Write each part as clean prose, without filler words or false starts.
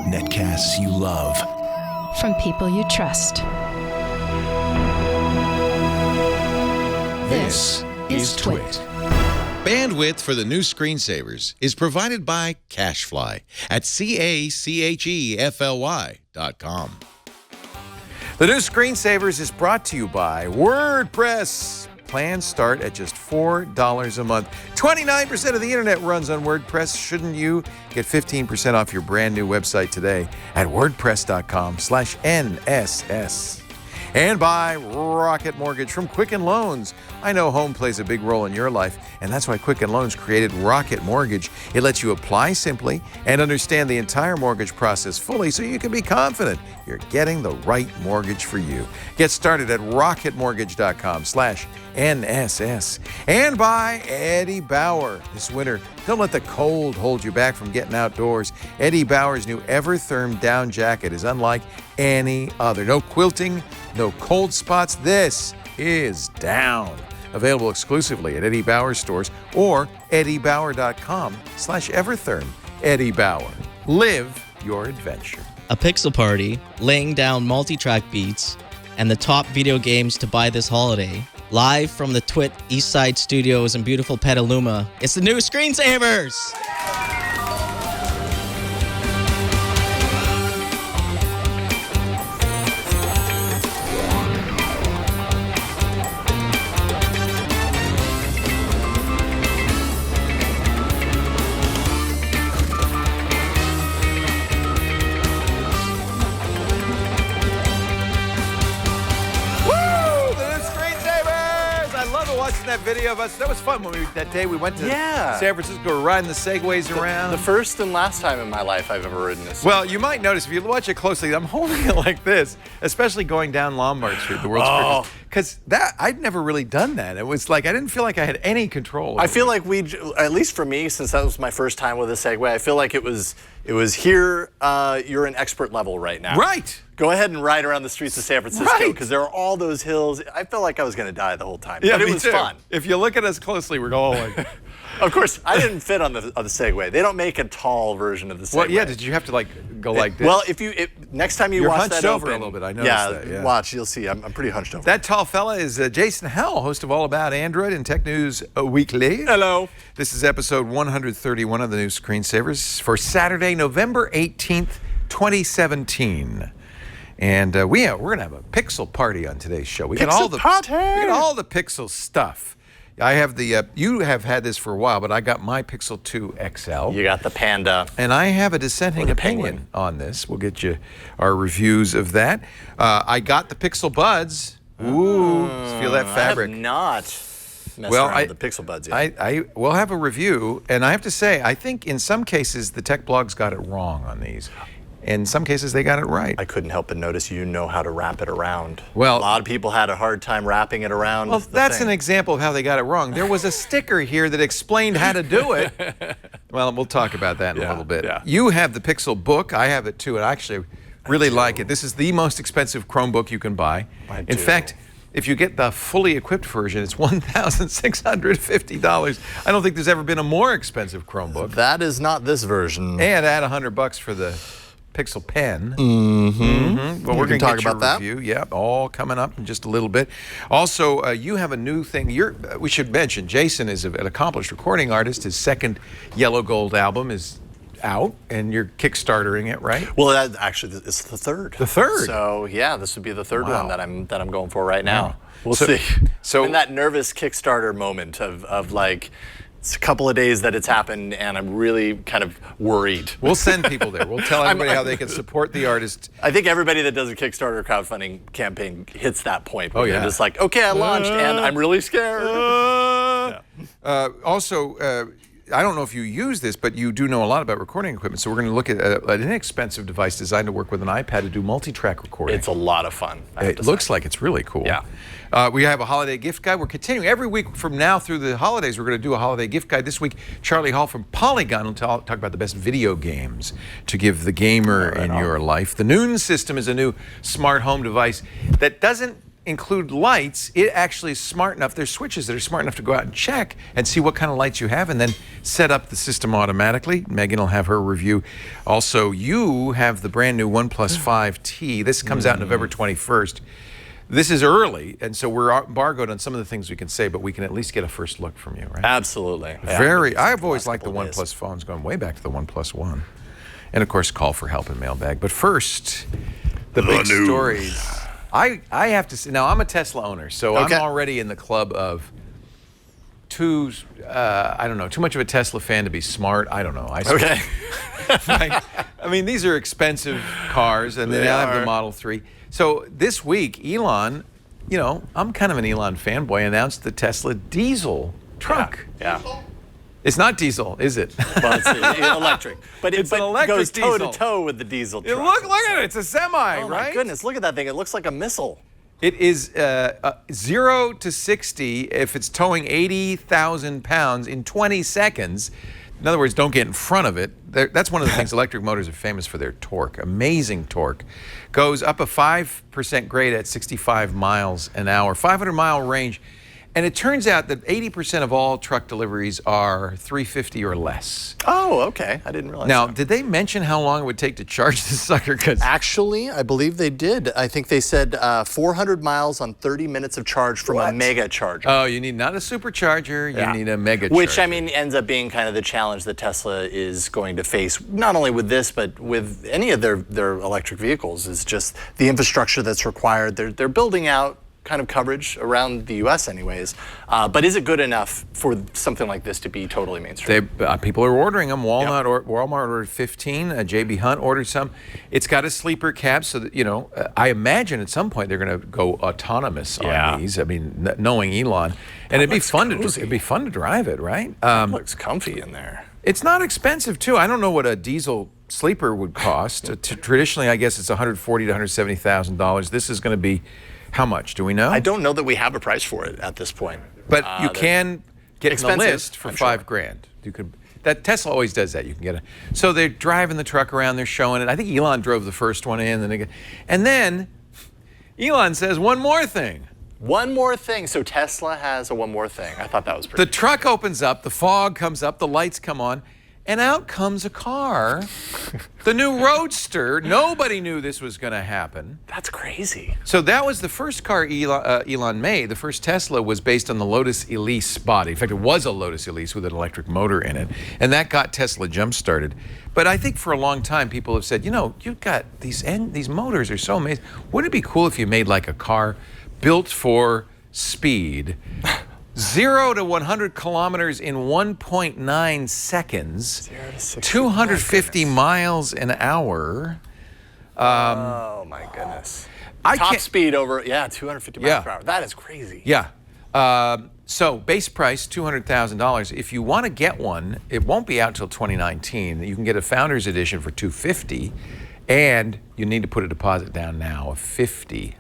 Netcasts you love. From people you trust. This is Twit. Bandwidth for the new screensavers is provided by CacheFly at CacheFly.com. The new screensavers is brought to you by WordPress. Plans start at just $4 a month. 29% of the internet runs on WordPress. Shouldn't you get 15% off your brand new website today at wordpress.com/NSS. And by Rocket Mortgage from Quicken Loans. I know home plays a big role in your life, and that's why Quicken Loans created Rocket Mortgage. It lets you apply simply and understand the entire mortgage process fully so you can be confident you're getting the right mortgage for you. Get started at rocketmortgage.com/NSS. And by Eddie Bauer. This winter, don't let the cold hold you back from getting outdoors. Eddie Bauer's new Evertherm down jacket is unlike any other. No quilting, no cold spots. This is down. Available exclusively at Eddie Bauer stores or eddiebauer.com/Evertherm. Eddie Bauer. Live your adventure. A pixel party, laying down multi-track beats, and the top video games to buy this holiday. Live from the Twit Eastside Studios in beautiful Petaluma, it's the new Screensavers! That video of us, that was fun when that day we went to San Francisco, riding the Segways around. The first and last time in my life I've ever ridden this. Well, you might notice if you watch it closely, I'm holding it like this, especially going down Lombard Street, the world's quickest. Because I'd never really done that. It was like I didn't feel like I had any control. I feel like at least for me, since that was my first time with a Segway, I feel like it was here. You're an expert level right now. Right. Go ahead and ride around the streets of San Francisco because there are all those hills. I felt like I was going to die the whole time. Yeah, but it was fun. If you look at us closely, we're going like. Of course, I didn't fit on the Segway. They don't make a tall version of the Segway. Well, yeah. Did you have to go like this? Well, next time you watch that hunched over open, a little bit. I noticed that. Yeah. Watch. You'll see. I'm pretty hunched over. That tall fella is Jason Howell, host of All About Android and Tech News Weekly. Hello. This is episode 131 of the new Screensavers for Saturday, November 18th, 2017. And we're going to have a Pixel party on today's show. We got all the Pixel stuff. I have you have had this for a while, but I got my Pixel 2 XL. You got the Panda. And I have a dissenting opinion on this. We'll get you our reviews of that. I got the Pixel Buds. Ooh, feel that fabric. I have not messed around with the Pixel Buds yet. I will have a review, and I have to say, I think in some cases the tech blogs got it wrong on these. In some cases, they got it right. I couldn't help but notice you know how to wrap it around. Well, a lot of people had a hard time wrapping it around. Well, that's an example of how they got it wrong. There was a sticker here that explained how to do it. Well, we'll talk about that in a little bit. Yeah. You have the Pixelbook. I have it too, and I actually really like it. This is the most expensive Chromebook you can buy. In fact, if you get the fully equipped version, it's $1,650. I don't think there's ever been a more expensive Chromebook. That is not this version. And add $100 for the Pixel Pen. Well, we're going to talk about that. Review. Yep, all coming up in just a little bit. Also, you have a new thing. We should mention, Jason is an accomplished recording artist. His second Yellow Gold album is out, and you're kickstartering it, right? Well, that actually it's the third. The third. So yeah, this would be the third one that I'm going for right now. Wow. We'll see. So I'm in that nervous Kickstarter moment of like. It's a couple of days that it's happened, and I'm really kind of worried. We'll send people there. We'll tell everybody how they can support the artist. I think everybody that does a Kickstarter crowdfunding campaign hits that point where they're just like, okay, I launched, and I'm really scared. Also, I don't know if you use this, but you do know a lot about recording equipment. So we're going to look at an inexpensive device designed to work with an iPad to do multi-track recording. It's a lot of fun. It looks like it's really cool. Yeah. We have a holiday gift guide. We're continuing every week from now through the holidays. We're going to do a holiday gift guide. This week, Charlie Hall from Polygon will talk about the best video games to give the gamer in your life. The Noon system is a new smart home device that doesn't include lights, it actually is smart enough. There's switches that are smart enough to go out and check and see what kind of lights you have and then set up the system automatically. Megan will have her review. Also, you have the brand new OnePlus 5T. This comes out November 21st. This is early, and so we're embargoed on some of the things we can say, but we can at least get a first look from you, right? Absolutely. I've always liked the OnePlus phones, going way back to the OnePlus One. And of course, call for help in mailbag. But first, the big stories. I have to say, now I'm a Tesla owner, so I'm already in the club of too much of a Tesla fan to be smart. I don't know. I mean, these are expensive cars, and they now have the Model 3. So this week, Elon, I'm kind of an Elon fanboy, announced the Tesla diesel truck. Yeah. It's not diesel, is it? Well, it's electric. But it's an electric goes diesel. toe-to-toe with the diesel truck. Look at it. It's a semi, oh, right? My goodness, look at that thing. It looks like a missile. It is 0 to 60 if it's towing 80,000 pounds in 20 seconds. In other words, don't get in front of it. That's one of the things electric motors are famous for, their torque. Amazing torque. Goes up a 5% grade at 65 miles an hour, 500-mile range. And it turns out that 80% of all truck deliveries are 350 or less. Oh, okay. I didn't realize Now, that. did they mention how long it would take to charge this sucker? Actually, I believe they did. I think they said 400 miles on 30 minutes of charge from a mega charger. Oh, you need not a supercharger, you need a mega charger. Which, I mean, ends up being kind of the challenge that Tesla is going to face, not only with this, but with any of their electric vehicles, is just the infrastructure that's required. They're building out kind of coverage around the U.S. anyways. But is it good enough for something like this to be totally mainstream? People are ordering them. Walmart ordered 15. J.B. Hunt ordered some. It's got a sleeper cab, so that, I imagine at some point they're going to go autonomous on these. I mean, knowing Elon, and it'd be fun to drive it, right? It looks comfy in there. It's not expensive too. I don't know what a diesel sleeper would cost. Traditionally, I guess it's $140,000 to $170,000. This is going to be. How much? Do we know? I don't know that we have a price for it at this point. But you can get on the list for $5,000. You could. That Tesla always does that. You can get So they're driving the truck around. They're showing it. I think Elon drove the first one in. And then Elon says one more thing. One more thing. So Tesla has a one more thing. I thought that was pretty. The truck opens up. The fog comes up. The lights come on. And out comes a car, the new Roadster. Nobody knew this was going to happen. That's crazy. So that was the first car Elon made. The first Tesla was based on the Lotus Elise body. In fact, it was a Lotus Elise with an electric motor in it. And that got Tesla jump-started. But I think for a long time, people have said, you've got these motors are so amazing. Wouldn't it be cool if you made like a car built for speed? 0 to 100 kilometers in 1.9 seconds, 250 miles an hour. Oh my goodness. Top speed over, 250 miles per hour. That is crazy. Yeah. So base price, $200,000. If you want to get one, it won't be out until 2019. You can get a Founders Edition for $250, and you need to put a deposit down now of $50,000.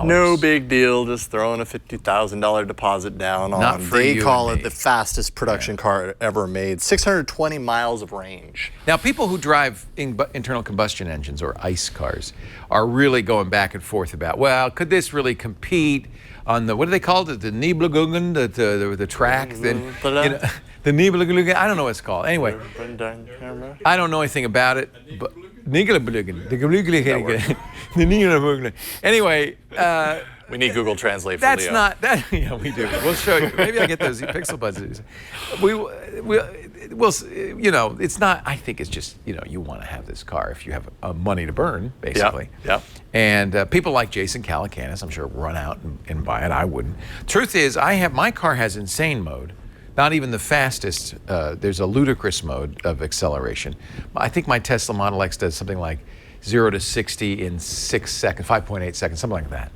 No big deal, just throwing a $50,000 deposit down on. They call it the fastest production car ever made. 620 miles of range. Now, people who drive internal combustion engines or ICE cars are really going back and forth about, well, could this really compete on the, what do they call it? The Nibelungen, the track? The Nibelungen, I don't know what it's called. Anyway, I don't know anything about it. But Anyway, we need Google Translate for that's Leo. not that. Yeah, we do. We'll show you. Maybe I get those Pixel buds. We'll. It's not. I think it's just. You want to have this car if you have money to burn, basically. Yeah. And people like Jason Calacanis, I'm sure, run out and buy it. I wouldn't. Truth is, my car has insane mode. Not even the fastest. There's a ludicrous mode of acceleration. I think my Tesla Model X does something like 0 to 60 in 6 seconds, 5.8 seconds, something like that.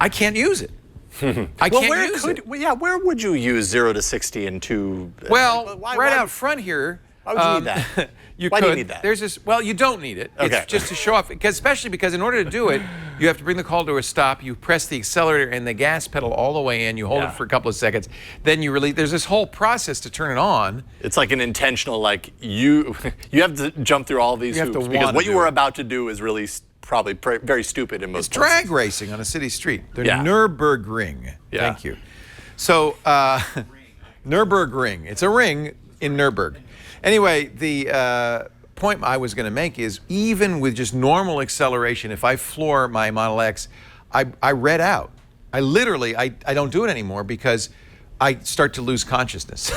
I can't use it. I can't use it. Where would you use 0 to 60 in 2? Well, out front here. Why would you need that? Why do you need that? There's this. Well, you don't need it. Okay. It's just to show off. Especially because in order to do it, you have to bring the car to a stop. You press the accelerator and the gas pedal all the way in. You hold it for a couple of seconds. Then you release. There's this whole process to turn it on. It's like an intentional, you have to jump through all these hoops because what you were about to do is really probably very stupid in most It's drag places. racing on a city street. The Yeah. Nürburgring. Yeah. Thank you. So, Nürburgring. It's a ring in Nürburg. Anyway, the point I was going to make is even with just normal acceleration, if I floor my Model X, I red out. I literally don't do it anymore because I start to lose consciousness.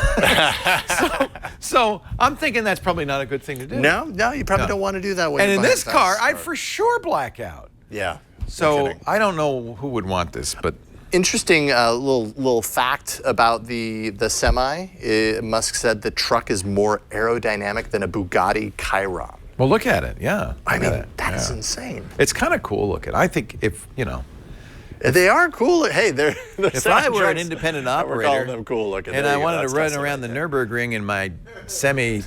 so I'm thinking that's probably not a good thing to do. No, you probably don't want to do that. When And you're in behind this a car, fast I'd car. for sure black out. Yeah. No So kidding. I don't know who would want this, but Interesting little fact about the Semi. Musk said the truck is more aerodynamic than a Bugatti Chiron. well, look at it. Yeah. I look at mean, it. that's Yeah. insane. It's kind of cool looking. I think if They are cool. Hey, they're if I were an independent we're calling operator them cool looking. and There I you go. wanted to That's run Tesla around right the there. Nürburgring in my semi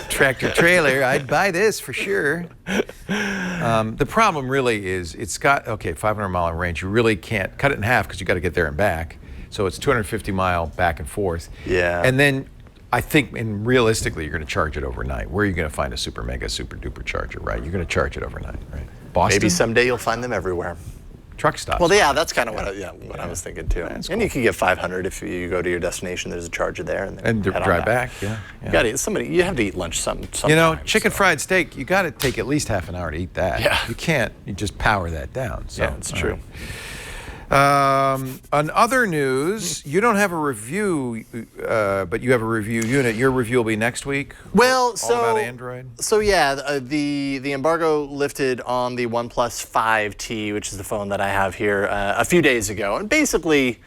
tractor trailer, I'd buy this for sure. The problem really is it's got 500-mile range. You really can't cut it in half because you got to get there and back. So it's 250-mile back and forth. Yeah. And then I think, and realistically, you're going to charge it overnight. Where are you going to find a super mega super duper charger, right? You're going to charge it overnight, right? Boston. Maybe someday you'll find them everywhere. Truck stops. Well, yeah, that's kind of what I was thinking too. That's And cool. you can get 500 if you go to your destination. There's a charger there, and then And head on drive back, yeah. You got to You have to eat lunch sometime. You know, chicken fried steak, you got to take at least half an hour to eat that. Yeah. You can't, you just power that down. So, Yeah, it's all true. right. On other news, you don't have a review, but you have a review unit. Your review will be next week? Well, All about Android? So yeah, the embargo lifted on the OnePlus 5T, which is the phone that I have here, a few days ago, and basically,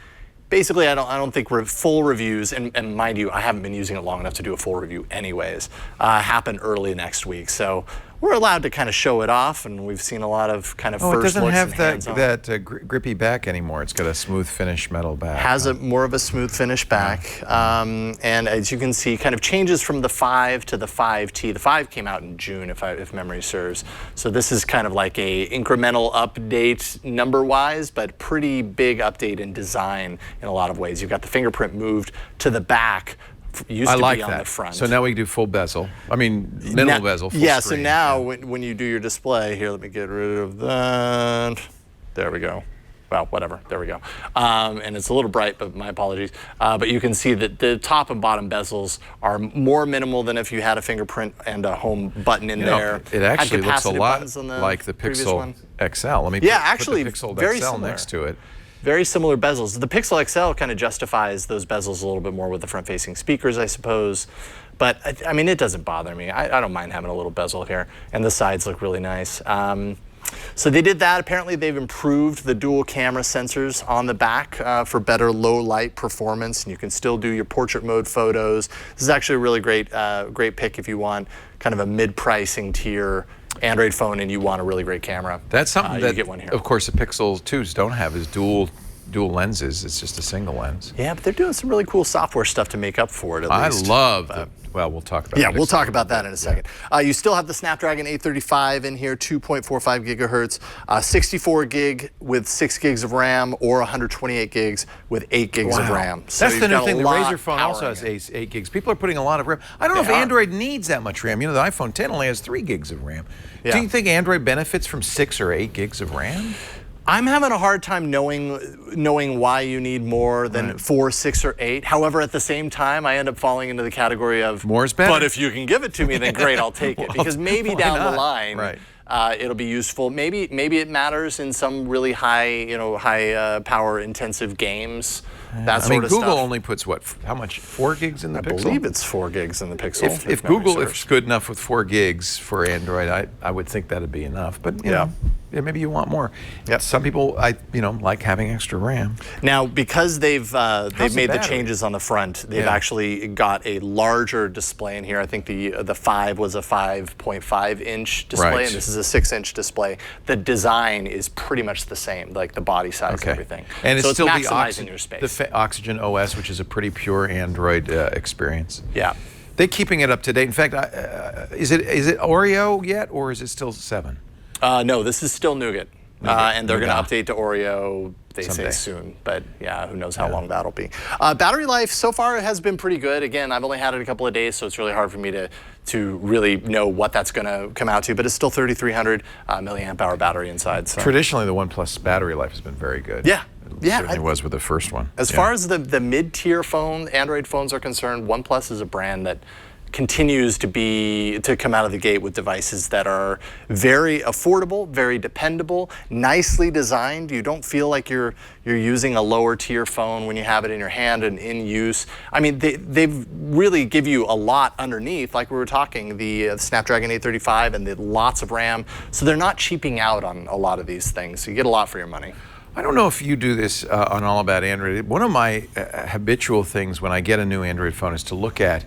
I don't think full reviews, and mind you, I haven't been using it long enough to do a full review anyways, happen early next week. So we're allowed to kind of show it off, and we've seen a lot of kind of Oh, it first doesn't looks have and that hands-on. grippy back anymore. It's got a smooth finish metal back. Has a more of a smooth finish back, and as you can see, kind of changes from the 5 to the 5T. The 5 came out in June, if memory serves. So this is kind of like a incremental update number-wise, but pretty big update in design in a lot of ways. You've got the fingerprint moved to the back. Used I to like be on that. the front. So now we can do full bezel. I mean, minimal Now- bezel, full yeah, screen. so now when you do your display, here, let me get rid of that. There we go. Well, whatever, there we go. And it's a little bright, but my apologies. But you can see that the top and bottom bezels are more minimal than if you had a fingerprint and a home button in You know, there. it Had actually looks a capacitive lot buttons on like the previous Pixel one. XL. Let me Yeah, put actually, the Pixel very XL similar. next to it. Very similar bezels. The Pixel XL kind of justifies those bezels a little bit more with the front-facing speakers, I suppose. But I mean, it doesn't bother me. I don't mind having a little bezel here, and the sides look really nice. So they did that. Apparently, they've improved the dual camera sensors on the back for better low light performance, and you can still do your portrait mode photos. This is actually a really great pick if you want kind of a mid-pricing tier Android phone and you want a really great camera. That's something you that, get one here. of course, the Pixel 2s don't have is dual lenses. It's just a single lens. Yeah, but they're doing some really cool software stuff to make up for it, at I least. love the, well, we'll talk about Yeah, it. we'll talk about that in a second. You still have the Snapdragon 835 in here, 2.45 gigahertz, 64 gig with 6 gigs of RAM, or 128 gigs with 8 gigs of RAM. So That's the you've new got a thing. The lot Razer phone also powering has it. 8 gigs. People are putting a lot of RAM. I don't know if They are. Android needs that much RAM. You know, the iPhone 10 only has 3 gigs of RAM. Yeah. Do you think Android benefits from 6 or 8 gigs of RAM? I'm having a hard time knowing why you need more than 4, 6, or 8. However, at the same time, I end up falling into the category of More is better. But if you can give it to me, then great, I'll take it. Well, Because maybe why down not? the line, Right. it'll be useful. Maybe it matters in some really high power intensive games. That I sort mean, of Google stuff. only puts what? How much? 4 gigs in the I Pixel? believe it's 4 gigs in the Pixel. If memory Google serves. is good enough with 4 gigs for Android, I would think that'd be enough. But you know, maybe you want more. Yep. Some people, like having extra RAM. Now, because they've the made the battery? changes on the front, they've Yeah. actually got a larger display in here. I think the 5 was a 5.5-inch display, Right. and this is a 6-inch display. The design is pretty much the same, like the body size and everything. And so it's still the maximizing your space. Oxygen OS, which is a pretty pure Android experience. Yeah. They're keeping it up to date. In fact, is it Oreo yet, or is it still 7? No, this is still Nougat. and they're going to update to Oreo. They say soon, but yeah, who knows how long that'll be. Battery life so far has been pretty good. Again, I've only had it a couple of days, so it's really hard for me to really know what that's going to come out to, but it's still 3,300 milliamp hour battery inside. So. Traditionally, the OnePlus battery life has been very good. Yeah. Yeah, certainly was with the first one. As far as the mid-tier phone, Android phones are concerned, OnePlus is a brand that continues to come out of the gate with devices that are very affordable, very dependable, nicely designed. You don't feel like you're using a lower tier phone when you have it in your hand and in use. I mean, they've really give you a lot underneath, like we were talking, the Snapdragon 835 and the lots of RAM. So they're not cheaping out on a lot of these things. So you get a lot for your money. I don't know if you do this on All About Android. One of my habitual things when I get a new Android phone is to look at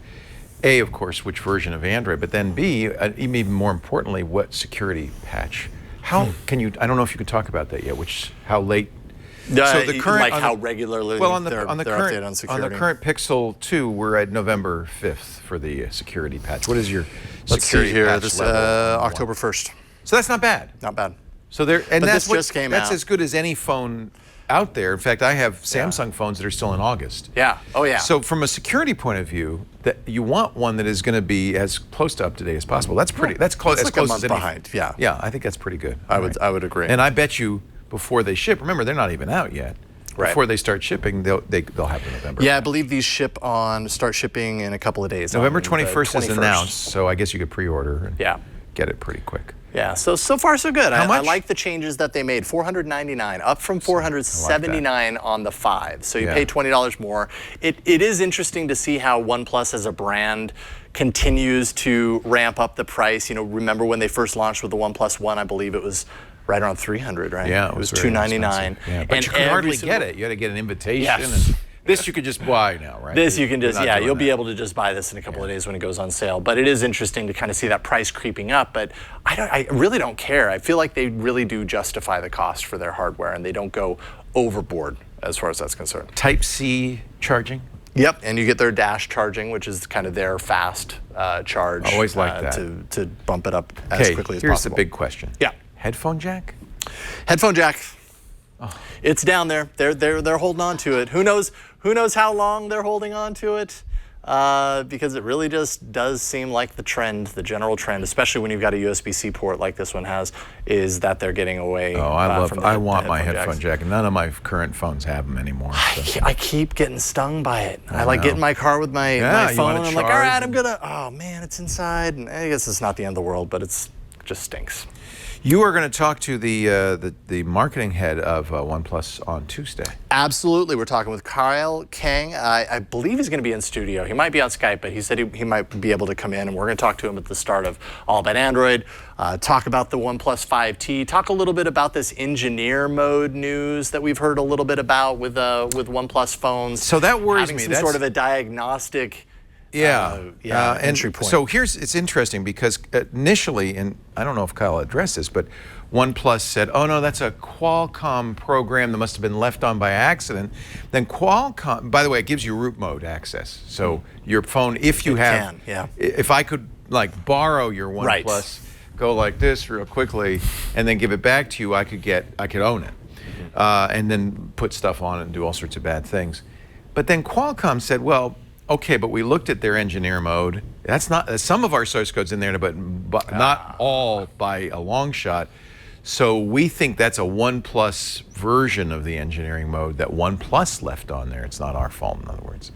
A, of course, which version of Android, but then B, even more importantly, what security patch. How can you, I don't know if you could talk about that yet, how late. So the current, like how regularly well, they're updated on security. On the current Pixel 2, we're at November 5th for the security patch. What is your Let's security see here, patch this level? October 1st. So that's not bad. Not bad. So there, and but that's this just came that's out. as good as any phone out there. In fact, I have Samsung phones that are still in August. Yeah. Oh yeah. So from a security point of view, that you want one that is going to be as close to up to date as possible. That's pretty. That's close. It's as like close a month as any. behind. Yeah. Yeah, I think that's pretty good. I would agree. And I bet you before they ship, remember they're not even out yet. Right. Before they start shipping, they'll have the November. Yeah, I believe these start shipping in a couple of days. November 21st is announced, so I guess you could pre-order and get it pretty quick. Yeah, so far so good. How much? I like the changes that they made. $499, up from $479 on the 5. So you pay $20 more. It is interesting to see how OnePlus as a brand continues to ramp up the price. You know, remember when they first launched with the OnePlus One, I believe it was right around $300, right? Yeah, it was $299. Yeah, but you could hardly get it. You had to get an invitation. Yes. And this you could just buy now, right? This you can just, you'll be able to just buy this in a couple of days when it goes on sale. But it is interesting to kind of see that price creeping up. But I really don't care. I feel like they really do justify the cost for their hardware, and they don't go overboard as far as that's concerned. Type-C charging? Yep, and you get their dash charging, which is kind of their fast charge. Always like that. To bump it up as quickly as possible. Here's the big question. Yeah. Headphone jack? Headphone jack. Oh. It's down there. They're holding on to it. Who knows how long they're holding on to it? Because it really just does seem like the general trend, especially when you've got a USB-C port like this one has, is that they're getting away. Oh, I want my headphone jack. None of my current phones have them anymore. So. I keep getting stung by it. I like get in my car with my phone, and I'm like, all right, oh man, it's inside. And I guess it's not the end of the world, but it just stinks. You are going to talk to the marketing head of OnePlus on Tuesday. Absolutely. We're talking with Kyle Kang. I believe he's going to be in studio. He might be on Skype, but he said he might be able to come in, and we're going to talk to him at the start of All About Android, talk about the OnePlus 5T, talk a little bit about this engineer mode news that we've heard a little bit about with OnePlus phones. So that worries me. Having some sort of a diagnostic entry point. So it's interesting because initially, and I don't know if Kyle addressed this, but OnePlus said, oh no, that's a Qualcomm program that must have been left on by accident. Then Qualcomm, by the way, it gives you root mode access. So your phone, if I could like borrow your OnePlus, go like this real quickly, and then give it back to you, I could own it. And then put stuff on it and do all sorts of bad things. But then Qualcomm said, well, okay, but we looked at their engineer mode. That's not, some of our source code's in there, but not all by a long shot. So we think that's a OnePlus version of the engineering mode that OnePlus left on there. It's not our fault, in other words.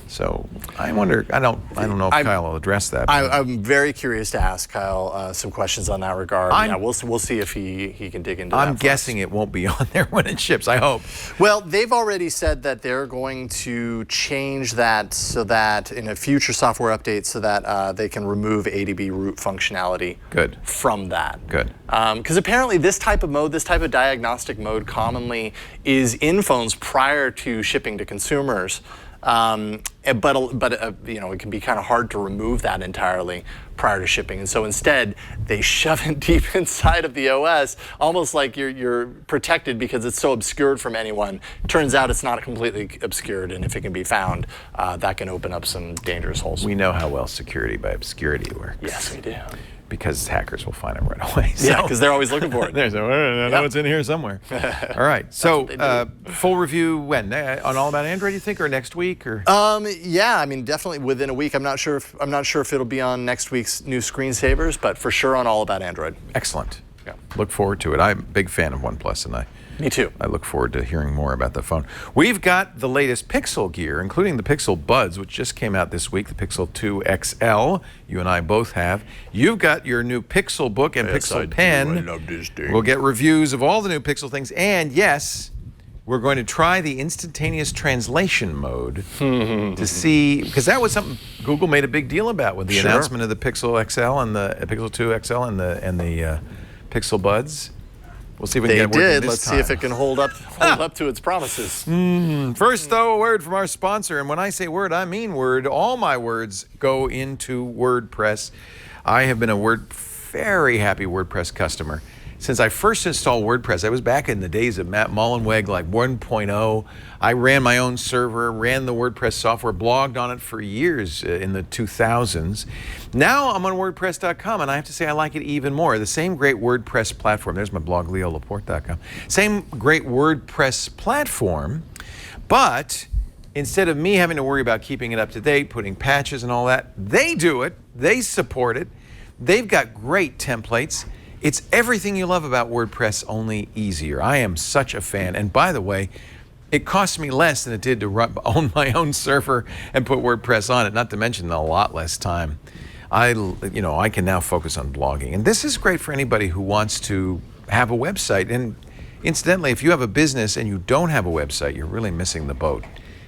So I wonder, I don't know if Kyle will address that. I'm very curious to ask Kyle some questions on that regard. We'll see if he can dig into that. I'm guessing it won't be on there when it ships, I hope. Well, they've already said that they're going to change that so that in a future software update so that they can remove ADB root functionality from that. Good. Because apparently this type of mode, this type of diagnostic mode commonly is in phones prior to shipping to consumers. But it can be kind of hard to remove that entirely prior to shipping, and so instead they shove it deep inside of the OS, almost like you're protected because it's so obscured from anyone. Turns out it's not completely obscured, and if it can be found, that can open up some dangerous holes. We know how well security by obscurity works. Yes, we do. because hackers will find them right away. Yeah, because they're always looking for it. There's I know it's in here somewhere. All right. So full review when on All About Android, you think, or next week, or? Yeah, I mean, definitely within a week. I'm not sure if it'll be on next week's new screensavers, but for sure on All About Android. Excellent. Yeah. Look forward to it. I'm a big fan of OnePlus, and Me too. I look forward to hearing more about the phone. We've got the latest Pixel gear, including the Pixel Buds, which just came out this week, the Pixel 2 XL. You and I both have. You've got your new Pixelbook and Pixel Pen. I love this thing. We'll get reviews of all the new Pixel things. And yes, we're going to try the instantaneous translation mode to see, because that was something Google made a big deal about with the announcement of the Pixel XL and the Pixel 2 XL and the Pixel Buds. We'll see if we can get it working this Let's time. see if it can hold up to its promises. First, though, a word from our sponsor. And when I say word, I mean word. All my words go into WordPress. I have been a very happy WordPress customer. Since I first installed WordPress, I was back in the days of Matt Mullenweg, like 1.0. I ran my own server, ran the WordPress software, blogged on it for years in the 2000s. Now I'm on WordPress.com, and I have to say I like it even more. The same great WordPress platform. There's my blog, leolaporte.com. Same great WordPress platform, but instead of me having to worry about keeping it up to date, putting patches and all that, they do it. They support it. They've got great templates. It's everything you love about WordPress, only easier. I am such a fan. And by the way, it costs me less than it did to own my own server and put WordPress on it, not to mention a lot less time. I can now focus on blogging. And this is great for anybody who wants to have a website. And incidentally, if you have a business and you don't have a website, you're really missing the boat.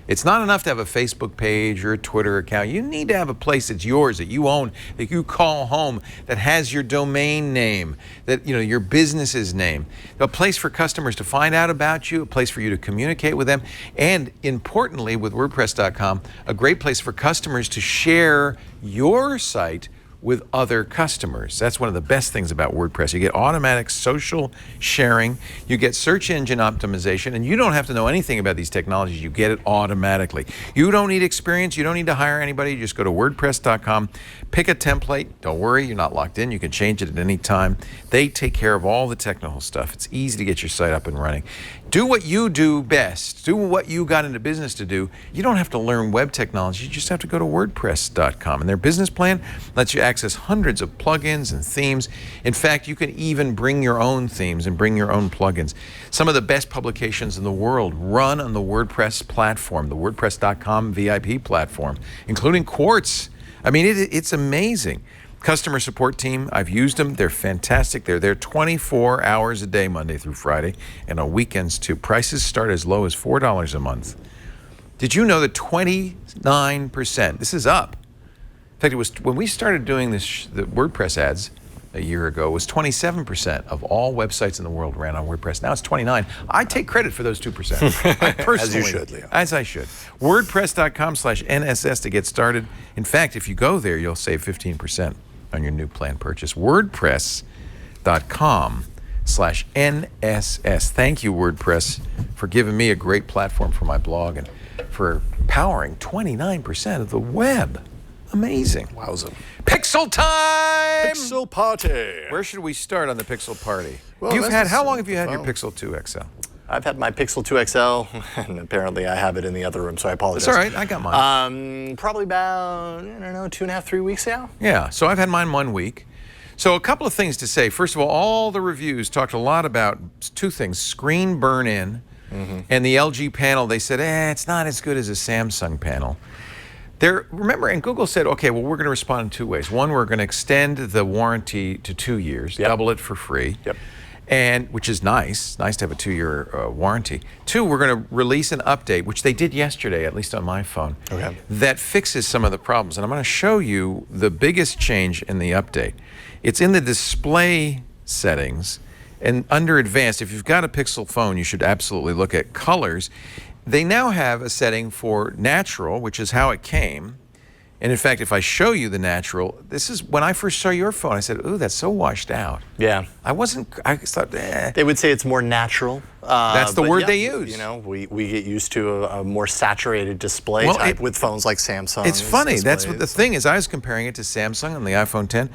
It's not enough to have a Facebook page or a Twitter account. You need to have a place that's yours, that you own, that you call home, that has your domain name, that your business's name, a place for customers to find out about you, a place for you to communicate with them, and importantly, with WordPress.com, a great place for customers to share your site with other customers. That's one of the best things about WordPress. You get automatic social sharing, you get search engine optimization, and you don't have to know anything about these technologies. You get it automatically. You don't need experience. You don't need to hire anybody. You just go to WordPress.com, pick a template. Don't worry, you're not locked in. You can change it at any time. They take care of all the technical stuff. It's easy to get your site up and running. Do what you do best. Do what you got into business to do. You don't have to learn web technology. You just have to go to WordPress.com. And their business plan lets you access hundreds of plugins and themes. In fact, you can even bring your own themes and bring your own plugins. Some of the best publications in the world run on the WordPress platform, the WordPress.com VIP platform, including Quartz. I mean, it's amazing. Customer support team, I've used them. They're fantastic. They're there 24 hours a day, Monday through Friday, and on weekends too. Prices start as low as $4 a month. Did you know that 29%, this is up. In fact, it was when we started doing this, the WordPress ads a year ago, it was 27% of all websites in the world ran on WordPress. Now it's 29%. I take credit for those 2%. I personally, as you should, Leo. As I should. WordPress.com/NSS to get started. In fact, if you go there, you'll save 15% on your new plan purchase. WordPress.com/NSS. Thank you, WordPress, for giving me a great platform for my blog and for powering 29% of the web. Amazing. Wowza. Pixel time! Pixel party. Where should we start on the Pixel party? Well, How long have you had your Pixel 2 XL? I've had my Pixel 2 XL, and apparently I have it in the other room, so I apologize. That's all right, I got mine. Probably about, 2.5, 3 weeks now. Yeah, so I've had mine 1 week. So a couple of things to say. First of all the reviews talked a lot about two things, screen burn-in, and the LG panel. They said, it's not as good as a Samsung panel. Remember, and Google said, okay, well, we're going to respond in two ways. One, we're going to extend the warranty to 2 years, double it for free, which is nice to have a 2-year warranty. Two, we're going to release an update, which they did yesterday, at least on my phone, that fixes some of the problems. And I'm going to show you the biggest change in the update. It's in the display settings, and under advanced, if you've got a Pixel phone, you should absolutely look at colors. They now have a setting for natural, which is how it came. And in fact, if I show you the natural, this is when I first saw your phone, I said, ooh, that's so washed out. Yeah. I thought, They would say it's more natural. That's the word they use. We get used to a more saturated display type with phones like Samsung. It's funny. That's what the thing is. I was comparing it to Samsung on the iPhone 10.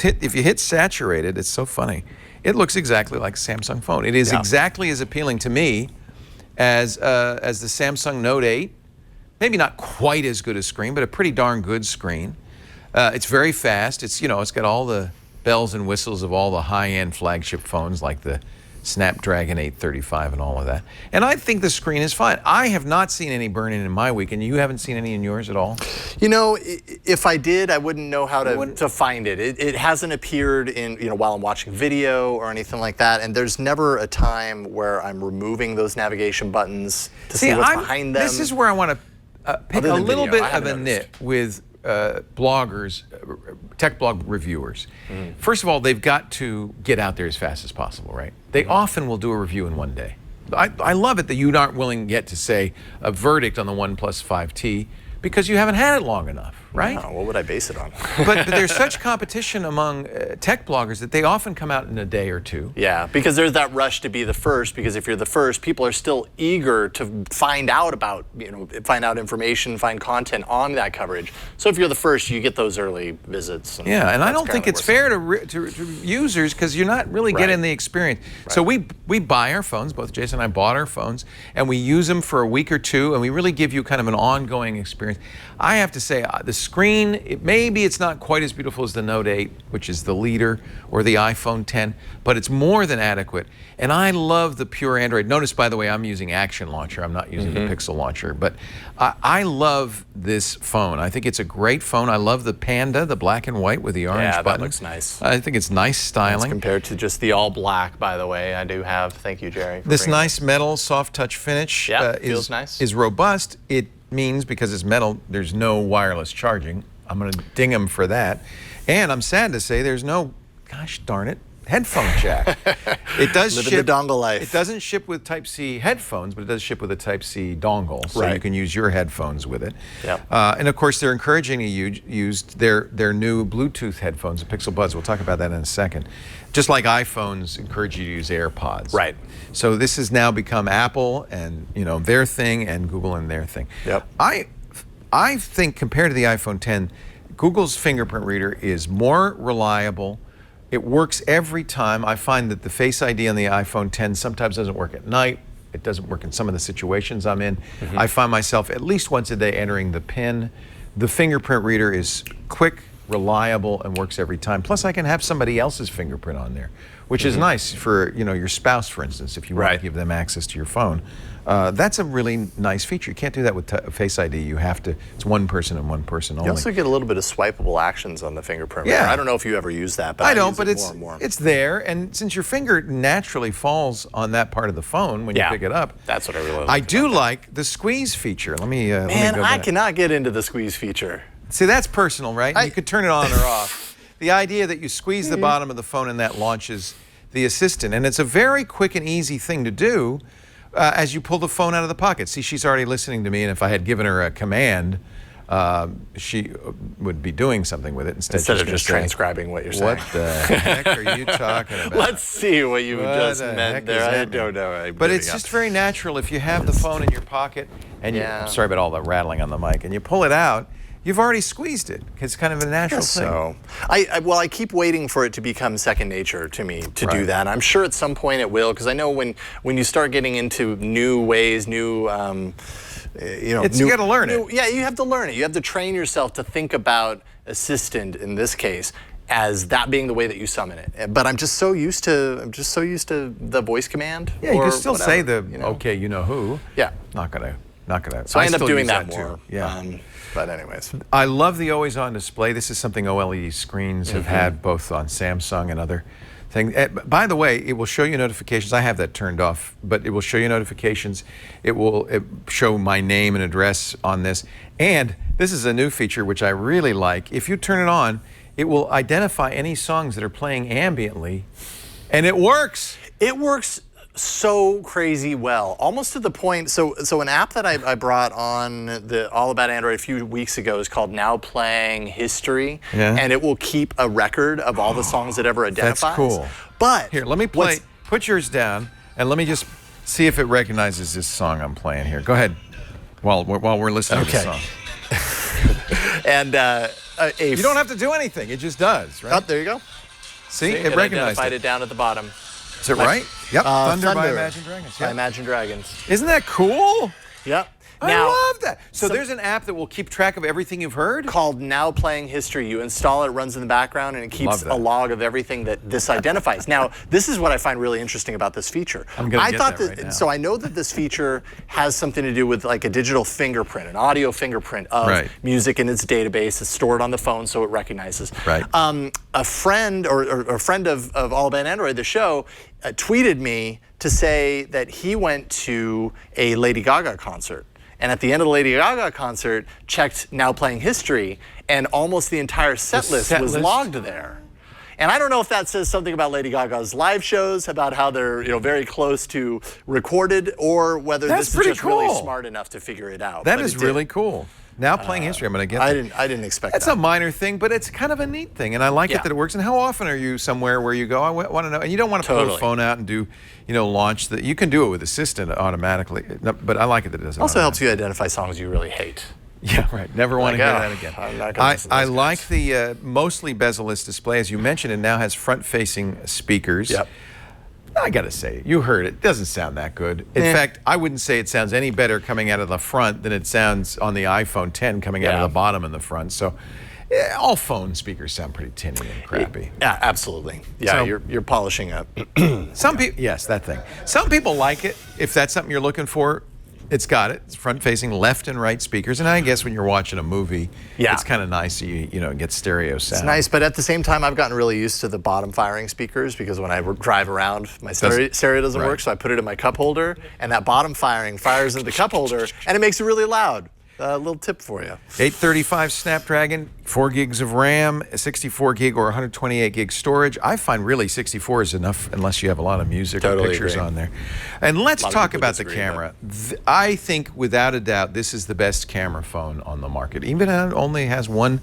if you hit saturated, it's so funny. It looks exactly like a Samsung phone. It is exactly as appealing to me as the Samsung Note 8. Maybe not quite as good a screen, but a pretty darn good screen. It's very fast. It's got all the bells and whistles of all the high-end flagship phones like the Snapdragon 835 and all of that. And I think the screen is fine. I have not seen any burn-in in my week, and you haven't seen any in yours at all? If I did, I wouldn't know how to find it. It hasn't appeared in, while I'm watching video or anything like that, and there's never a time where I'm removing those navigation buttons to see what's behind them. This is where I want to pick a little bit of a nit with bloggers, tech blog reviewers. First of all, they've got to get out there as fast as possible, right? They often will do a review in one day. I love it that you aren't willing yet to say a verdict on the OnePlus 5T because you haven't had it long enough, right? No, what would I base it on? but there's such competition among tech bloggers that they often come out in a day or two. Yeah, because there's that rush to be the first, because if you're the first, people are still eager to find out about, find out information, find content on that coverage. So if you're the first, you get those early visits. And I don't think it's fair to users because you're not really getting the experience. So we buy our phones, both Jason and I bought our phones, and we use them for a week or two, and we really give you kind of an ongoing experience. I have to say, the screen, maybe it's not quite as beautiful as the Note 8, which is the leader, or the iPhone 10, but it's more than adequate. And I love the pure Android. Notice, by the way, I'm using Action Launcher. I'm not using the Pixel Launcher. But I love this phone. I think it's a great phone. I love the Panda, the black and white with the orange button. That looks nice. I think it's nice styling. As compared to just the all black, by the way. I do have, thank you, Jerry. This nice metal soft touch finish feels nice. Is robust. It means because it's metal, there's no wireless charging. I'm going to ding them for that. And I'm sad to say there's no, gosh darn it, headphone jack. It does Living ship the dongle life. It doesn't ship with Type-C headphones, but it does ship with a Type-C dongle, so you can use your headphones with it. And of course, they're encouraging you to use their new Bluetooth headphones, the Pixel Buds. We'll talk about that in a second. Just like iPhones encourage you to use AirPods. Right. So this has now become Apple and their thing, and Google and their thing. I think compared to the iPhone 10, Google's fingerprint reader is more reliable. It works every time. I find that the Face ID on the iPhone 10 sometimes doesn't work at night. It doesn't work in some of the situations I'm in. I find myself at least once a day entering the PIN. The fingerprint reader is quick, reliable, and works every time. Plus, I can have somebody else's fingerprint on there, which is nice for your spouse, for instance, if you want to give them access to your phone. That's a really nice feature. You can't do that with Face ID. You have to. It's one person and one person only. You also get a little bit of swipeable actions on the fingerprint reader. I don't know if you ever use that, but I don't. use But it more and more. it's there, and since your finger naturally falls on that part of the phone when you pick it up, that's what I really like. I do like the squeeze feature. Let me go Man, I back. cannot get into the squeeze feature. See, that's personal, right? You could turn it on or off. The idea that you squeeze the bottom of the phone and that launches the assistant. And it's a very quick and easy thing to do as you pull the phone out of the pocket. See, she's already listening to me, and if I had given her a command, she would be doing something with it instead of just transcribing what you're saying. What the heck are you talking about? Let's see what you just meant there. I don't know. But it's just very natural if you have the phone in your pocket and I'm sorry about all the rattling on the mic, and you pull it out, you've already squeezed it. It's kind of a natural thing. So, I keep waiting for it to become second nature to me to do that. I'm sure at some point it will, because I know when you start getting into new ways, new, you got to learn it. Yeah, you have to learn it. You have to train yourself to think about Assistant in this case as that being the way that you summon it. But I'm just so used to the voice command. Yeah, you can still whatever, say the okay, you know who. Yeah. Not gonna. So I end up doing that too. more. Yeah. But anyways. I love the always-on display. This is something OLED screens have had both on Samsung and other things. By the way, it will show you notifications. I have that turned off, but it will show you notifications. It will show my name and address on this. And this is a new feature which I really like. If you turn it on, it will identify any songs that are playing ambiently, and it works. It works so crazy well, almost to the point. So an app that I brought on the All About Android a few weeks ago is called Now Playing History, and it will keep a record of all the songs it ever identifies. That's cool. But here, let me play. Put yours down, and let me just see if it recognizes this song I'm playing here. Go ahead, while we're listening to the song. And You don't have to do anything. It just does, right? Oh, there you go. See, It it recognized identified it. it down at the bottom. Is it right? Yep. Thunder by Thunder Imagine Dragons. By Yeah. Imagine Dragons. Isn't that cool? Yep. I love that. So there's an app that will keep track of everything you've heard? Called Now Playing History. You install it, runs in the background, and it keeps a log of everything that this identifies. Now, this is what I find really interesting about this feature. I'm going to get that right now. So I know that this feature has something to do with like a digital fingerprint, an audio fingerprint of music in its database. It's stored on the phone, so it recognizes. Right. A friend or a friend of All About Android, the show, tweeted me to say that he went to a Lady Gaga concert. And at the end of the Lady Gaga concert, checked Now Playing History, and almost the entire set list was logged there. And I don't know if that says something about Lady Gaga's live shows, about how they're very close to recorded, or whether this is just really smart enough to figure it out. That is really cool. Now Playing History, I'm going to get that. I didn't expect that. It's a minor thing, but it's kind of a neat thing, and I like it that it works. And how often are you somewhere where you go, I want to know, and you don't want to pull the phone out and do, launch the, you can do it with Assistant automatically, but I like it that it does it. Also helps you identify songs you really hate. Yeah, right. Never want to hear that again. I'm not gonna listen to I those like guys. the mostly bezel-less display. As you mentioned, it now has front-facing speakers. Yep. I got to say, you heard it. It doesn't sound that good. In fact, I wouldn't say it sounds any better coming out of the front than it sounds on the iPhone 10 coming out of the bottom and the front. So all phone speakers sound pretty tinny and crappy. Yeah, absolutely. Yeah, So- you're polishing up. Some people, yes, that thing. Some people like it. If that's something you're looking for, it's got it. It's front-facing left and right speakers. And I guess when you're watching a movie, it's kind of nice you get stereo sound. It's nice, but at the same time, I've gotten really used to the bottom-firing speakers because when I drive around, my stereo doesn't work, so I put it in my cup holder, and that bottom firing fires into the cup holder, and it makes it really loud. A little tip for you. 835 Snapdragon, 4 gigs of RAM, 64 gig or 128 gig storage. I find really 64 is enough unless you have a lot of music or pictures on there. And let's talk about the camera. I think without a doubt this is the best camera phone on the market. Even though it only has one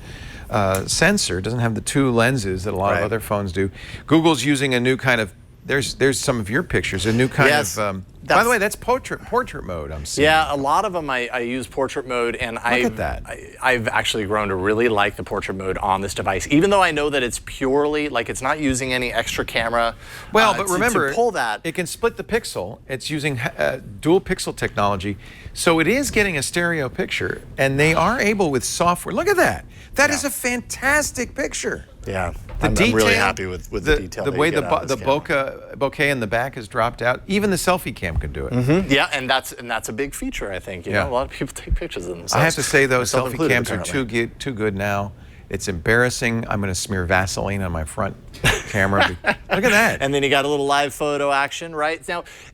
sensor, it doesn't have the two lenses that a lot of other phones do. Google's using a new kind of, there's some of your pictures, a new kind of, by the way, that's portrait mode I'm seeing. Yeah, a lot of them I use portrait mode, and I've actually grown to really like the portrait mode on this device, even though I know that it's purely, like it's not using any extra camera. Well, but remember, to pull that, it can split the pixel. It's using dual pixel technology, so it is getting a stereo picture, and they are able with software. Look at that. That is a fantastic picture. Yeah, I'm really happy with the detail. The way the bokeh in the back has dropped out. Even the selfie cam can do it. Yeah, and that's a big feature, I think. You know, a lot of people take pictures of themselves. I have to say, though, myself selfie included, cams are too good now. It's embarrassing. I'm going to smear Vaseline on my front camera. Look at that. And then you got a little live photo action, right?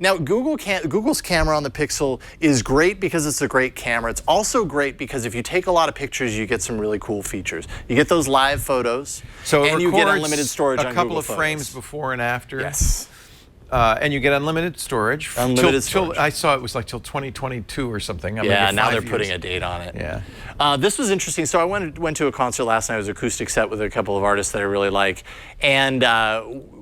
Now Google's camera on the Pixel is great because it's a great camera. It's also great because if you take a lot of pictures, you get some really cool features. You get those live photos, and you get unlimited storage on Google a couple of Photos. frames before and after. Yes. And you get unlimited storage. Unlimited storage. I saw it was like till 2022 or something. Yeah, now they're putting a date on it. Yeah. This was interesting. So I went to a concert last night. It was an acoustic set with a couple of artists that I really like. And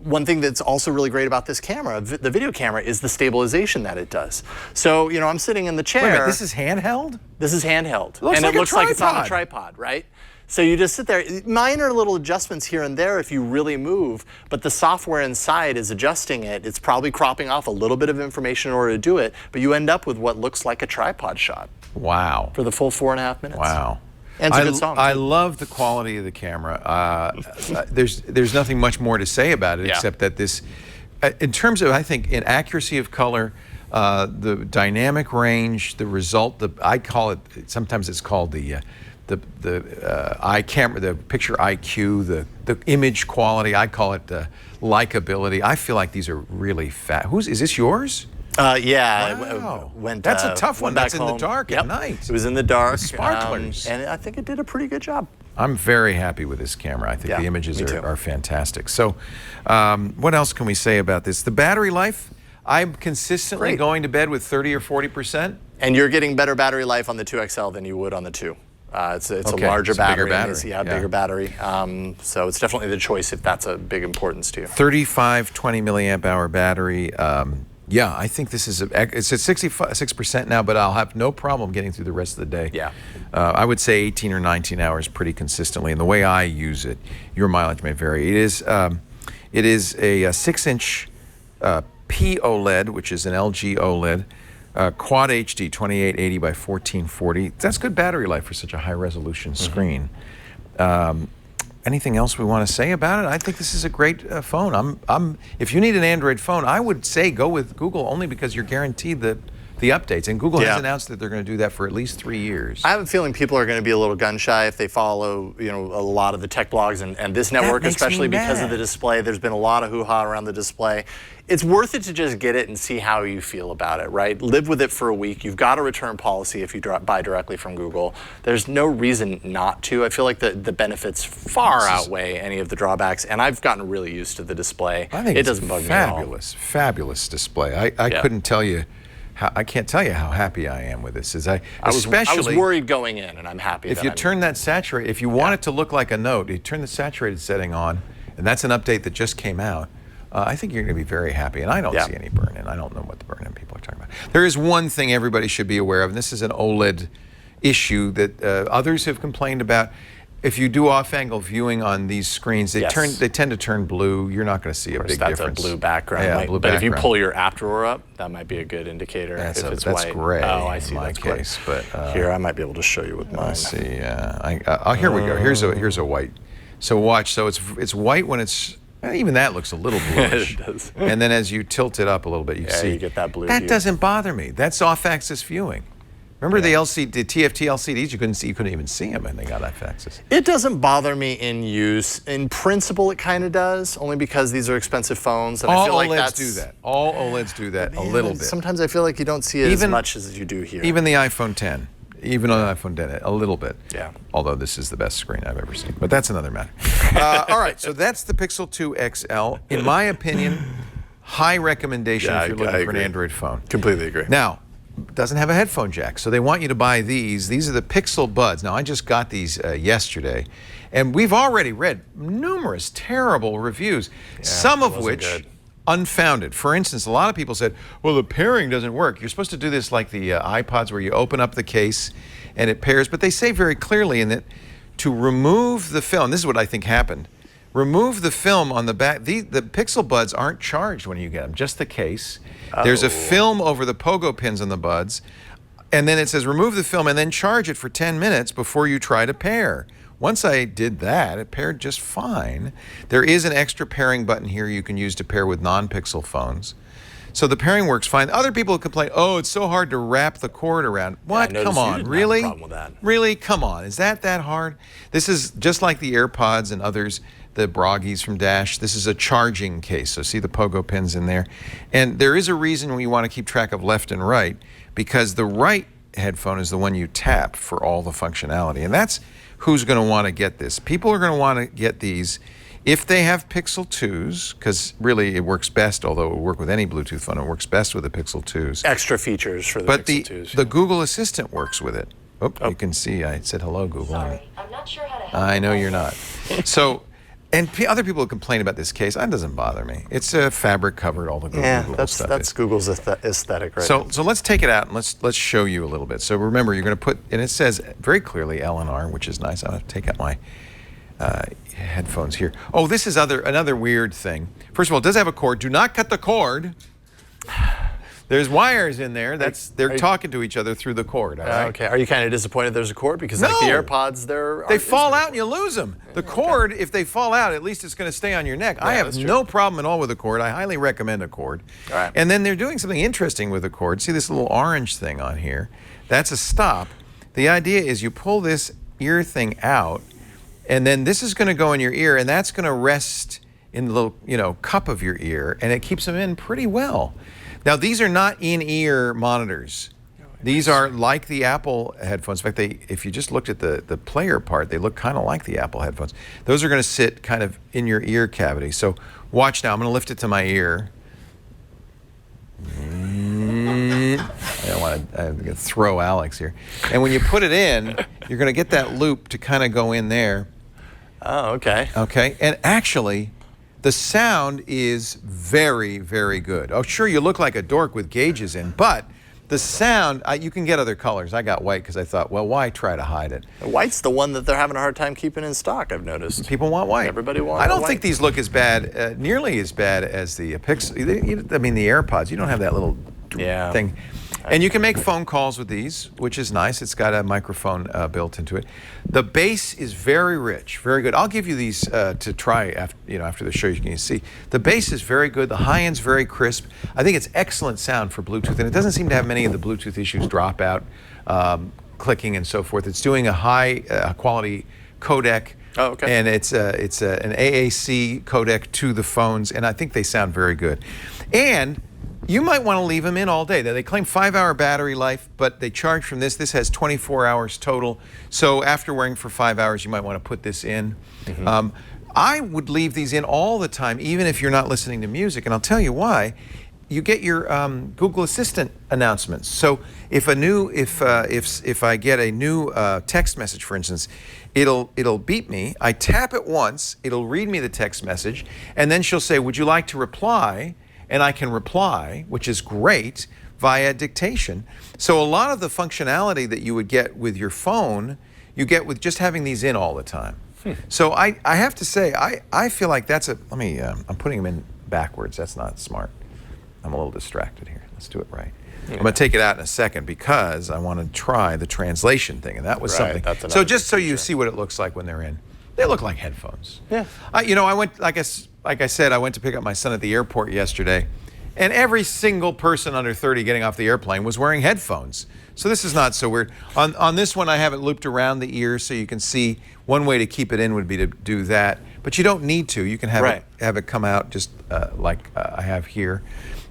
one thing that's also really great about this camera, the video camera, is the stabilization that it does. So, I'm sitting in the chair. Wait a minute, this is handheld? This is handheld. It looks like it's on a tripod, right? So you just sit there, minor little adjustments here and there if you really move, but the software inside is adjusting it. It's probably cropping off a little bit of information in order to do it, but you end up with what looks like a tripod shot. Wow. For the full 4.5 minutes. Wow. And it's a good song. I love the quality of the camera. There's nothing much more to say about it except that this, in terms of, I think, in accuracy of color, the dynamic range, the result, I call it, sometimes it's called the eye camera, the picture IQ, the image quality. I call it the likability. I feel like these are really fat. Is this yours? Yeah. Wow. That's a tough one. That's in the dark at night. It was in the dark. With sparklers. And I think it did a pretty good job. I'm very happy with this camera. I think the images are fantastic. So what else can we say about this? The battery life, I'm consistently going to bed with 30 or 40%. And you're getting better battery life on the 2XL than you would on the 2. It's a larger battery. Bigger battery. Bigger battery. So it's definitely the choice if that's a big importance to you. 35 20 milliamp hour battery. Yeah, I think this is it's at 66% now, but I'll have no problem getting through the rest of the day. Yeah. I would say 18 or 19 hours pretty consistently. And the way I use it, your mileage may vary. It is a 6-inch POLED, which is an LG OLED, Quad HD 2880 by 1440. That's good battery life for such a high resolution screen. Anything else we want to say about it? I think this is a great phone. If you need an Android phone, I would say go with Google only because you're guaranteed the updates. And Google has announced that they're going to do that for at least 3 years. I have a feeling people are going to be a little gun shy if they follow, a lot of the tech blogs and this network, especially because of the display. There's been a lot of hoo-ha around the display. It's worth it to just get it and see how you feel about it, right? Live with it for a week. You've got a return policy if you buy directly from Google. There's no reason not to. I feel like the benefits far outweigh any of the drawbacks, and I've gotten really used to the display. I think it doesn't bug me at all. Fabulous display. I couldn't tell you. I can't tell you how happy I am with this. I was worried going in, and I'm happy. If you turn that saturate, if you want it to look like a Note, you turn the saturated setting on, and that's an update that just came out. I think you're going to be very happy, and I don't see any burn-in. I don't know what the burn-in people are talking about. There is one thing everybody should be aware of, and this is an OLED issue that others have complained about. If you do off-angle viewing on these screens, they tend to turn blue. You're not going to see a big difference. That's a blue background. Yeah, blue but background. if you pull your app drawer up, that might be a good indicator. If it's that's white. gray. Oh, I see. In my that's case, gray. but here I might be able to show you with mine. Let's see. Here we go. Here's a white. So watch. So it's white when it's. Even that looks a little bluish. It does. And then as you tilt it up a little bit, you see you get that blue. That doesn't bother me. That's off-axis viewing. Remember the TFT LCDs? You couldn't even see them, and they got off-axis. It doesn't bother me in use. In principle, it kind of does, only because these are expensive phones, and I feel like OLEDs do that. All OLEDs do that a little bit. Sometimes I feel like you don't see it as much as you do here. Even the iPhone 10. Even on the iPhone 10, a little bit. Yeah. Although this is the best screen I've ever seen. But that's another matter. All right, so that's the Pixel 2 XL. In my opinion, high recommendation if you're looking for an Android phone. Completely agree. Now, doesn't have a headphone jack, so they want you to buy these. These are the Pixel Buds. Now, I just got these yesterday, and we've already read numerous terrible reviews, some of which unfounded. For instance, a lot of people said, well, the pairing doesn't work. You're supposed to do this like the iPods where you open up the case and it pairs, but they say very clearly in that to remove the film, this is what I think happened, remove the film on the back. The Pixel Buds aren't charged when you get them, just the case. There's a film over the pogo pins on the buds, and then it says remove the film and then charge it for 10 minutes before you try to pair. Once I did that, it paired just fine. There is an extra pairing button here you can use to pair with non-Pixel phones. So the pairing works fine. Other people complain, oh, it's so hard to wrap the cord around. What? Come on, really? Really? Come on. Is that hard? This is just like the AirPods and others, the Broggies from Dash. This is a charging case. So see the pogo pins in there. And there is a reason when you want to keep track of left and right, because the right headphone is the one you tap for all the functionality. And that's who's going to want to get this. People are going to want to get these if they have Pixel 2s, because really it works best, although it will work with any Bluetooth phone, it works best with the Pixel 2s. Extra features for the Pixel 2s. But the Google Assistant works with it. Oh, you can see I said hello, Google. Sorry, I'm not sure how to help. I know you're not. So, and other people complain about this case. That doesn't bother me. It's a fabric covered, all the Google stuff. That's Google's aesthetic, right? So let's take it out and let's show you a little bit. So remember, you're going to put, and it says very clearly LNR, which is nice. I'm going to take out my headphones here. Oh, this is another weird thing. First of all, it does have a cord. Do not cut the cord. There's wires in there. They're talking to each other through the cord. All right? Okay. Are you kind of disappointed there's a cord? Because like the AirPods, they fall out and you lose them. The cord, if they fall out, at least it's going to stay on your neck. I have no problem at all with a cord. I highly recommend a cord. All right. And then they're doing something interesting with the cord. See this little orange thing on here? That's a stop. The idea is you pull this ear thing out, and then this is going to go in your ear, and that's going to rest in the little, cup of your ear, and it keeps them in pretty well. Now, these are not in-ear monitors. These are like the Apple headphones. In fact, if you just looked at the player part, they look kind of like the Apple headphones. Those are going to sit kind of in your ear cavity. So watch now. I'm going to lift it to my ear. I'm going to throw Alex here. And when you put it in, you're going to get that loop to kind of go in there. Oh, okay. Okay. And actually, The sound is very, very good. Oh, sure, you look like a dork with gauges in, but the sound, you can get other colors. I got white because I thought, well, why try to hide it? White's the one that they're having a hard time keeping in stock, I've noticed. People want white. Everybody wants I don't white. think these look as bad, nearly as bad as the Pixel. I mean, the AirPods. You don't have that little thing. And you can make phone calls with these, which is nice. It's got a microphone built into it. The bass is very rich, very good. I'll give you these to try after the show. You can see the bass is very good. The high end's very crisp. I think it's excellent sound for Bluetooth, and it doesn't seem to have many of the Bluetooth issues, drop out, clicking, and so forth. It's doing a high quality codec. Oh, okay. And it's an AAC codec to the phones, and I think they sound very good. And you might want to leave them in all day. They claim 5-hour battery life, but they charge from this. This has 24 hours total. So after wearing for 5 hours, you might want to put this in. I would leave these in all the time, even if you're not listening to music. And I'll tell you why. You get your Google Assistant announcements. So if I get a new text message, for instance, it'll beep me. I tap it once, it'll read me the text message, and then she'll say, "Would you like to reply?" And I can reply, which is great, via dictation. So a lot of the functionality that you would get with your phone, you get with just having these in all the time. So I have to say, I feel like that's I'm putting them in backwards. That's not smart. I'm a little distracted here. Let's do it right. I'm going to take it out in a second because I want to try the translation thing, and that was something. So just so you see what it looks like when they're in. They look like headphones. Yeah. I went, like I said, I went to pick up my son at the airport yesterday, and every single person under 30 getting off the airplane was wearing headphones. So this is not so weird. On this one, I have it looped around the ear so you can see. One way to keep it in would be to do that, but you don't need to. You can have it come out just like I have here.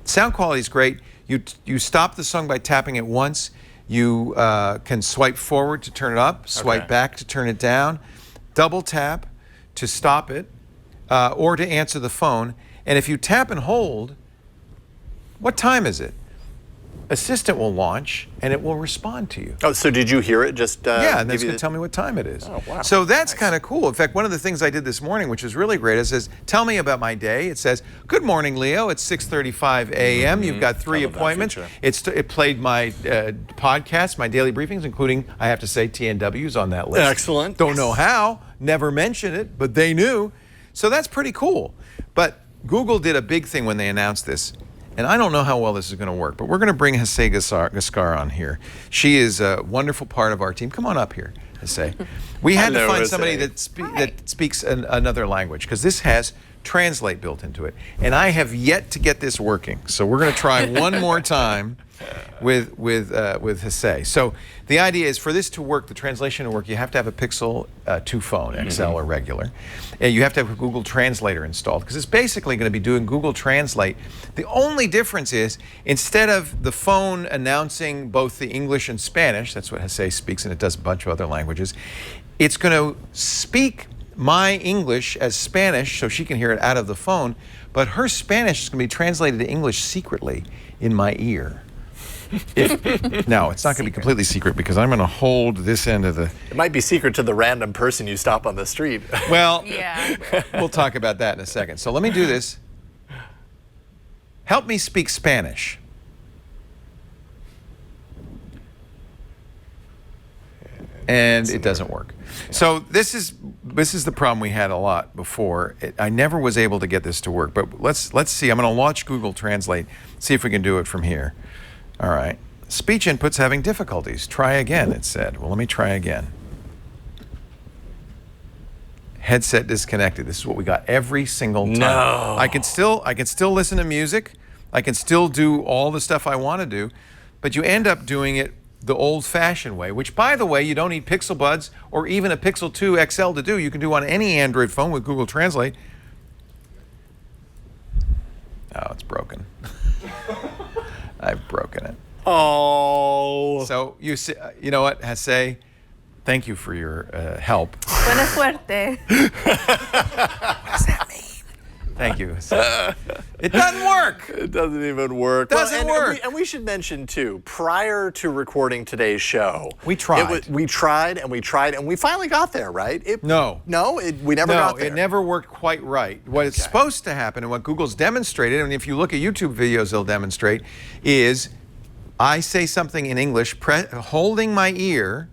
Sound quality is great. You stop the song by tapping it once. You can swipe forward to turn it up, swipe back to turn it down. Double tap to stop it or to answer the phone. And if you tap and hold, what time is it? Assistant will launch and it will respond to you. Oh, so did you hear it just yeah, and it's going to tell me what time it is. Oh, wow. So that's kind of cool. In fact, one of the things I did this morning, which was really great, it says, "Tell me about my day." It says, "Good morning, Leo. It's 6:35 a.m. You've got 3 appointments." It played my podcast, my daily briefings, including, I have to say, TNW's on that list. Excellent. Don't know how, never mentioned it, but they knew. So that's pretty cool. But Google did a big thing when they announced this. And I don't know how well this is going to work, but we're going to bring Hesse Gaskar on here. She is a wonderful part of our team. Come on up here, Hesse. We had to find somebody that speaks another language, because this has Translate built into it. And I have yet to get this working. So we're going to try one more time with Hesse. So the idea is, for this to work, the translation to work, you have to have a Pixel 2 phone, XL or regular. And you have to have a Google Translator installed, because it's basically going to be doing Google Translate. The only difference is, instead of the phone announcing both the English and Spanish, that's what Hesse speaks, and it does a bunch of other languages, it's going to speak my English as Spanish so she can hear it out of the phone, but her Spanish is going to be translated to English secretly in my ear. No, it's not going to be completely secret, because I'm going to hold this end of the... It might be secret to the random person you stop on the street. Well, we'll talk about that in a second. So let me do this. Help me speak Spanish. And it doesn't work. So this is the problem we had a lot before. I never was able to get this to work. But let's see. I'm going to launch Google Translate. See if we can do it from here. All right. Speech input's having difficulties. Try again, it said. Well, let me try again. Headset disconnected. This is what we got every single time. No. I can still listen to music. I can still do all the stuff I want to do, but you end up doing it the old-fashioned way, which, by the way, you don't need Pixel Buds or even a Pixel 2 XL to do. You can do on any Android phone with Google Translate. Oh, it's broken. I've broken it. Oh. So you know what, Hesse? Thank you for your help. Buena suerte. What does that mean? Thank you. It doesn't work. It doesn't even work. Doesn't work. And we should mention, too, prior to recording today's show, we tried. We tried, and we finally got there, right? No. No? We never got there. It never worked quite right. What is supposed to happen, and what Google's demonstrated, and if you look at YouTube videos, they'll demonstrate, is I say something in English, holding my ear,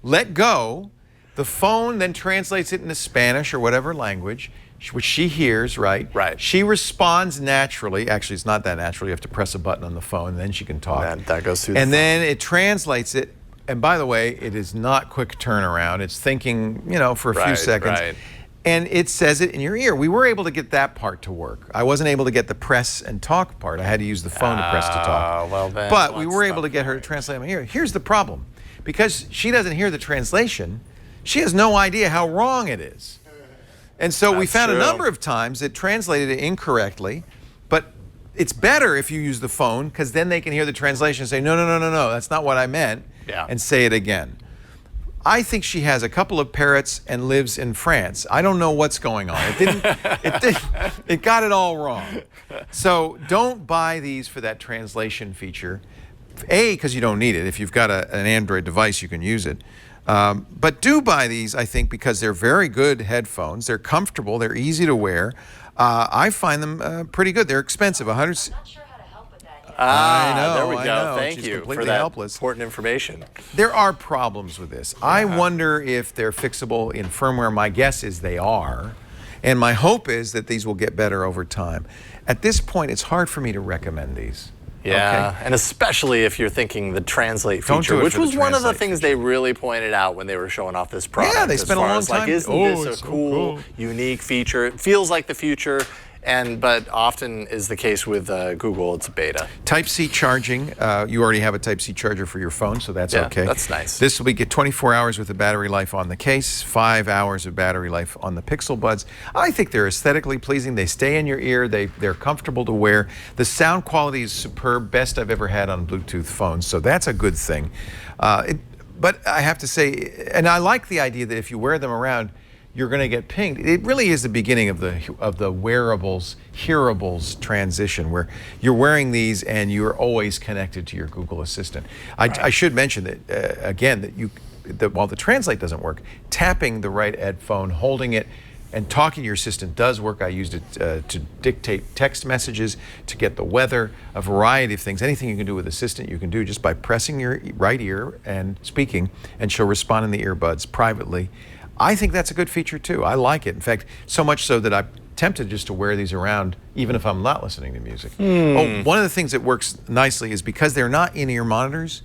let go, the phone then translates it into Spanish or whatever language, which she hears, right? Right. She responds naturally. Actually, it's not that natural. You have to press a button on the phone, and then she can talk. That goes through and the then it translates it. And by the way, it is not quick turnaround. It's thinking, for a few seconds. Right. And it says it in your ear. We were able to get that part to work. I wasn't able to get the press and talk part. I had to use the phone to press to talk. Well then, but we were able to get her to translate in my ear. Here's the problem. Because she doesn't hear the translation, she has no idea how wrong it is. And so we found a number of times it translated it incorrectly, but it's better if you use the phone because then they can hear the translation and say, no, that's not what I meant, and say it again. I think she has a couple of parrots and lives in France. I don't know what's going on. It got it all wrong. So don't buy these for that translation feature. A, because you don't need it. If you've got an Android device, you can use it. But do buy these, I think, because they're very good headphones. They're comfortable. They're easy to wear. I find them pretty good. They're expensive. I'm not sure how to help with that yet. I know. There we go. She's Thank you completely for that helpless. important information. There are problems with this. I wonder if they're fixable in firmware. My guess is they are. And my hope is that these will get better over time. At this point, it's hard for me to recommend these. Yeah, and especially if you're thinking the translate feature, which was one of the things they really pointed out when they were showing off this product. Yeah, they spent a long time. Like, isn't this a cool, unique feature? It feels like the future, but often is the case with Google, it's a beta. Type-C charging. You already have a Type-C charger for your phone, so that's okay. That's nice. This will get 24 hours with the battery life on the case, 5 hours of battery life on the Pixel Buds. I think they're aesthetically pleasing. They stay in your ear. They're comfortable to wear. The sound quality is superb, best I've ever had on Bluetooth phones, so that's a good thing. But I have to say, and I like the idea that if you wear them around, you're going to get pinged. It really is the beginning of the wearables, hearables transition, where you're wearing these and you're always connected to your Google Assistant. I should mention that again that while the translate doesn't work, tapping the right headphone, holding it, and talking to your assistant does work. I used it to dictate text messages, to get the weather, a variety of things. Anything you can do with Assistant, you can do just by pressing your right ear and speaking, and she'll respond in the earbuds privately. I think that's a good feature too. I like it. In fact, so much so that I'm tempted just to wear these around even if I'm not listening to music. Oh, one of the things that works nicely is because they're not in-ear monitors,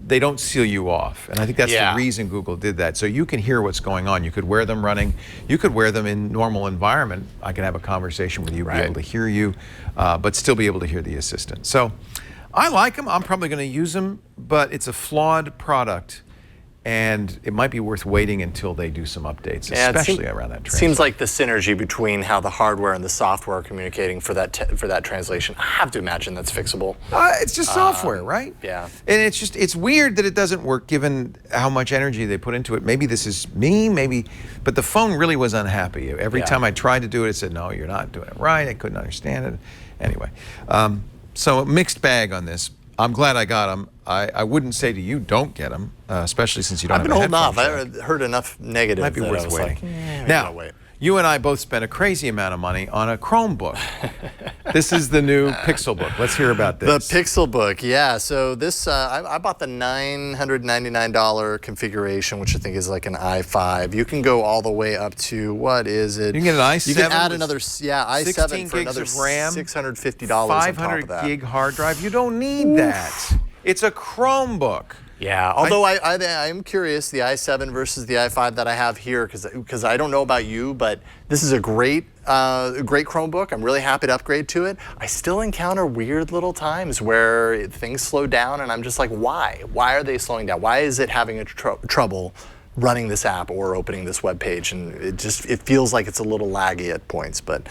they don't seal you off. And I think that's the reason Google did that. So you can hear what's going on. You could wear them running. You could wear them in normal environment. I can have a conversation with you, be able to hear you, but still be able to hear the assistant. So I like them. I'm probably going to use them, but it's a flawed product. And it might be worth waiting until they do some updates, especially around that translation. Seems like the synergy between how the hardware and the software are communicating for that translation. I have to imagine that's fixable. It's just software, right? Yeah. And it's weird that it doesn't work given how much energy they put into it. Maybe this is me, but the phone really was unhappy. Every time I tried to do it, it said, no, you're not doing it right. I couldn't understand it. Anyway, so a mixed bag on this. I'm glad I got them. I wouldn't say to you, don't get them, especially since you don't have a headphone I've been holding off. I've heard enough negative. Might be that worth I was waiting. Like, now, you and I both spent a crazy amount of money on a Chromebook. This is the new Pixelbook. Let's hear about this. The Pixelbook, yeah. So this, I bought the $999 configuration, which I think is like an i5. You can go all the way up to, what is it? You can get an i7. You can add another, i7 for another of RAM, $650 on top of that. 500 gig hard drive. You don't need that. It's a Chromebook. Yeah, although I am curious, the i7 versus the i5 that I have here, because I don't know about you, but this is a great Chromebook. I'm really happy to upgrade to it. I still encounter weird little times where things slow down, and I'm just like, why? Why are they slowing down? Why is it having trouble running this app or opening this web page? And it feels like it's a little laggy at points, but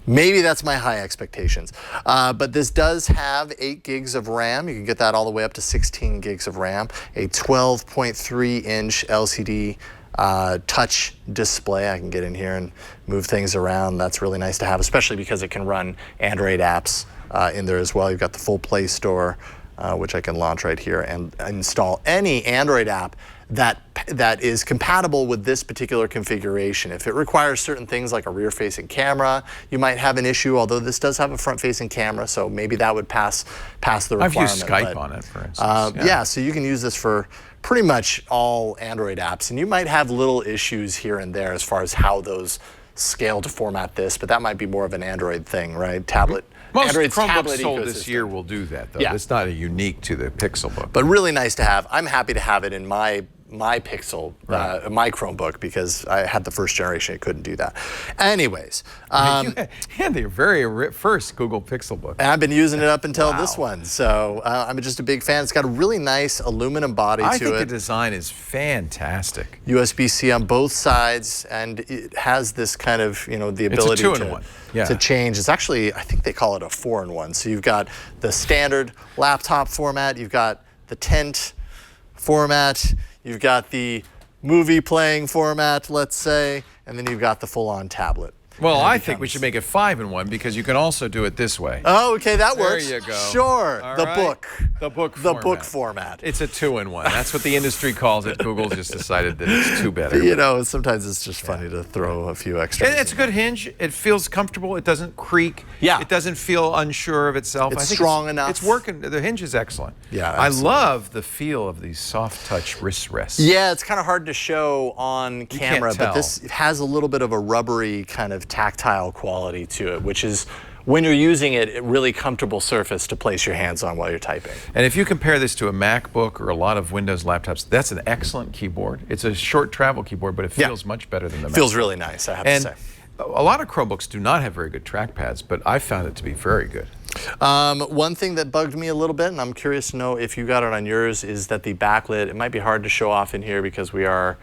maybe that's my high expectations. But this does have 8 gigs of RAM. You can get that all the way up to 16 gigs of RAM, a 12.3-inch LCD touch display. I can get in here and move things around. That's really nice to have, especially because it can run Android apps in there as well. You've got the full Play Store, which I can launch right here and install any Android app that is compatible with this particular configuration. If it requires certain things like a rear-facing camera, you might have an issue, although this does have a front-facing camera, so maybe that would pass the requirement. I've used Skype on it, for instance. Yeah, so you can use this for pretty much all Android apps, and you might have little issues here and there as far as how those scale to format this, but that might be more of an Android thing, right? Tablet. Most Android's Chromebooks tablet sold ecosystem. this year will do that, though. Yeah. It's not unique to the Pixelbook. But really nice to have. I'm happy to have it in my Pixel, my Chromebook, because I had the first generation. It couldn't do that. Anyways. And the very first Google Pixelbook. And I've been using it up until this one. So I'm just a big fan. It's got a really nice aluminum body to it. I think the design is fantastic. USB-C on both sides, and it has this kind of, the ability It's a two-in-one. to change. It's actually, I think they call it a 4-in-1. So you've got the standard laptop format, you've got the tent format, you've got the movie playing format, let's say, and then you've got the full-on tablet. Well, I think we should make it 5-in-1 because you can also do it this way. Oh, okay, that works. There you go. Sure, All the right. book. The book The format. book format. It's a 2-in-1. That's what the industry calls it. Google just decided that it's two better. Sometimes it's just funny to throw a few extras. It's a good hinge. It feels comfortable. It doesn't creak. Yeah. It doesn't feel unsure of itself. It's I think strong enough. It's working. The hinge is excellent. Yeah, I absolutely. love the feel of these soft touch wrist rests. Yeah, it's kind of hard to show on camera, tell. but this has a little bit of a rubbery kind of tactile quality to it, which is, when you're using it, a really comfortable surface to place your hands on while you're typing. And if you compare this to a MacBook or a lot of Windows laptops, that's an excellent keyboard. It's a short travel keyboard, but it feels much better than the Mac. Feels really nice, I have to say. A lot of Chromebooks do not have very good trackpads, but I found it to be very good. One thing that bugged me a little bit, and I'm curious to know if you got it on yours, is that the backlit, it might be hard to show off in here because we are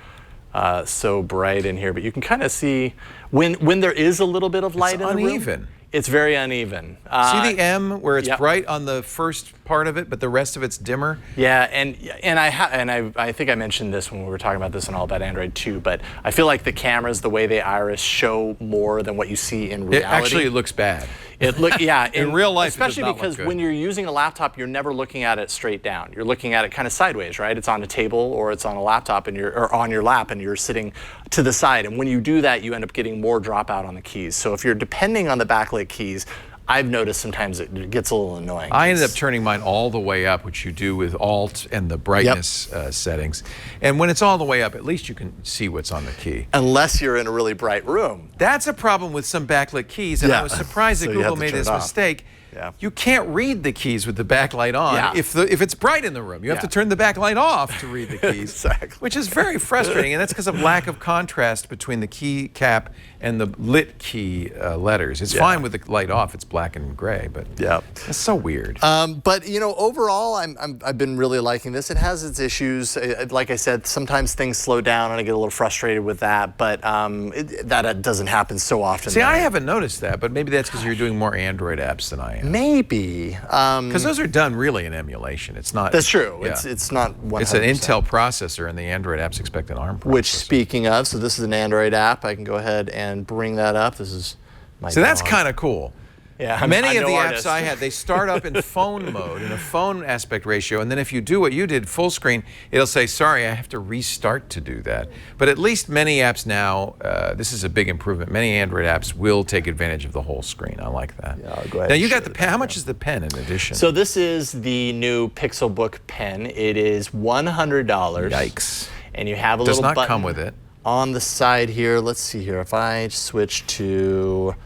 so bright in here, but you can kind of see when there is a little bit of light in the room. It's uneven. It's very uneven. See the M where it's yep. bright on the first part of it, but the rest of it's dimmer? Yeah, and I think I mentioned this when we were talking about this on All About Android too, but I feel like the cameras, the way they iris, show more than what you see in reality. It looks bad. In real life, especially it does not because look good. when you're using a laptop, you're never looking at it straight down. You're looking at it kind of sideways, right? It's on a table or it's on a laptop or on your lap, and you're sitting to the side. And when you do that, you end up getting more dropout on the keys. So if you're depending on the backlit keys, I've noticed sometimes it gets a little annoying. I ended up turning mine all the way up, which you do with Alt and the brightness settings. And when it's all the way up, at least you can see what's on the key. Unless you're in a really bright room. That's a problem with some backlit keys, and I was surprised that So you have Google to made turn this it off. mistake. Yeah. You can't read the keys with the backlight on Yeah. if it's bright in the room. You have to turn the backlight off to read the keys, Exactly. which is very frustrating, and that's because of lack of contrast between the key cap and the lit key letters. It's fine with the light off; it's black and gray, but it's so weird. But overall, I've been really liking this. It has its issues. Like I said, sometimes things slow down, and I get a little frustrated with that. But that doesn't happen so often. See, I haven't noticed that, but maybe that's because you're doing more Android apps than I am. Maybe. Because those are done really in emulation. It's not. That's true. Yeah. It's not 100%. It's an Intel processor, and the Android apps expect an ARM processor. Which, speaking of, so this is an Android app. I can go ahead and bring that up. This is my So that's dog. kind of cool. Yeah, Many I'm of the no apps artist. I had, they start up in phone mode, in a phone aspect ratio, and then if you do what you did, full screen, it'll say, sorry, I have to restart to do that. But at least many apps now, this is a big improvement, many Android apps will take advantage of the whole screen. I like that. Yeah, I'll go ahead Now and you show got the pen. How much is the pen in addition? So this is the new Pixelbook pen. It is $100. Yikes. And you have a Does little not button come with it. on the side here. Let's see here. If I switch to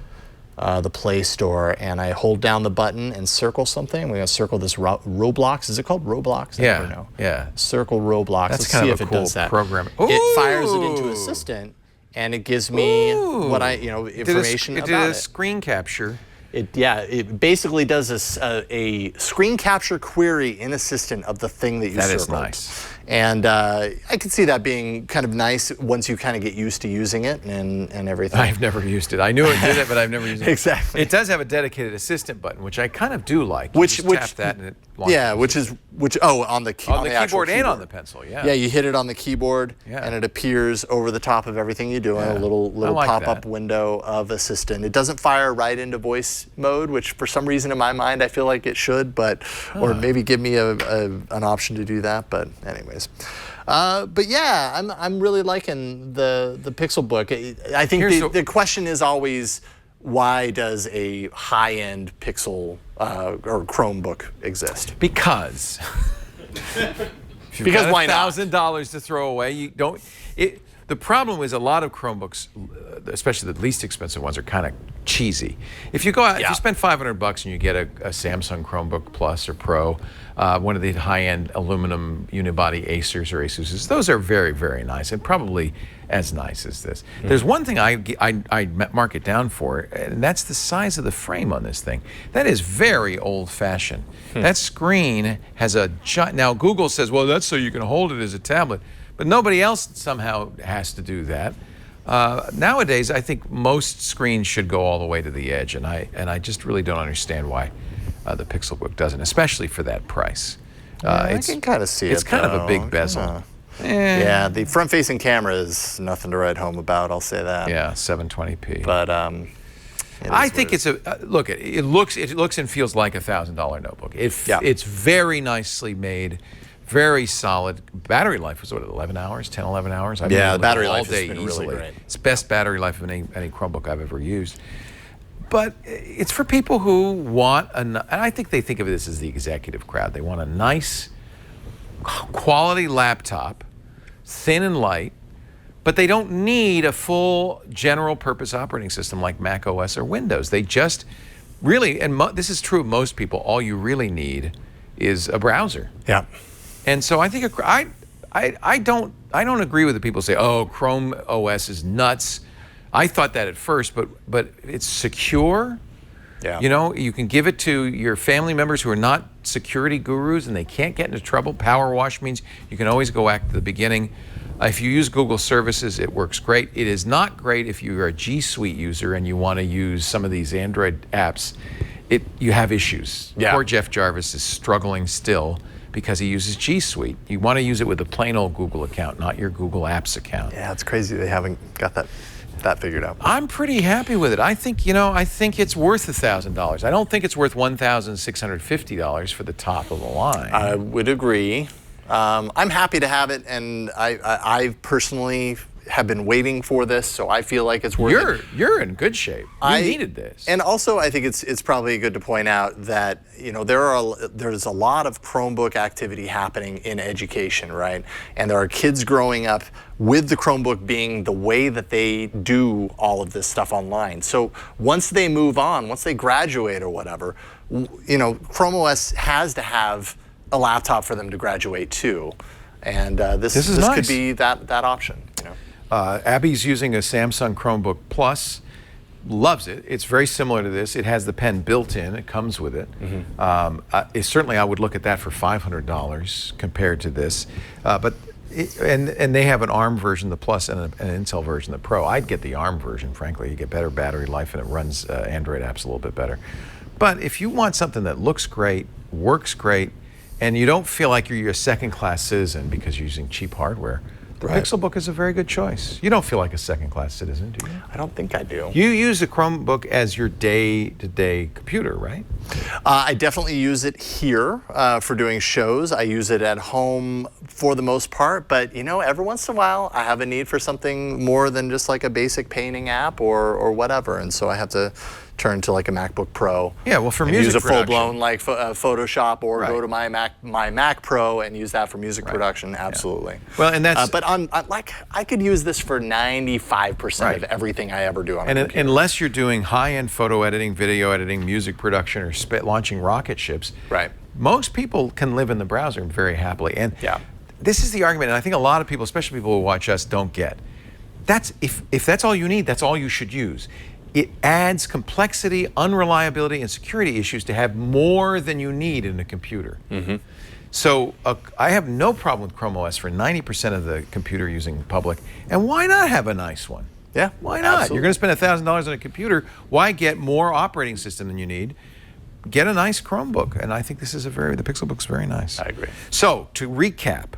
the Play Store and I hold down the button and circle something, we're going to circle this Roblox. Is it called Roblox? I never know. Yeah. Circle Roblox. That's Let's kind see of if a it cool does that. program. It fires it into Ooh. Assistant, and it gives me what information it about did a it. screen capture. It basically does a screen capture query in Assistant of the thing that you That is circled. nice. And I could see that being kind of nice once you kind of get used to using it and everything. I've never used it. I knew it did it, but I've never used it. Exactly. It does have a dedicated assistant button, which I kind of do like. Which tap that and it launches. Yeah, on the keyboard actual and on the pencil. Yeah. Yeah, you hit it on the keyboard, and it appears over the top of everything you do in a little like pop-up that. window of assistant. It doesn't fire right into voice mode, which for some reason in my mind I feel like it should, but or maybe give me an option to do that. But anyways. But yeah, I'm really liking the Pixelbook. I think the question is always, why does a high-end Pixel or Chromebook exist? Because Because why not? $1,000 to throw away, you don't. The problem is a lot of Chromebooks, especially the least expensive ones, are kind of cheesy. If you go out, if you spend $500 and you get a Samsung Chromebook Plus or Pro, one of the high-end aluminum unibody Acers or Asuses, those are very, very nice and probably as nice as this. There's one thing I mark it down for, and that's the size of the frame on this thing. That is very old-fashioned. That screen has now Google says, well, that's so you can hold it as a tablet. But nobody else somehow has to do that. Nowadays, I think most screens should go all the way to the edge, and I just really don't understand why the Pixelbook doesn't, especially for that price. I can kind of see it. It's kind of a big bezel. Yeah, the front-facing camera is nothing to write home about. I'll say that. Yeah, 720p. But I think it's look. It looks and feels like a $1,000 notebook. It's very nicely made. Very solid. Battery life was what, 11 hours, 10, 11 hours? I've the battery all life day has been easily. really great. It's the best battery life of any Chromebook I've ever used. But it's for people who want and I think they think of this as the executive crowd. They want a nice, quality laptop, thin and light, but they don't need a full general purpose operating system like Mac OS or Windows. They just really, and this is true of most people, all you really need is a browser. Yeah. And so I think I don't agree with the people who say, oh, Chrome OS is nuts. I thought that at first, but it's secure. Yeah. You know, you can give it to your family members who are not security gurus and they can't get into trouble. Power wash means you can always go back to the beginning. If you use Google services, it works great. It is not great if you're a G Suite user and you want to use some of these Android apps. You have issues. Yeah. Poor Jeff Jarvis is struggling still because he uses G Suite. You want to use it with a plain old Google account, not your Google Apps account. Yeah, it's crazy they haven't got that figured out. I'm pretty happy with it. I think it's worth $1,000. I don't think it's worth $1,650 for the top of the line. I would agree. I'm happy to have it, and I personally have been waiting for this, so I feel like it's worth it. You're in good shape. You needed this. And also, I think it's probably good to point out that there's a lot of Chromebook activity happening in education, right? And there are kids growing up with the Chromebook being the way that they do all of this stuff online. So once they move on, once they graduate or whatever, Chrome OS has to have a laptop for them to graduate to, and this nice. could be that option. Abby's using a Samsung Chromebook Plus, loves it. It's very similar to this. It has the pen built in. It comes with it. Certainly, I would look at that for $500 compared to this. And they have an ARM version, the Plus, and an Intel version, the Pro. I'd get the ARM version, frankly. You get better battery life, and it runs Android apps a little bit better. But if you want something that looks great, works great, and you don't feel like you're a second-class citizen because you're using cheap hardware, the Pixelbook is a very good choice. You don't feel like a second-class citizen, do you? I don't think I do. You use the Chromebook as your day-to-day computer, right? I definitely use it here for doing shows. I use it at home for the most part, but every once in a while I have a need for something more than just like a basic painting app or whatever, and so I have to turn to like a MacBook Pro. Yeah, well, for and music use a production. full-blown like Photoshop, or go to my Mac Pro and use that for music production. Absolutely. Yeah. Well, and that's but I could use this for 95% of everything I ever do on a computer. Unless you're doing high-end photo editing, video editing, music production, or launching rocket ships, most people can live in the browser very happily. And this is the argument, and I think a lot of people, especially people who watch us, don't get. If that's all you need, that's all you should use. It adds complexity, unreliability, and security issues to have more than you need in a computer. So I have no problem with Chrome OS for 90% of the computer using public. And why not have a nice one? Yeah, why not? absolutely. You're going to spend $1,000 on a computer. Why get more operating system than you need? Get a nice Chromebook. And I think this is the Pixelbook's very nice. I agree. So to recap,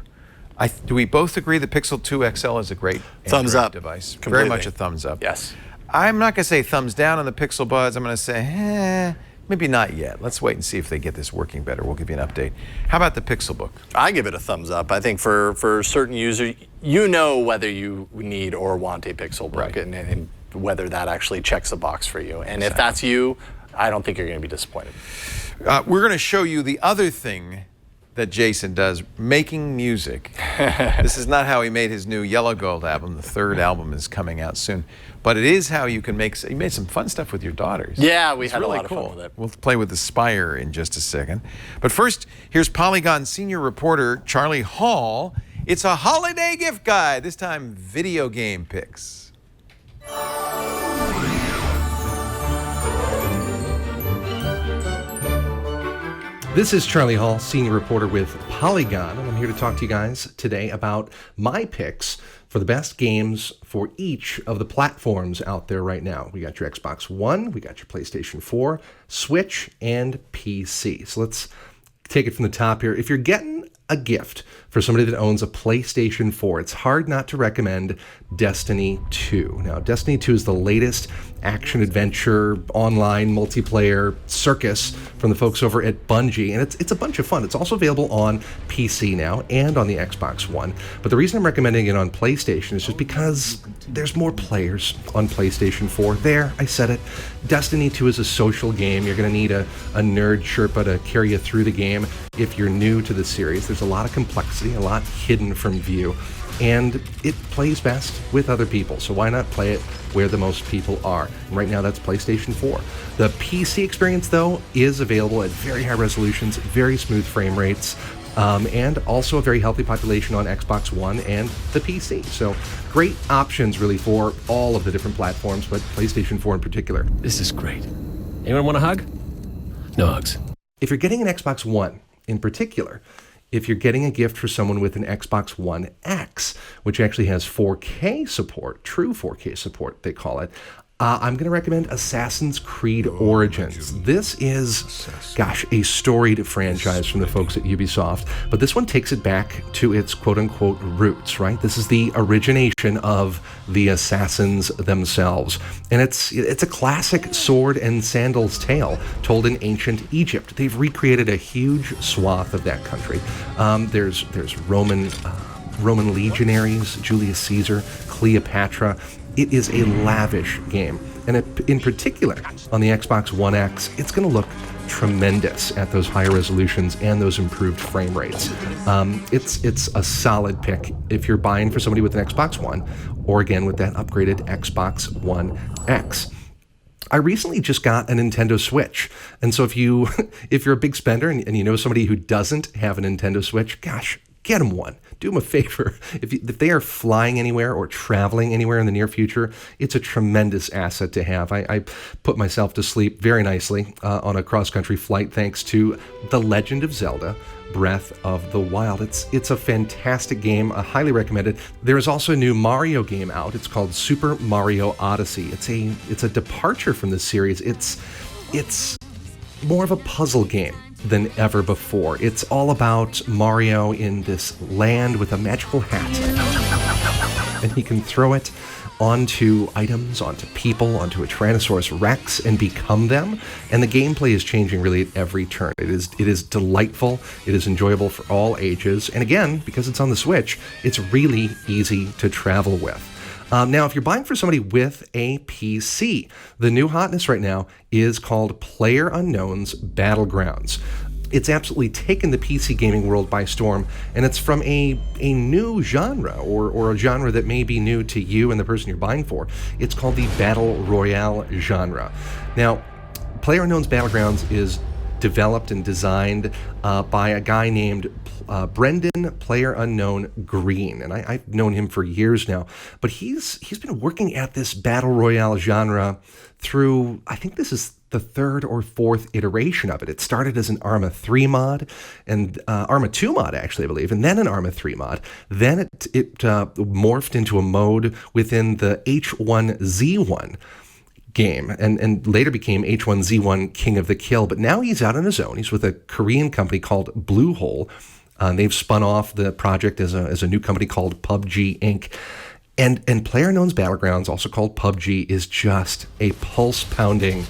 do we both agree the Pixel 2 XL is a great thumbs Android up device? completely. Very much a thumbs up. Yes. I'm not going to say thumbs down on the Pixel Buds. I'm going to say, maybe not yet. Let's wait and see if they get this working better. We'll give you an update. How about the Pixelbook? I give it a thumbs up. I think for certain users, you know whether you need or want a Pixelbook, Right. and whether that actually checks a box for you. And if that's you, I don't think you're going to be disappointed. We're going to show you the other thing that Jason does, making music. This is not how he made his new Yellow Gold album. The third album is coming out soon. But it is how you can he made some fun stuff with your daughters. Yeah, we It's had really a lot cool. of fun with it. We'll play with the Spire in just a second. But first, here's Polygon senior reporter Charlie Hall. It's a holiday gift guide, this time video game picks. This is Charlie Hall, senior reporter with Polygon, and I'm here to talk to you guys today about my picks for the best games for each of the platforms out there right now. We got your Xbox One, we got your PlayStation 4, Switch, and PC. So let's take it from the top here. If you're getting a gift for somebody that owns a PlayStation 4, it's hard not to recommend Destiny 2. Now, Destiny 2 is the latest action-adventure, online, multiplayer circus from the folks over at Bungie, and it's a bunch of fun. It's also available on PC now and on the Xbox One. But the reason I'm recommending it on PlayStation is just because there's more players on PlayStation 4. There, I said it. Destiny 2 is a social game. You're going to need a nerd Sherpa to carry you through the game if you're new to the series. There's a lot of complexity, a lot hidden from view, and it plays best with other people. So why not play it where the most people are? And right now, that's PlayStation 4. The PC experience, though, is available at very high resolutions, very smooth frame rates, and also a very healthy population on Xbox One and the PC. So great options, really, for all of the different platforms, but PlayStation 4 in particular. This is great. Anyone want a hug? No hugs. If you're getting an Xbox One in particular, if you're getting a gift for someone with an Xbox One X, which actually has 4K support, true 4K support, they call it, I'm going to recommend Assassin's Creed Origins. This is, a storied franchise from the folks at Ubisoft, but this one takes it back to its quote-unquote roots, right? This is the origination of the assassins themselves, and it's a classic sword and sandals tale told in ancient Egypt. They've recreated a huge swath of that country. There's Roman legionaries, Julius Caesar, Cleopatra. It is a lavish game, and in particular, on the Xbox One X, it's going to look tremendous at those higher resolutions and those improved frame rates. It's a solid pick if you're buying for somebody with an Xbox One, or again with that upgraded Xbox One X. I recently just got a Nintendo Switch, and so if you're a big spender and you know somebody who doesn't have a Nintendo Switch, gosh, get them one. Do them a favor. If they are flying anywhere or traveling anywhere in the near future, it's a tremendous asset to have. I put myself to sleep very nicely on a cross-country flight thanks to The Legend of Zelda: Breath of the Wild. It's a fantastic game. I highly recommend it. There is also a new Mario game out. It's called Super Mario Odyssey. It's a departure from the series. It's more of a puzzle game than ever before. It's all about Mario in this land with a magical hat. And he can throw it onto items, onto people, onto a Tyrannosaurus Rex and become them. And the gameplay is changing really at every turn. It is delightful. It is enjoyable for all ages. And again, because it's on the Switch, it's really easy to travel with. Now, if you're buying for somebody with a PC, the new hotness right now is called PlayerUnknown's Battlegrounds. It's absolutely taken the PC gaming world by storm, and it's from a new genre, or a genre that may be new to you and the person you're buying for. It's called the Battle Royale genre. Now, PlayerUnknown's Battlegrounds is developed and designed by a guy named Brendan PlayerUnknown Green, and I've known him for years now. But he's been working at this battle royale genre through, I think this is the third or fourth iteration of it. It started as an ARMA 3 mod, and ARMA 2 mod, actually, I believe, and then an ARMA 3 mod. Then it morphed into a mode within the H1Z1 game, and later became H1Z1 King of the Kill. But now he's out on his own. He's with a Korean company called Bluehole. They've spun off the project as a new company called PUBG Inc. And PlayerUnknown's Battlegrounds, also called PUBG, is just a pulse-pounding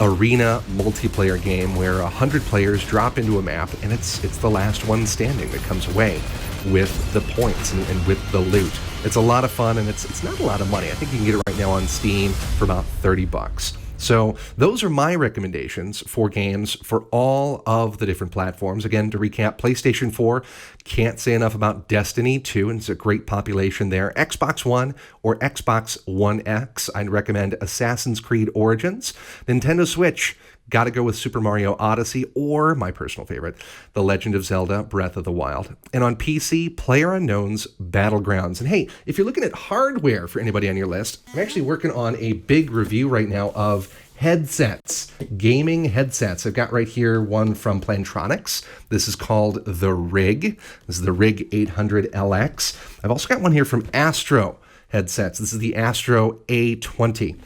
arena multiplayer game where 100 players drop into a map, and it's the last one standing that comes away with the points and with the loot. It's a lot of fun, and it's not a lot of money. I think you can get it right now on Steam for about $30. So those are my recommendations for games for all of the different platforms. Again, to recap, PlayStation 4, can't say enough about Destiny 2, and it's a great population there. Xbox One or Xbox One X, I'd recommend Assassin's Creed Origins. Nintendo Switch, gotta go with Super Mario Odyssey, or my personal favorite, The Legend of Zelda Breath of the Wild. And on PC, PlayerUnknown's Battlegrounds. And hey, if you're looking at hardware for anybody on your list, I'm actually working on a big review right now of headsets, gaming headsets. I've got right here one from Plantronics. This is called the Rig. This is the Rig 800LX. I've also got one here from Astro headsets. This is the Astro A20.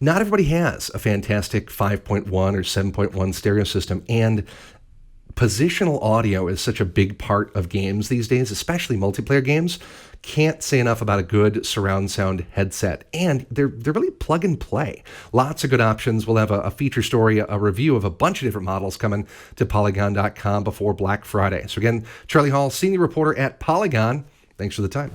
Not everybody has a fantastic 5.1 or 7.1 stereo system, and positional audio is such a big part of games these days, especially multiplayer games. Can't say enough about a good surround sound headset, and they're really plug and play. Lots of good options. We'll have a feature story, a review of a bunch of different models coming to Polygon.com before Black Friday. So again, Charlie Hall, senior reporter at Polygon. Thanks for the time.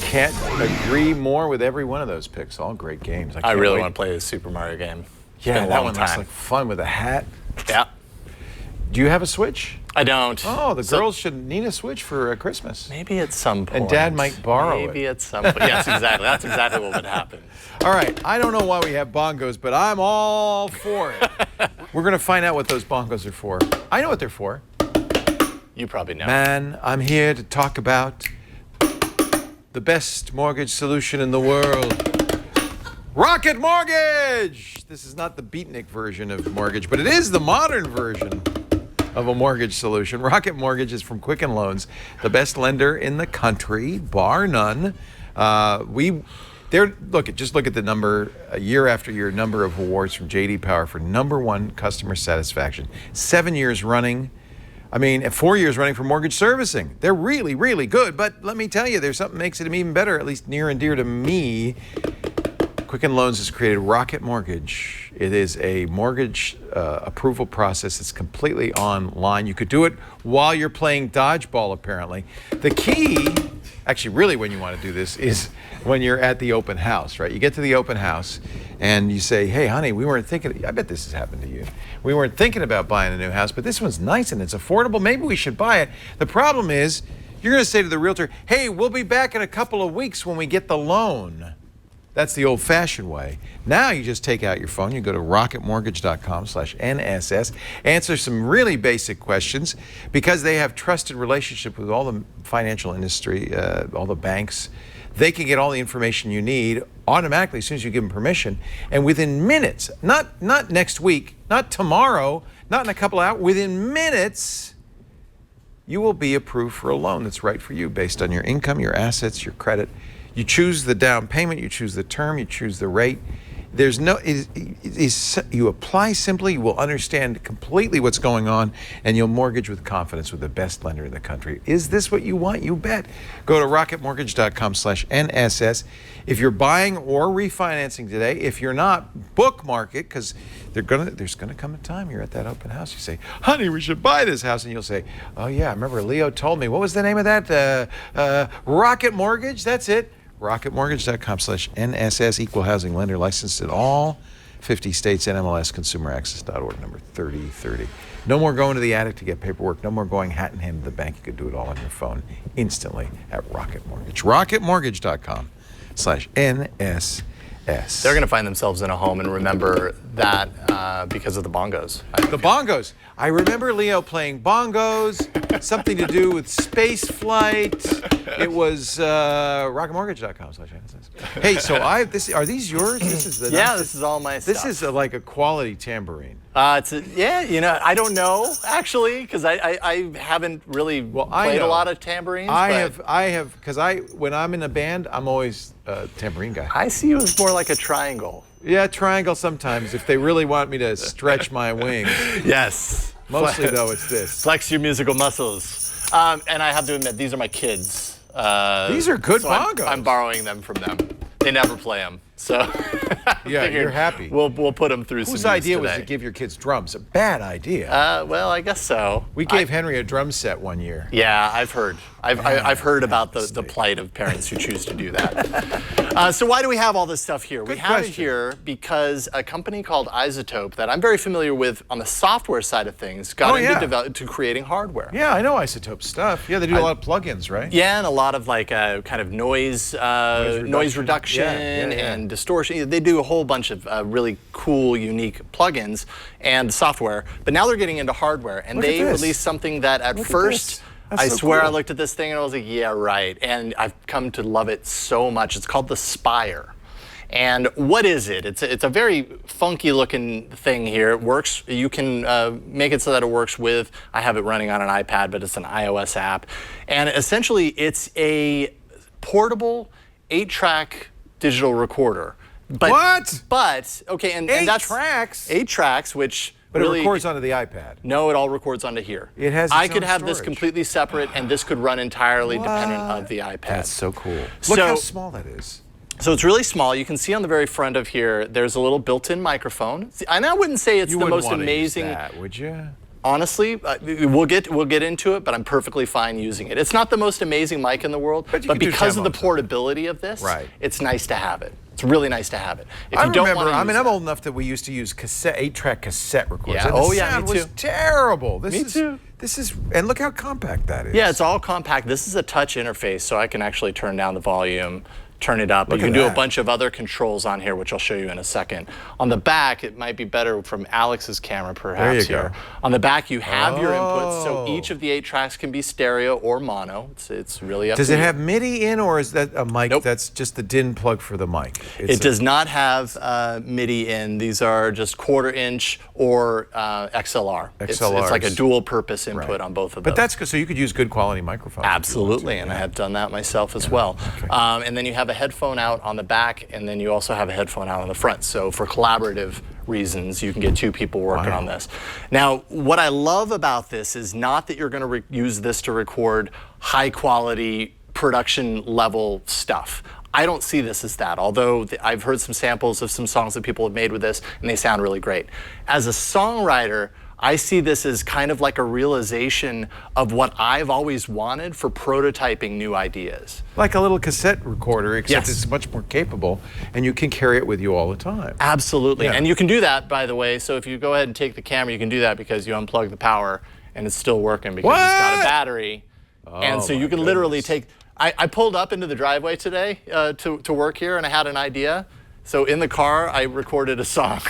Can't agree more with every one of those picks. All great games. I really want to play a Super Mario game. It's Yeah, been a that long one looks time. like fun with a hat. Yeah. Do you have a Switch? I don't. Oh, the girls should need a Switch for Christmas. Maybe at some point. And Dad might borrow it. Maybe at some point. Yes, exactly. That's exactly what would happen. All right, I don't know why we have bongos, but I'm all for it. We're going to find out what those bongos are for. I know what they're for. You probably know. Man, I'm here to talk about the best mortgage solution in the world. Rocket Mortgage! This is not the beatnik version of mortgage, but it is the modern version of a mortgage solution. Rocket Mortgage is from Quicken Loans, the best lender in the country, bar none. Just look at the number, year after year, number of awards from J.D. Power for #1 customer satisfaction. 7 years running. 4 years running for mortgage servicing. They're really, really good. But let me tell you, there's something that makes it even better, at least near and dear to me. Quicken Loans has created Rocket Mortgage. It is a mortgage approval process that's completely online. You could do it while you're playing dodgeball, apparently. The key, actually, really when you want to do this, is when you're at the open house, right? You get to the open house and you say, hey, honey, we weren't thinking, I bet this has happened to you. We weren't thinking about buying a new house, but this one's nice and it's affordable. Maybe we should buy it. The problem is, you're going to say to the realtor, hey, we'll be back in a couple of weeks when we get the loan. That's the old-fashioned way. Now you just take out your phone, you go to rocketmortgage.com/NSS, answer some really basic questions, because they have trusted relationship with all the financial industry, all the banks. They can get all the information you need automatically as soon as you give them permission, and within minutes, not next week, not tomorrow, not in a couple of hours, within minutes, you will be approved for a loan that's right for you based on your income, your assets, your credit. You choose the down payment, you choose the term, you choose the rate. There's no, you apply simply, you will understand completely what's going on, and you'll mortgage with confidence with the best lender in the country. Is this what you want? You bet. Go to rocketmortgage.com/NSS. If you're buying or refinancing today, if you're not, bookmark it, because there's gonna come a time you're at that open house. You say, honey, we should buy this house. And you'll say, oh yeah, I remember Leo told me. What was the name of that? Rocket Mortgage, that's it. rocketmortgage.com/NSS, equal housing lender, licensed in all 50 states, NMLSconsumeraccess.org, number 3030. No more going to the attic to get paperwork. No more going hat in hand to the bank. You could do it all on your phone instantly at Rocket Mortgage. rocketmortgage.com/NSS. S. They're going to find themselves in a home and remember that because of the bongos. The bongos. I remember Leo playing bongos, something to do with space flight. It was rocketmortgage.com/Genesis. Hey, so are these yours? This is the Yeah, this is all my stuff. This is like a quality tambourine. Yeah, you know, I don't know actually because I haven't really played a lot of tambourines. I have because when I'm in a band, I'm always a tambourine guy. I see you as more like a triangle. Yeah, triangle sometimes if they really want me to stretch my wings. Yes. Mostly though, it's this. Flex your musical muscles. And I have to admit, these are my kids. These are good bongos. I'm borrowing them from them. They never play them, so yeah, you're happy. We'll put them through. Whose some idea use was today. to give your kids drums? A bad idea. Well, I guess so. We gave Henry a drum set one year. Yeah, I've heard. I've heard about the plight of parents who choose to do that. So why do we have all this stuff here? We have it here because a company called Isotope that I'm very familiar with on the software side of things got into creating hardware. Yeah, I know Isotope stuff. Yeah, they do a lot of plugins, right? Yeah, and a lot of like kind of noise reduction and distortion. They do a whole bunch of really cool, unique plugins and software. But now they're getting into hardware, and they released something that at first. I swear I looked at this thing and I was like, yeah, right. And I've come to love it so much. It's called the Spire. And what is it? It's a very funky looking thing here. It works, you can make it so that it works with, I have it running on an iPad, but it's an iOS app. And essentially it's a portable 8-track digital recorder. But, okay, and that's 8 tracks? 8 tracks, which But really, it records onto the iPad. No, it all records onto here. It has its I could own have this storage. completely separate, and this could run entirely dependent of the iPad. That's so cool. Look how small that is. So it's really small. You can see on the very front of here, there's a little built-in microphone. And I wouldn't say it's the most amazing. Use that, would you? Honestly, we'll get into it, but I'm perfectly fine using it. It's not the most amazing mic in the world, but because of the portability of this, it's nice to have it. It's really nice to have it. If you don't want to use I'm old enough that we used to use 8-track cassette recorders. Yeah. And Oh the yeah, sound me too. was terrible. Me too. This is, and look how compact that is. Yeah, it's all compact. This is a touch interface, so I can actually turn down the volume, turn it up. Look You can at do a that. bunch of other controls on here, which I'll show you in a second. On the back, it might be better from Alex's camera, perhaps. There you here. go. On the back, you have your inputs, so each of the 8 tracks can be stereo or mono. It's really up to you. Does it have MIDI in, or is that a mic Nope. that's just the DIN plug for the mic? It does not have MIDI in. These are just 1/4 inch or XLR. It's like a dual purpose input on both of those. But that's good, so you could use good quality microphones. Absolutely, and I have done that myself as well. Okay. And then you have a headphone out on the back, and then you also have a headphone out on the front. So for collaborative reasons, you can get 2 people working on this. Now, what I love about this is not that you're going to use this to record high quality production level stuff. I don't see this as that, although I've heard some samples of some songs that people have made with this, and they sound really great. As a songwriter, I see this as kind of like a realization of what I've always wanted for prototyping new ideas. Like a little cassette recorder, except it's much more capable, and you can carry it with you all the time. Absolutely, Yeah. and you can do that, by the way. So if you go ahead and take the camera, you can do that because you unplug the power, and it's still working because it's got a battery. And so you can literally take. I pulled up into the driveway today to work here, and I had an idea. So in the car, I recorded a song.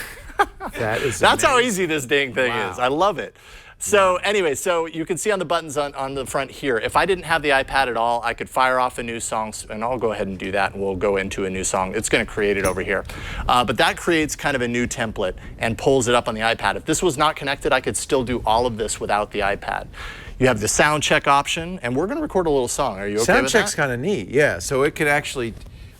That's how easy this dang thing is. I love it. So anyway, so you can see on the buttons on the front here, if I didn't have the iPad at all, I could fire off a new song, and I'll go ahead and do that, and we'll go into a new song. It's going to create it over here. But that creates kind of a new template and pulls it up on the iPad. If this was not connected, I could still do all of this without the iPad. You have the sound check option, and we're going to record a little song. Are you okay Sound with that? check's kind of neat, yeah. So it could actually,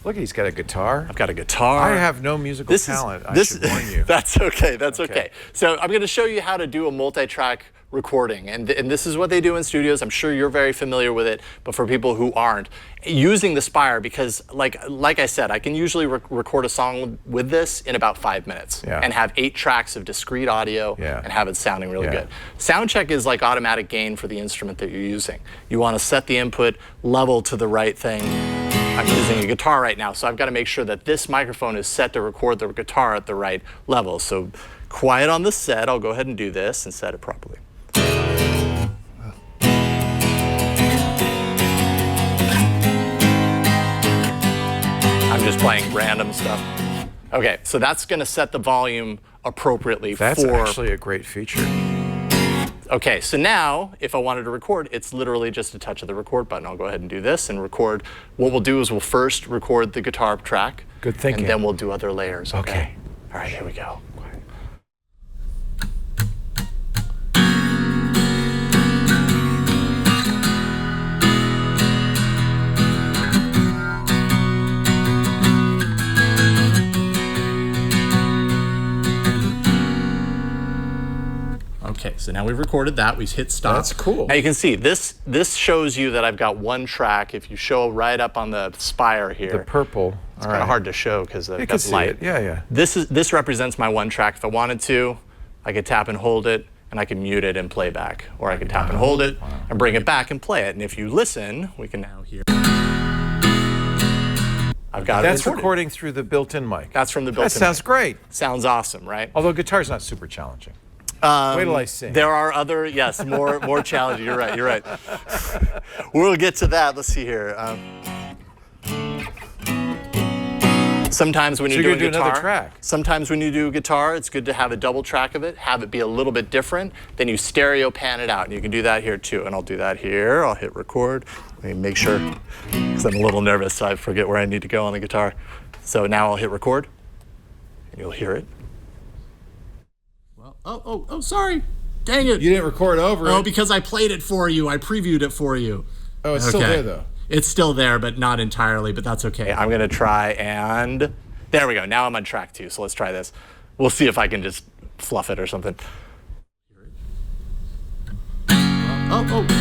look, he's got a guitar. I've got a guitar. I have no musical talent, I should warn you. That's okay, that's okay. So I'm going to show you how to do a multi-track recording, and this is what they do in studios. I'm sure you're very familiar with it, but for people who aren't, using the Spire, because like I said, I can usually record a song with this in about 5 minutes and have 8 tracks of discrete audio and have it sounding really good. Sound check is like automatic gain for the instrument that you're using. You want to set the input level to the right thing. I'm using a guitar right now, so I've got to make sure that this microphone is set to record the guitar at the right level. So quiet on the set. I'll go ahead and do this and set it properly. I'm just playing random stuff. Okay, so that's going to set the volume appropriately That's for... actually a great feature. Okay, so now if I wanted to record, it's literally just a touch of the record button. I'll go ahead and do this and record. What we'll do is we'll first record the guitar track. Good thinking. And then we'll do other layers. Okay. All right, here we go. Okay, so now we've recorded that. We've hit stop. That's cool. Now you can see this shows you that I've got one track. If you show right up on the spire here, The purple. it's kind of hard to show because I've You got can see light. it. Yeah, yeah. This represents my one track. If I wanted to, I could tap and hold it, and I can mute it and play back, or I can tap and hold it and bring it back and play it. And if you listen, we can now hear. I've got That's it recorded. recording through the built-in mic. That's from the built-in. That sounds mic. great. Sounds awesome, right? Although guitar's not super challenging. Wait till I sing. There are other, yes, more challenging. You're right. You're right. We'll get to that. Let's see here. Sometimes when you're you're doing gonna do guitar, another track. sometimes when you do guitar, it's good to have a double track of it, have it be a little bit different. Then you stereo pan it out, and you can do that here too. And I'll do that here. I'll hit record. Let me make sure, because I'm a little nervous, so I forget where I need to go on the guitar. So now I'll hit record, and you'll hear it. Oh, sorry. Dang it. You didn't record over it. Oh, because I played it for you. I previewed it for you. Oh, it's still there, though. It's still there, but not entirely, but that's okay. I'm going to try and... There we go. Now I'm on track 2, so let's try this. We'll see if I can just fluff it or something. Oh.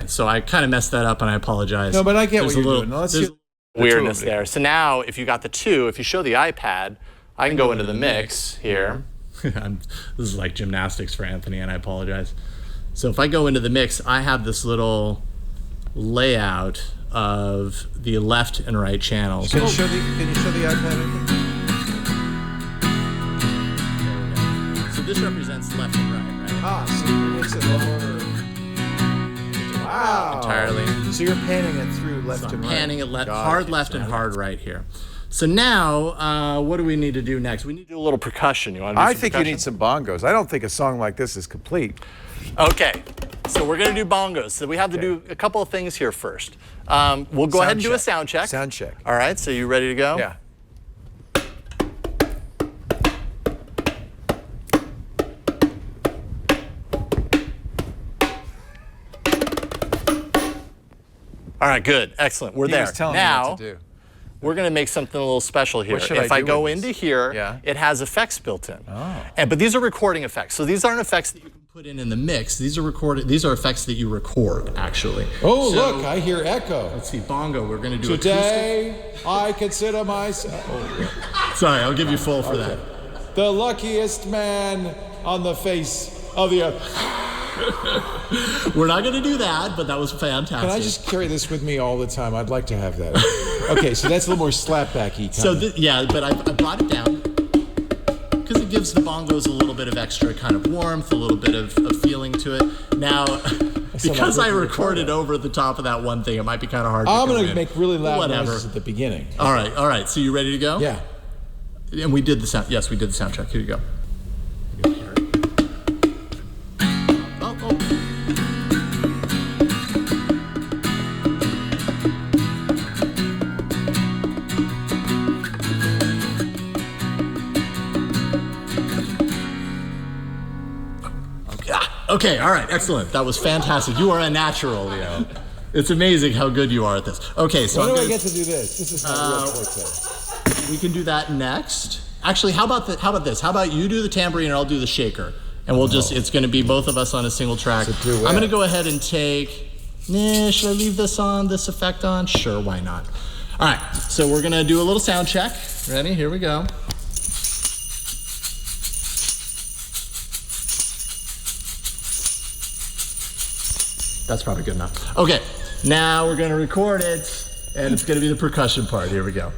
So I kind of messed that up, and I apologize. No, but I get There's what a you're little, doing. Now let's there's see the weirdness two of it. there. So now, if you got the 2, if you show the iPad, I can go into the mix here. This is like gymnastics for Anthony, and I apologize. So if I go into the mix, I have this little layout of the left and right channels. Can you show the iPad? So this represents left and right, right? So you mix it lower. Wow. Entirely. So you're panning it through left So I'm and right. panning it Got hard it. left and hard right here. So now, what do we need to do next? We need to do a little percussion. You want to do I some think you percussion? need some bongos. I don't think a song like this is complete. Okay, so we're going to do bongos. So we have to do a couple of things here first. We'll go ahead and do a sound check. Sound check. All right, so you ready to go? Yeah. All right, good, excellent. We're He there. was telling me now, what to do. We're going to make something a little special here. What should If I I do go with this? into here, Yeah. it has effects built in. Oh. But these are recording effects. So these aren't effects that you can put in the mix. These are recorded. These are effects that you record, actually. Oh, So, look, I hear echo. Let's see, bongo. We're going to do Today, I consider myself acoustic. Sorry, I'll give you full for that. the luckiest man on the face of the earth. We're not going to do that, but that was fantastic. Can I just carry this with me all the time? I'd like to have that. Okay, so that's a little more slapbacky. So yeah, but I brought it down because it gives the bongos a little bit of extra kind of warmth, a little bit of feeling to it. Now, because I recorded over the top of that one thing, it might be kind of hard. I'm to going to make really loud Whatever. noises at the beginning. All right. So you ready to go? Yeah. And we did the sound. Yes, we did the sound check. Here you go. Okay, all right, excellent. That was fantastic. You are a natural, Leo. It's amazing how good you are at this. Okay, so When I'm do I gonna- get to do this? This is not real forte. we can do that next. Actually, how about this? How about you do the tambourine and I'll do the shaker, and we'll it's going to be both of us on a single track. It's a duet. I'm going to go ahead and take. Should I leave this effect on? Sure, why not? All right, so we're going to do a little sound check. Ready? Here we go. That's probably good enough. Okay, now we're going to record it, and it's going to be the percussion part. Here we go.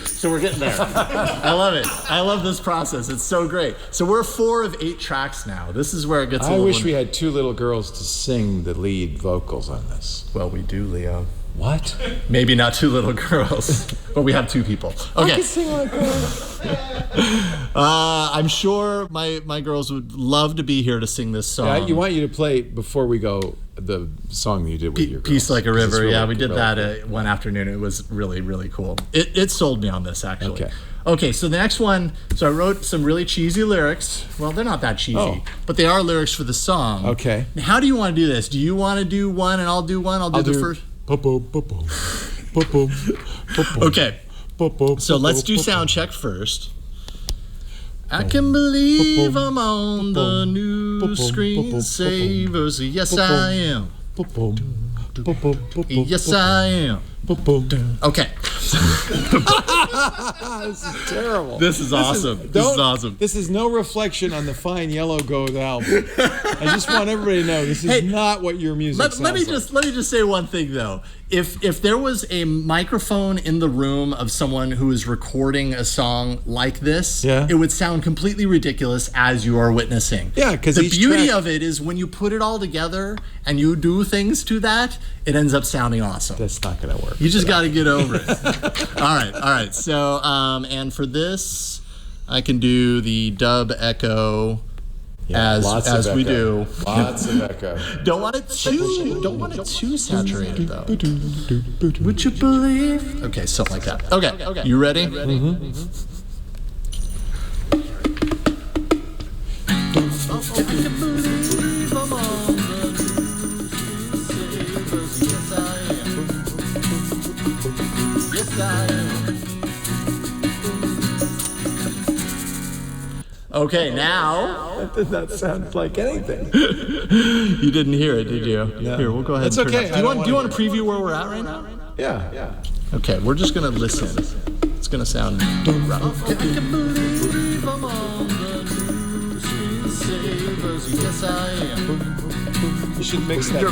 So we're getting there. I love it. I love this process. It's so great. So we're 4 of 8 tracks now. This is where it gets a I little... wish we had 2 little girls to sing the lead vocals on this. Well, we do, Leo. What? Maybe not 2 little girls, but we have 2 people. Okay. I can sing like that. I'm sure my girls would love to be here to sing this song. Yeah, you want you to play before we go the song that you did with your girls. Peace Like a River. Really Yeah, we did that one afternoon. It was really, really cool. It sold me on this, actually. Okay, so the next one, so I wrote some really cheesy lyrics. Well, they're not that cheesy, but they are lyrics for the song. Okay. Now, how do you want to do this? Do you want to do one and I'll do one? I'll do the first. Okay. So let's do sound check first. I can believe I'm on the new screensavers. Yes, I am. Yes, I am. Okay. This is terrible. This is awesome. This is awesome. This is no reflection on the fine Yellow Goat album. I just want everybody to know this is not what your music sounds let me like. just say one thing though. If there was a microphone in the room of someone who is recording a song like this, it would sound completely ridiculous as you are witnessing. Yeah, because the beauty of it is when you put it all together and you do things to that, it ends up sounding awesome. That's not going to work. You just got to get over it. All right. So, and for this, I can do the dub echo as we do. Lots of echo. Don't want it too saturated though. Would you believe? Okay, something like that. Okay. You ready? Okay, now... That did not sound like anything. You didn't hear it, did you? No. Here, we'll go ahead It's and okay. do you want to preview where we're at right now? Yeah. Okay, we're just going to listen. It's going to sound rough. I can believe I'm on the new screensavers. Yes, I am. You should mix that.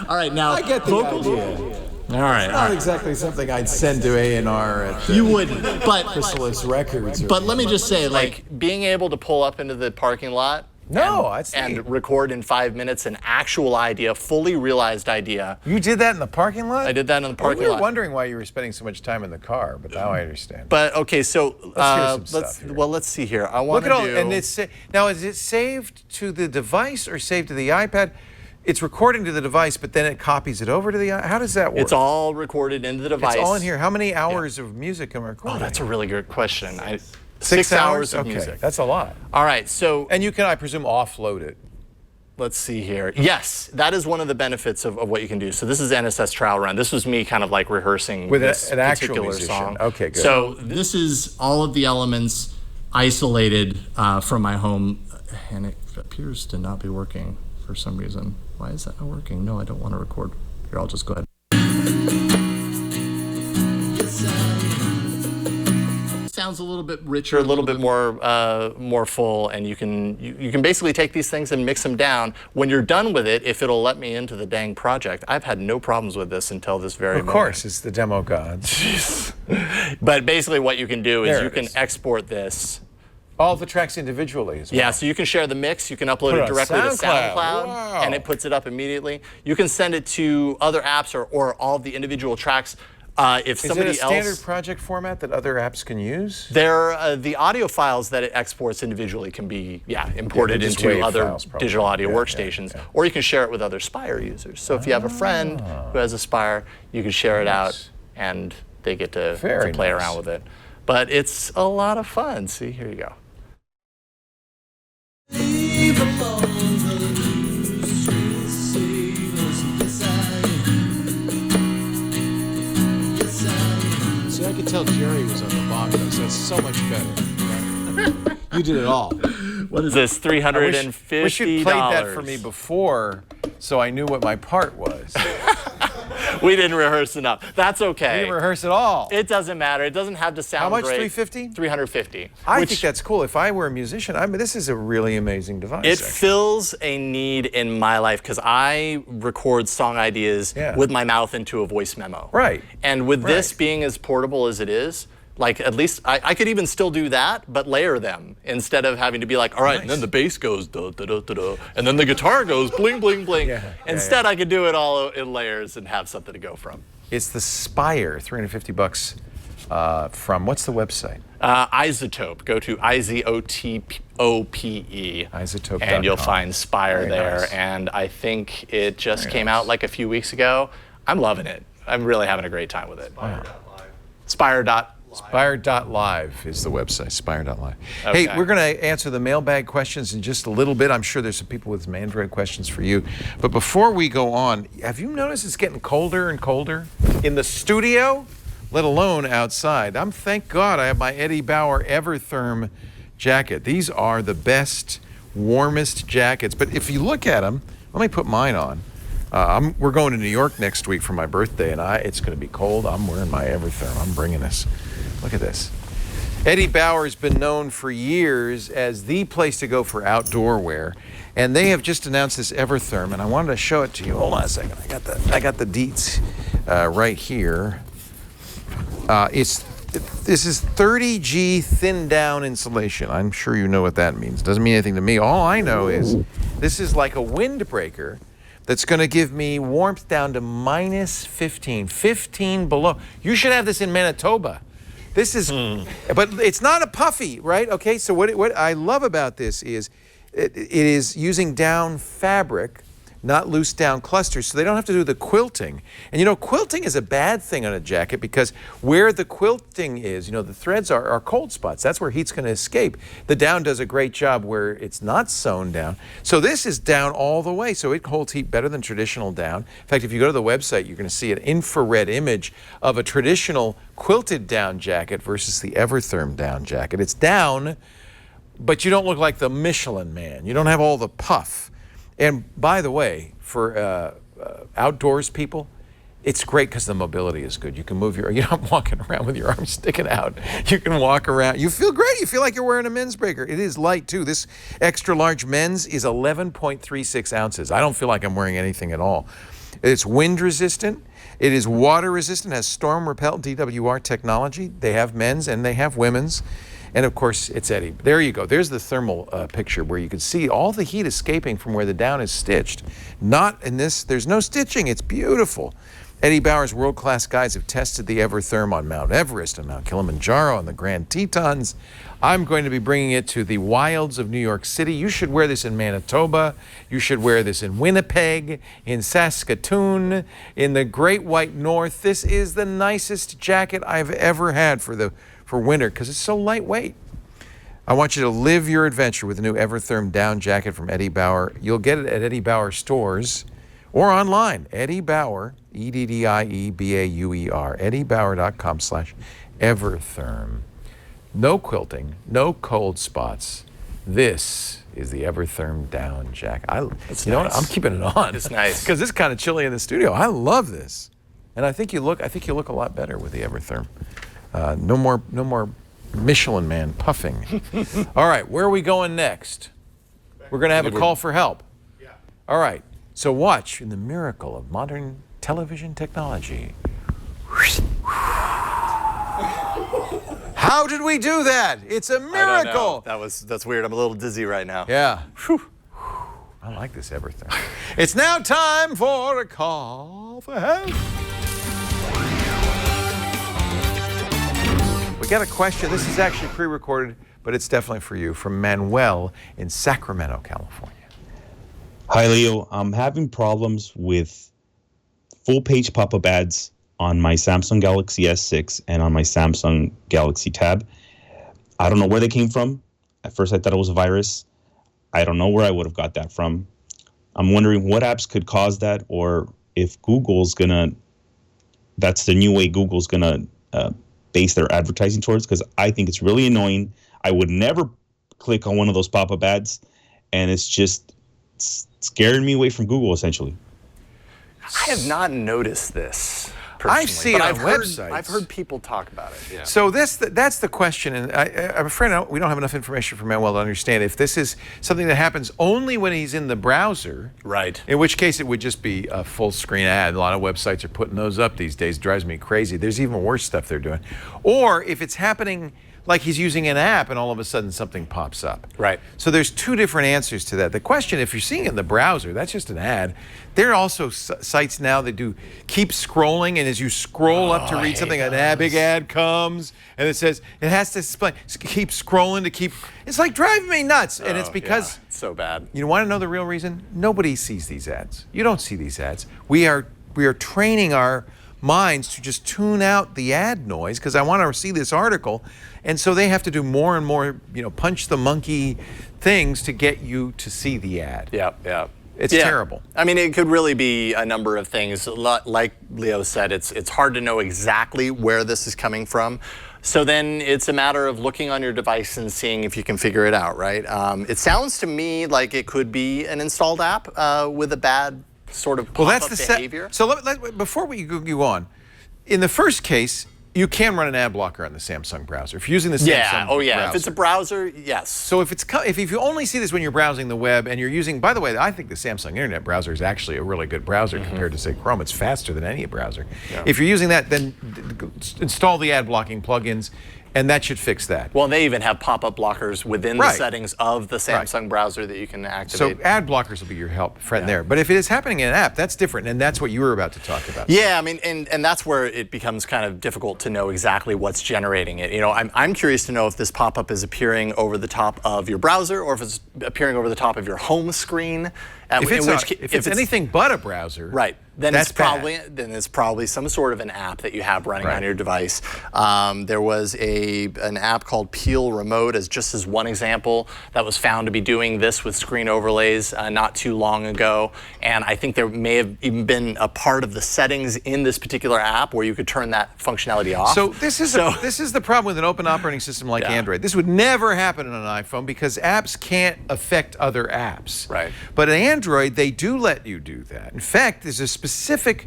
All right, now I get the vocals. idea. All right. Not exactly something I'd send to A&R at You wouldn't, but Chrysalis Records. But let me just say, like being able to pull up into the parking lot and record in 5 minutes an actual idea, fully realized idea. You did that in the parking lot? I did that in the parking lot. We were wondering why you were spending so much time in the car, but now I understand. But okay, so let's see here. I want to do. And it's now is it saved to the device or saved to the iPad? It's recording to the device, but then it copies it over to the. How does that work? It's all recorded into the device. It's all in here. How many hours of music am I recording? Oh, that's a really good question. 6 hours of okay. music. That's a lot. All right, so and you can, I presume, offload it. Let's see here. Yes, that is one of the benefits of what you can do. So this is NSS Trial Run. This was me kind of like rehearsing with this an actual particular musician. song. Okay, good. So this is all of the elements isolated from my home, and it appears to not be working for some reason. Why is that not working? No, I don't want to record. Here, I'll just go ahead. Sounds a little bit richer, a little bit more full, and you can basically take these things and mix them down. When you're done with it, if it'll let me into the dang project, I've had no problems with this until this very moment. Of course, it's the demo gods. But basically what you can do is you can export this. All the tracks individually as well. Yeah, so you can share the mix, you can upload it directly to SoundCloud, and it puts it up immediately. You can send it to other apps or all of the individual tracks. If somebody Is it a standard project format that other apps can use? The audio files that it exports individually can be imported into other digital audio workstations, or you can share it with other Spire users. So if you have a friend who has a Spire, you can share it out, and they get to play around with it. But it's a lot of fun. See, here you go. See, I could tell Jerry was on the bongos. That's so much better. You did it all. What is this? $350. Wish you'd played that for me before, so I knew what my part was. We didn't rehearse enough. That's okay. We didn't rehearse at all. It doesn't matter. It doesn't have to sound How much, great. 350? 350. I think that's cool. If I were a musician, this is a really amazing device. It fills a need in my life because I record song ideas with my mouth into a voice memo. Right. And with this being as portable as it is, like at least I could even still do that, but layer them instead of having to be like, all right, and then the bass goes da da da da da, and then the guitar goes bling bling bling. Instead, I could do it all in layers and have something to go from. It's the Spire, $350 from, what's the website? Isotope. Go to izotope. Isotope.com. And you'll find Spire there. Nice. And I think it just came out like a few weeks ago. I'm loving it. I'm really having a great time with it. Spire.live is the website, spire.live. Okay. Hey, we're going to answer the mailbag questions in just a little bit. I'm sure there's some people with some Android questions for you. But before we go on, have you noticed it's getting colder and colder in the studio, let alone outside? Thank God I have my Eddie Bauer Evertherm jacket. These are the best, warmest jackets. But if you look at them, let me put mine on. We're going to New York next week for my birthday, and it's going to be cold. I'm wearing my Evertherm. I'm bringing this. Look at this. Eddie Bauer has been known for years as the place to go for outdoor wear, and they have just announced this Evertherm, and I wanted to show it to you. Hold on a second. I got the deets right here. This is 30G thin down insulation. I'm sure you know what that means. Doesn't mean anything to me. All I know is this is like a windbreaker that's going to give me warmth down to minus 15 below. You should have this in Manitoba. This is, but it's not a puffy, right? Okay, so what I love about this is it is using down fabric, not loose down clusters, so they don't have to do the quilting. And you know, quilting is a bad thing on a jacket because where the quilting is, you know, the threads are cold spots. That's where heat's going to escape. The down does a great job where it's not sewn down. So this is down all the way, so it holds heat better than traditional down. In fact, if you go to the website, you're going to see an infrared image of a traditional quilted down jacket versus the Evertherm down jacket. It's down, but you don't look like the Michelin Man. You don't have all the puff. And by the way, for outdoors people, it's great because the mobility is good. You can move you're not walking around with your arms sticking out. You can walk around. You feel great. You feel like you're wearing a men's breaker. It is light too. This extra large men's is 11.36 ounces. I don't feel like I'm wearing anything at all. It's wind resistant. It is water resistant, has storm repellent DWR technology. They have men's and they have women's. And of course, it's Eddie. There you go. There's the thermal picture where you can see all the heat escaping from where the down is stitched. Not in this, there's no stitching. It's beautiful. Eddie Bauer's world-class guys have tested the Evertherm on Mount Everest and Mount Kilimanjaro and the Grand Tetons. I'm going to be bringing it to the wilds of New York City. You should wear this in Manitoba. You should wear this in Winnipeg, in Saskatoon, in the Great White North. This is the nicest jacket I've ever had for winter because it's so lightweight. I want you to live your adventure with the new Evertherm down jacket from Eddie Bauer. You'll get it at Eddie Bauer stores or online. Eddie Bauer, EDDIEBAUER, eddiebauer.com/Evertherm. No quilting, no cold spots. This is the Evertherm down jacket. Know what? I'm keeping it on. It's nice because it's kind of chilly in the studio. I love this, and I think you look a lot better with the Evertherm. No more Michelin Man puffing. All right, where are we going next? We're going to have a call for help. Yeah. All right, so watch in the miracle of modern television technology. How did we do that? It's a miracle. I don't know. That's weird. I'm a little dizzy right now. Yeah. Whew. I like this Evertherm. It's now time for a call for help. We got a question. This is actually pre-recorded, but it's definitely for you, from Manuel in Sacramento, California. Hi, Leo. I'm having problems with full-page pop-up ads on my Samsung Galaxy S6 and on my Samsung Galaxy Tab. I don't know where they came from. At first, I thought it was a virus. I don't know where I would have got that from. I'm wondering what apps could cause that, or if that's the new way Google's gonna base their advertising towards, because I think it's really annoying. I would never click on one of those pop-up ads, and it's just scaring me away from Google, essentially. I have not noticed this personally. I see but it on I've heard, websites. I've heard people talk about it. Yeah. So that's the question, and I'm afraid we don't have enough information from Manuel to understand if this is something that happens only when he's in the browser. Right. In which case it would just be a full screen ad. A lot of websites are putting those up these days. It drives me crazy. There's even worse stuff they're doing. Or if it's happening like he's using an app and all of a sudden something pops up. Right. So there's two different answers to that. The question, if you're seeing it in the browser, that's just an ad. There are also sites now that do keep scrolling, and as you scroll up to read something, a big ad comes, and it says, it has to explain, keep scrolling to keep, it's like driving me nuts. And it's because, yeah, it's so bad. you want to know the real reason? Nobody sees these ads. You don't see these ads. We are training our minds to just tune out the ad noise because I want to see this article, and so they have to do more and more, punch the monkey things to get you to see the ad. Yeah. It's terrible. I mean, it could really be a number of things. Like Leo said, it's hard to know exactly where this is coming from. So then it's a matter of looking on your device and seeing if you can figure it out, right? It sounds to me like it could be an installed app with a bad sort of pop-up behavior. So before we go on, in the first case, you can run an ad blocker on the Samsung browser if you're using the Samsung browser. If it's a browser, yes. So if you only see this when you're browsing the web and you're using, by the way, I think the Samsung Internet browser is actually a really good browser compared to, say, Chrome. It's faster than any browser. Yeah. If you're using that, then install the ad blocking plugins, and that should fix that. Well, they even have pop-up blockers within the settings of the Samsung browser that you can activate. So ad blockers will be your friend there. But if it is happening in an app, that's different, and that's what you were about to talk about. Yeah, I mean, and that's where it becomes kind of difficult to know exactly what's generating it. I'm curious to know if this pop-up is appearing over the top of your browser or if it's appearing over the top of your home screen. If it's anything but a browser, right? Then that's it's probably some sort of an app that you have running on your device. There was an app called Peel Remote as one example that was found to be doing this with screen overlays not too long ago. And I think there may have even been a part of the settings in this particular app where you could turn that functionality off. So this is the problem with an open operating system like Android. This would never happen on an iPhone because apps can't affect other apps. Right. But Android, they do let you do that. In fact, there's a specific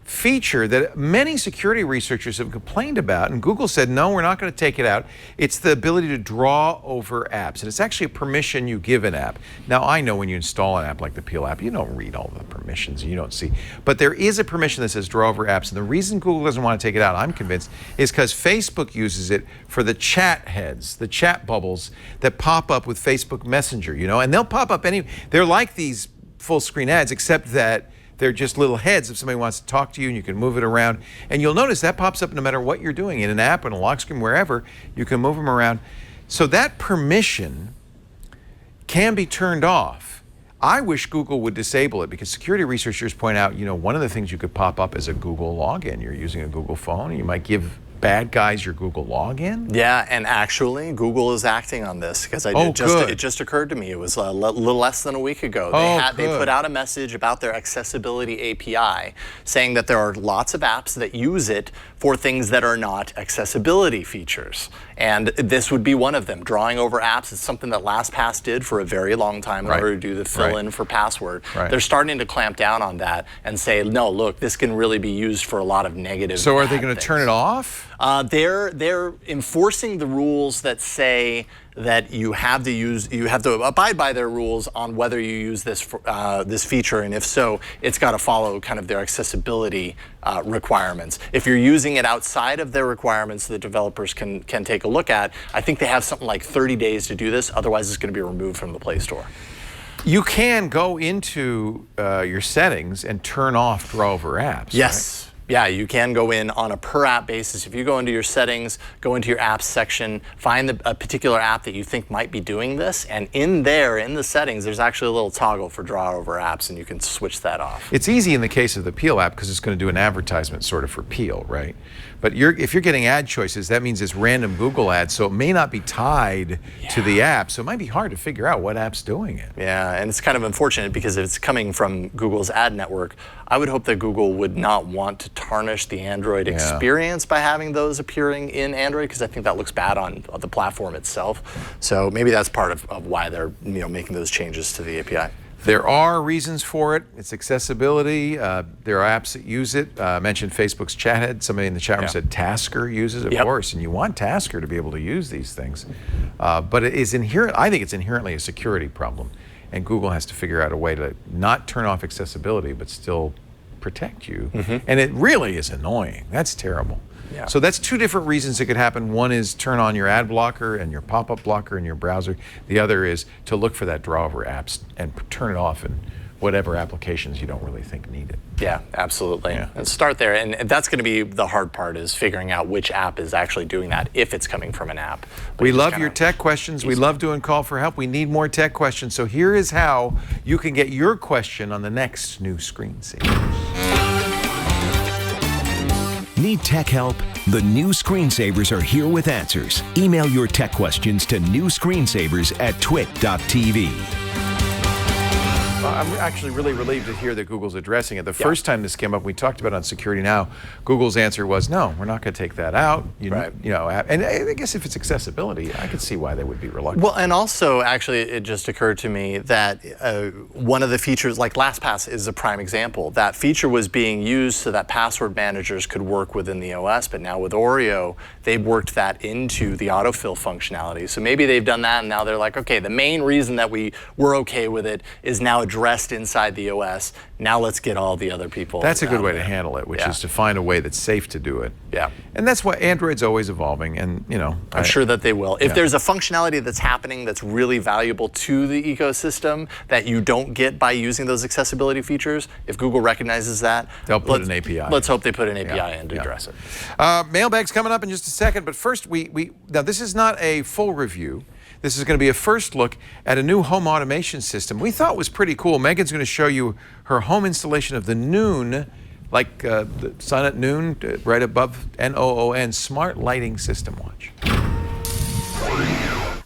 feature that many security researchers have complained about, and Google said, no, we're not going to take it out. It's the ability to draw over apps, and it's actually a permission you give an app. Now, I know when you install an app like the Peel app, you don't read all the permissions, you don't see. But there is a permission that says draw over apps, and the reason Google doesn't want to take it out, I'm convinced, is because Facebook uses it for the chat heads, the chat bubbles that pop up with Facebook Messenger, and they'll pop up they're like these full screen ads, except that they're just little heads if somebody wants to talk to you, and you can move it around. And you'll notice that pops up no matter what you're doing, in an app, in a lock screen, wherever, you can move them around. So that permission can be turned off. I wish Google would disable it because security researchers point out, one of the things you could pop up is a Google login. You're using a Google phone, and you might give bad guys your Google login. Yeah, and actually, Google is acting on this because it just occurred to me. It was a little less than a week ago. They put out a message about their accessibility API saying that there are lots of apps that use it for things that are not accessibility features. And this would be one of them. Drawing over apps is something that LastPass did for a very long time in order to do the fill-in for password. They're starting to clamp down on that and say, no, look, this can really be used for a lot of negative. So are they going to turn it off? They're enforcing the rules that say that you have to abide by their rules on whether you use this feature, and if so, it's got to follow kind of their accessibility requirements. If you're using it outside of their requirements that developers can take a look at, I think they have something like 30 days to do this. Otherwise, it's going to be removed from the Play Store. You can go into your settings and turn off draw over apps. Yes. Right? Yeah, you can go in on a per app basis. If you go into your settings, go into your apps section, find a particular app that you think might be doing this, and in the settings, there's actually a little toggle for draw over apps, and you can switch that off. It's easy in the case of the Peel app because it's going to do an advertisement sort of for Peel, right? But if you're getting ad choices, that means it's random Google ads, so it may not be tied to the app, so it might be hard to figure out what app's doing it. Yeah, and it's kind of unfortunate because if it's coming from Google's ad network, I would hope that Google would not want to tarnish the Android experience by having those appearing in Android, because I think that looks bad on the platform itself. So maybe that's part of why they're making those changes to the API. There are reasons for it. It's accessibility. There are apps that use it. I mentioned Facebook's Chathead. Somebody in the chat room said Tasker uses it, of course, and you want Tasker to be able to use these things. But it is inherent. I think it's inherently a security problem, and Google has to figure out a way to not turn off accessibility, but still protect you. And it really is annoying. That's terrible. Yeah. So that's two different reasons it could happen. One is turn on your ad blocker and your pop-up blocker in your browser. The other is to look for that draw over apps and turn it off in whatever applications you don't really think need it. Yeah, absolutely. Yeah. And start there. And that's going to be the hard part, is figuring out which app is actually doing that, if it's coming from an app. But we love your tech questions. We love doing Call for Help. We need more tech questions. So here is how you can get your question on the next new screensaver. Need tech help? The new screensavers are here with answers. Email your tech questions to newscreensavers@twit.tv. I'm actually really relieved to hear that Google's addressing it. The first time this came up, we talked about it on Security Now, Google's answer was, no, we're not going to take that out. You know, and I guess if it's accessibility, I could see why they would be reluctant. Well, and also, actually, it just occurred to me that one of the features, like LastPass is a prime example. That feature was being used so that password managers could work within the OS, but now with Oreo, they've worked that into the autofill functionality. So maybe they've done that, and now they're like, okay, the main reason that we were okay with it is now addressed inside the OS. Now let's get all the other people. That's a good way to handle it, which is to find a way that's safe to do it. Yeah. And that's why Android's always evolving, and you know, I'm sure that they will. If there's a functionality that's happening that's really valuable to the ecosystem that you don't get by using those accessibility features, if Google recognizes that, they'll put an API. Let's hope they put an API in to address it. Mailbag's coming up in just a second, but first now this is not a full review. This is going to be a first look at a new home automation system we thought was pretty cool. Megan's going to show you her home installation of the Noon, like the sun at noon, right above Noon, smart lighting system. Watch.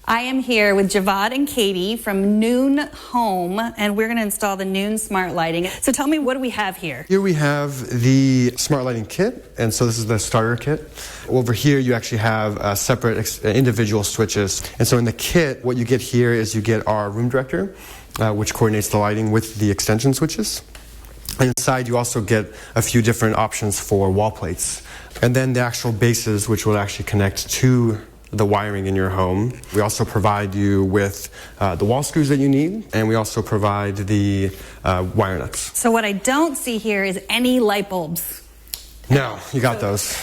I am here with Javad and Katie from Noon Home, and we're going to install the Noon smart lighting. So tell me, what do we have here? Here we have the smart lighting kit, and so this is the starter kit. Over here, you actually have separate individual switches. And so in the kit, what you get here is you get our room director, which coordinates the lighting with the extension switches. And inside, you also get a few different options for wall plates. And then the actual bases, which will actually connect to the wiring in your home. We also provide you with the wall screws that you need, and we also provide the wire nuts. So what I don't see here is any light bulbs. No, you got those.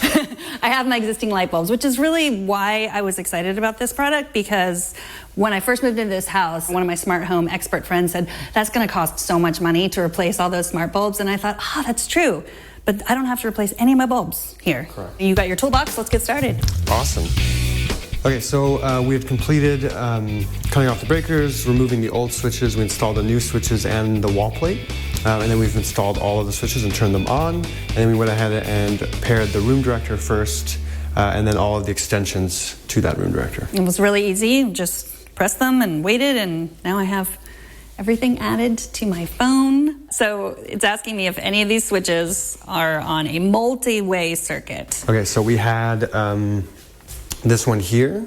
I have my existing light bulbs, which is really why I was excited about this product, because when I first moved into this house, one of my smart home expert friends said, that's going to cost so much money to replace all those smart bulbs, and I thought, that's true. But I don't have to replace any of my bulbs here. Correct. You got your toolbox, let's get started. Awesome. Okay, so we have completed cutting off the breakers, removing the old switches. We installed the new switches and the wall plate. And then we've installed all of the switches and turned them on. And then we went ahead and paired the room director first, and then all of the extensions to that room director. It was really easy. Just pressed them and waited, and now I have everything added to my phone. So it's asking me if any of these switches are on a multi-way circuit. Okay, so we had this one here,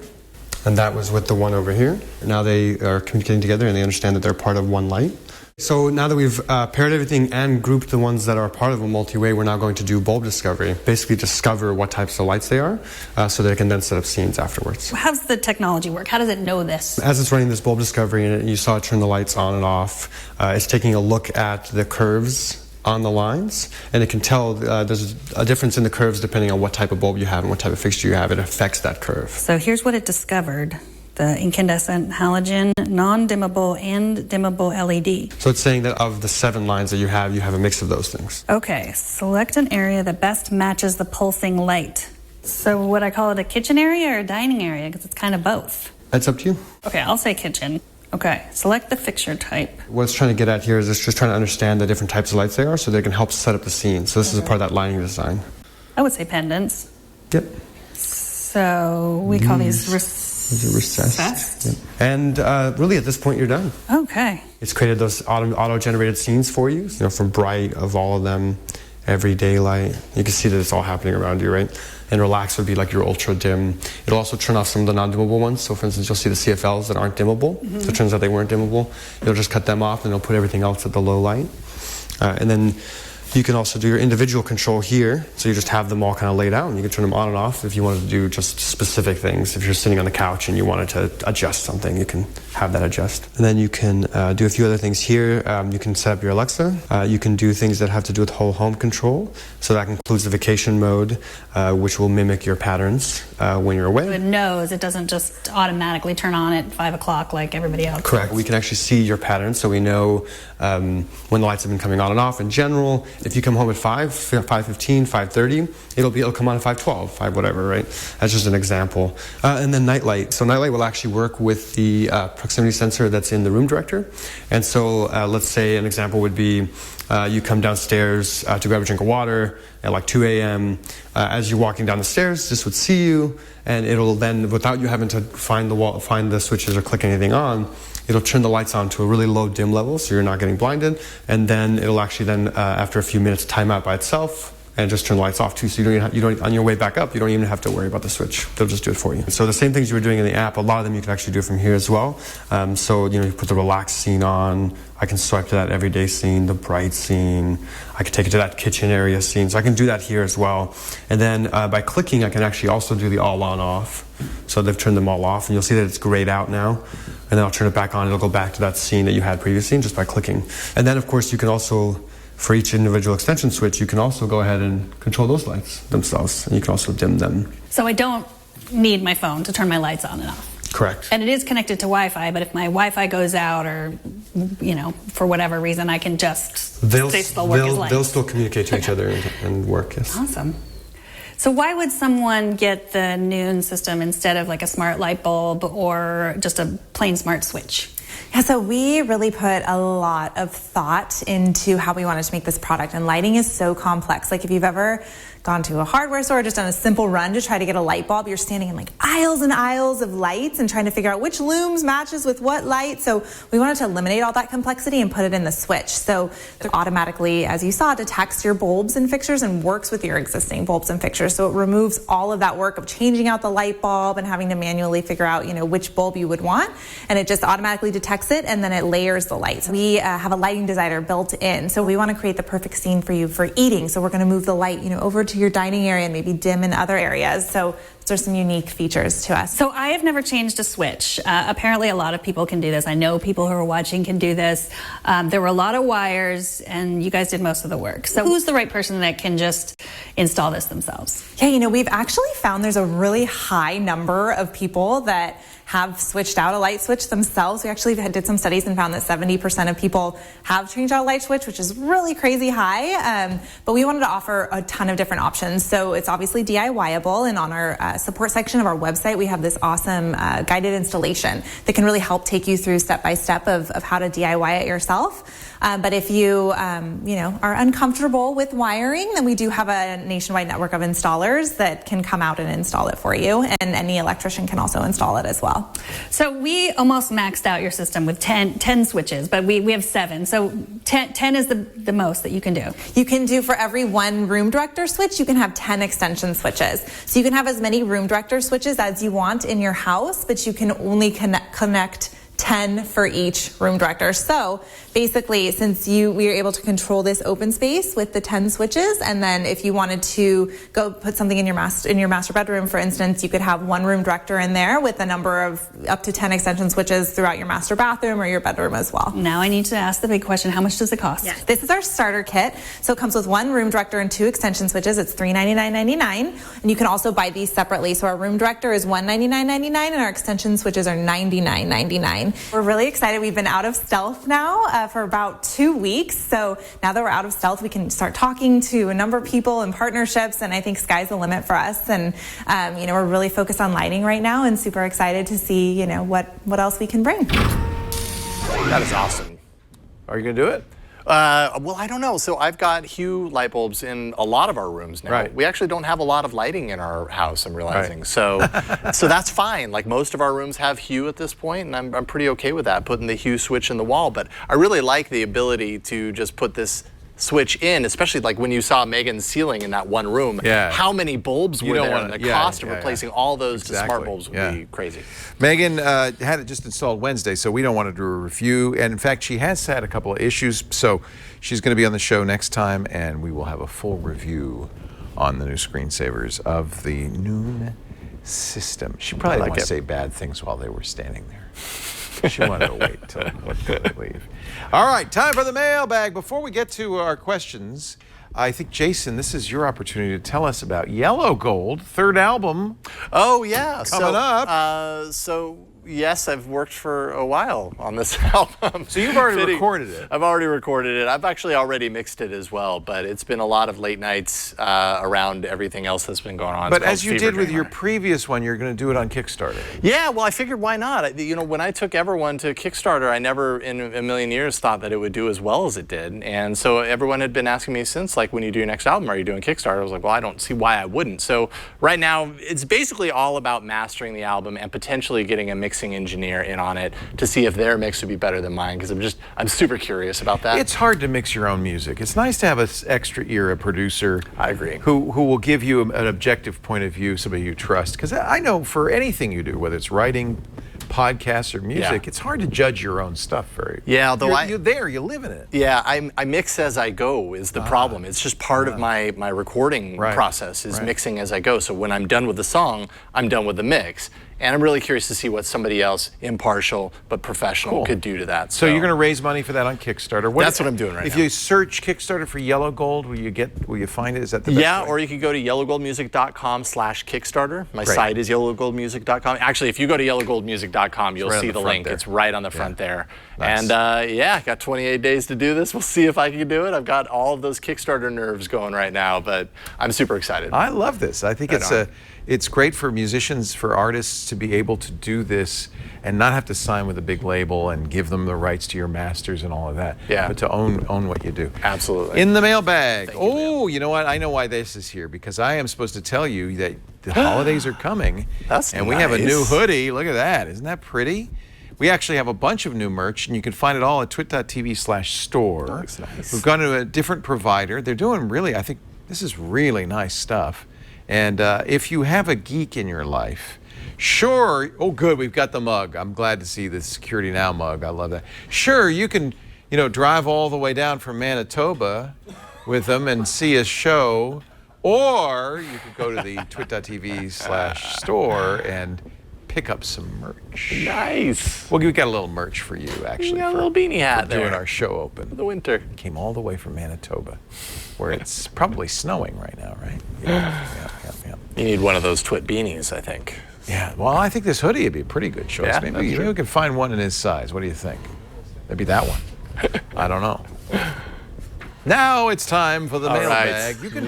and that was with the one over here. Now they are communicating together, and they understand that they're part of one light. So now that we've paired everything and grouped the ones that are part of a multi-way, we're now going to do bulb discovery. Basically discover what types of lights they are, so that it can then set up scenes afterwards. How does the technology work? How does it know this? As it's running this bulb discovery, and you saw it turn the lights on and off, it's taking a look at the curves on the lines, and it can tell there's a difference in the curves depending on what type of bulb you have and what type of fixture you have. It affects that curve. So here's what it discovered. The incandescent, halogen, non-dimmable, and dimmable LED. So it's saying that of the 7 lines that you have a mix of those things. Okay, select an area that best matches the pulsing light. So would I call it a kitchen area or a dining area? Because it's kind of both. That's up to you. Okay, I'll say kitchen. Okay, select the fixture type. What it's trying to get at here is it's just trying to understand the different types of lights they are so they can help set up the scene. So this is a part of that lighting design. I would say pendants. Yep. So we call these recessed. Yep. And really at this point you're done. Okay. It's created those auto-generated scenes for you, from Bright, of all of them. everyday light. You can see that it's all happening around you, right? And relax would be like your ultra dim. It'll also turn off some of the non-dimmable ones. So for instance, you'll see the CFLs that aren't dimmable. So it turns out they weren't dimmable. It'll just cut them off and it'll put everything else at the low light. And then you can also do your individual control here. So you just have them all kind of laid out and you can turn them on and off if you wanted to do just specific things. If you're sitting on the couch and you wanted to adjust something, you can have that adjust. And then you can do a few other things here. You can set up your Alexa. You can do things that have to do with whole home control. So that includes the vacation mode, which will mimic your patterns when you're away. It knows, it doesn't just automatically turn on at 5 o'clock like everybody else. Correct. We can actually see your patterns, so we know when the lights have been coming on and off. In general, if you come home at 5:15, 5:30, it'll come on at 5:12, 5 whatever, right? That's just an example. And then nightlight. So nightlight will actually work with the proximity sensor that's in the room director. And so let's say an example would be you come downstairs to grab a drink of water at like 2 a.m. As you're walking down the stairs, this would see you, and it'll then, without you having to find the switches or click anything on, it'll turn the lights on to a really low dim level, so you're not getting blinded, and then it'll actually then, after a few minutes, time out by itself and just turn the lights off too. So you don't on your way back up, you don't even have to worry about the switch. They'll just do it for you. So the same things you were doing in the app, a lot of them you can actually do from here as well. So you put the relaxed scene on. I can swipe to that everyday scene, the bright scene. I can take it to that kitchen area scene. So I can do that here as well. And then by clicking, I can actually also do the all on off. So they've turned them all off, and you'll see that it's grayed out now. And then I'll turn it back on. It'll go back to that scene that you had previously just by clicking. And then, of course, you can also, for each individual extension switch, you can also go ahead and control those lights themselves, and you can also dim them. So I don't need my phone to turn my lights on and off. Correct. And it is connected to Wi-Fi, but if my Wi-Fi goes out or, for whatever reason, I can just they still work as lights. They'll still communicate to each other and work, yes. Awesome. So why would someone get the Noon system instead of like a smart light bulb or just a plain smart switch? Yeah, so we really put a lot of thought into how we wanted to make this product, and lighting is so complex. Like if you've ever gone to a hardware store, just done a simple run to try to get a light bulb, you're standing in like aisles and aisles of lights and trying to figure out which looms matches with what light. So we wanted to eliminate all that complexity and put it in the switch. So it automatically, as you saw, detects your bulbs and fixtures and works with your existing bulbs and fixtures. So it removes all of that work of changing out the light bulb and having to manually figure out, which bulb you would want. And it just automatically detects it, and then it layers the lights. We have a lighting designer built in. So we want to create the perfect scene for you for eating. So we're going to move the light, over to your dining area and maybe dim in other areas. So there's some unique features to us. So I have never changed a switch. Apparently a lot of people can do this. I know people who are watching can do this. There were a lot of wires and you guys did most of the work. So who's the right person that can just install this themselves? Yeah, we've actually found there's a really high number of people that have switched out a light switch themselves. We actually did some studies and found that 70% of people have changed out a light switch, which is really crazy high. But we wanted to offer a ton of different options. So it's obviously DIY-able, and on our support section of our website, we have this awesome guided installation that can really help take you through step-by-step of how to DIY it yourself. But if you, are uncomfortable with wiring, then we do have a nationwide network of installers that can come out and install it for you. And any electrician can also install it as well. So we almost maxed out your system with 10 switches, but we have 7. So 10 is the most that you can do. You can do, for every one room director switch, you can have 10 extension switches. So you can have as many room director switches as you want in your house, but you can only connect 10 for each room director. So basically, since we were able to control this open space with the 10 switches, and then if you wanted to go put something in your master bedroom, for instance, you could have one room director in there with a number of up to 10 extension switches throughout your master bathroom or your bedroom as well. Now I need to ask the big question, how much does it cost? Yes. This is our starter kit. So it comes with one room director and 2 extension switches. It's $399.99, and you can also buy these separately. So our room director is $199.99 and our extension switches are $99.99. We're really excited. We've been out of stealth now for about 2 weeks. So now that we're out of stealth, we can start talking to a number of people and partnerships, and I think sky's the limit for us. And we're really focused on lighting right now and super excited to see what else we can bring. That is awesome. Are you going to do it? Well, I don't know. So I've got Hue light bulbs in a lot of our rooms now. Right. We actually don't have a lot of lighting in our house, I'm realizing. Right. So that's fine. Like most of our rooms have Hue at this point, and I'm pretty okay with that, putting the Hue switch in the wall. But I really like the ability to just put this switch in, especially like when you saw Megan's ceiling in that one room. Yeah. How many bulbs were there? And the cost of replacing all those to smart bulbs would be crazy. Megan had it just installed Wednesday, so we don't want to do a review. And in fact, she has had a couple of issues, so she's going to be on the show next time, and we will have a full review on the new screensavers of the Noon system. She probably didn't want to say bad things while they were standing there. She wanted to wait till they leave. All right, time for the mailbag. Before we get to our questions, I think, Jason, this is your opportunity to tell us about Yellow Gold, third album. Oh, yeah. Coming up. So, yes, I've worked for a while on this album. So you've already recorded it. I've already recorded it. I've actually already mixed it as well, but it's been a lot of late nights around everything else that's been going on. But as you did with your previous one, you're going to do it on Kickstarter. Yeah, well, I figured why not? You know, when I took Everone to Kickstarter, I never in a million years thought that it would do as well as it did. And so everyone had been asking me since, like, when you do your next album, are you doing Kickstarter? I was like, well, I don't see why I wouldn't. So right now, it's basically all about mastering the album and potentially getting a mixing engineer in on it to see if their mix would be better than mine, because I'm super curious about that. It's hard to mix your own music. It's nice to have an extra ear, a producer. I agree. Who will give you an objective point of view, somebody you trust. Because I know for anything you do, whether it's writing, podcasts, or music, it's hard to judge your own stuff very. Yeah, although you're there, you live in it. Yeah, I mix as I go is the problem. It's just part of my recording process is mixing as I go. So when I'm done with the song, I'm done with the mix. And I'm really curious to see what somebody else, impartial but professional, could do to that. So you're going to raise money for that on Kickstarter. That's what I'm doing right now. If you search Kickstarter for Yellow Gold, will you find it? Is that the best way? Or you can go to yellowgoldmusic.com/Kickstarter. My site is yellowgoldmusic.com. Actually, if you go to yellowgoldmusic.com, you'll see the link. It's right on the front there. Nice. And I got 28 days to do this. We'll see if I can do it. I've got all of those Kickstarter nerves going right now, but I'm super excited. I love this. I think it's great for musicians, for artists to be able to do this and not have to sign with a big label and give them the rights to your masters and all of that. Yeah. But to own what you do. Absolutely. In the mailbag. You know what? I know why this is here, because I am supposed to tell you that the holidays are coming. And we have a new hoodie. Look at that. Isn't that pretty? We actually have a bunch of new merch, and you can find it all at twit.tv/store. Looks nice. We've gone to a different provider. They're doing I think this is really nice stuff. And if you have a geek in your life, sure. Oh, good. We've got the mug. I'm glad to see the Security Now mug. I love that. Sure, you can, drive all the way down from Manitoba with them and see a show, or you could go to the twit.tv/store and pick up some merch. Nice. Well, we got a little merch for you, actually. You got a little beanie hat doing there. our show open. For the winter. Came all the way from Manitoba, where it's probably snowing right now, right? Yeah. You need one of those Twit beanies, I think. Yeah, well, I think this hoodie would be a pretty good choice. Yeah, maybe we can find one in his size. What do you think? Maybe that one. I don't know. Now it's time for the mailbag. You can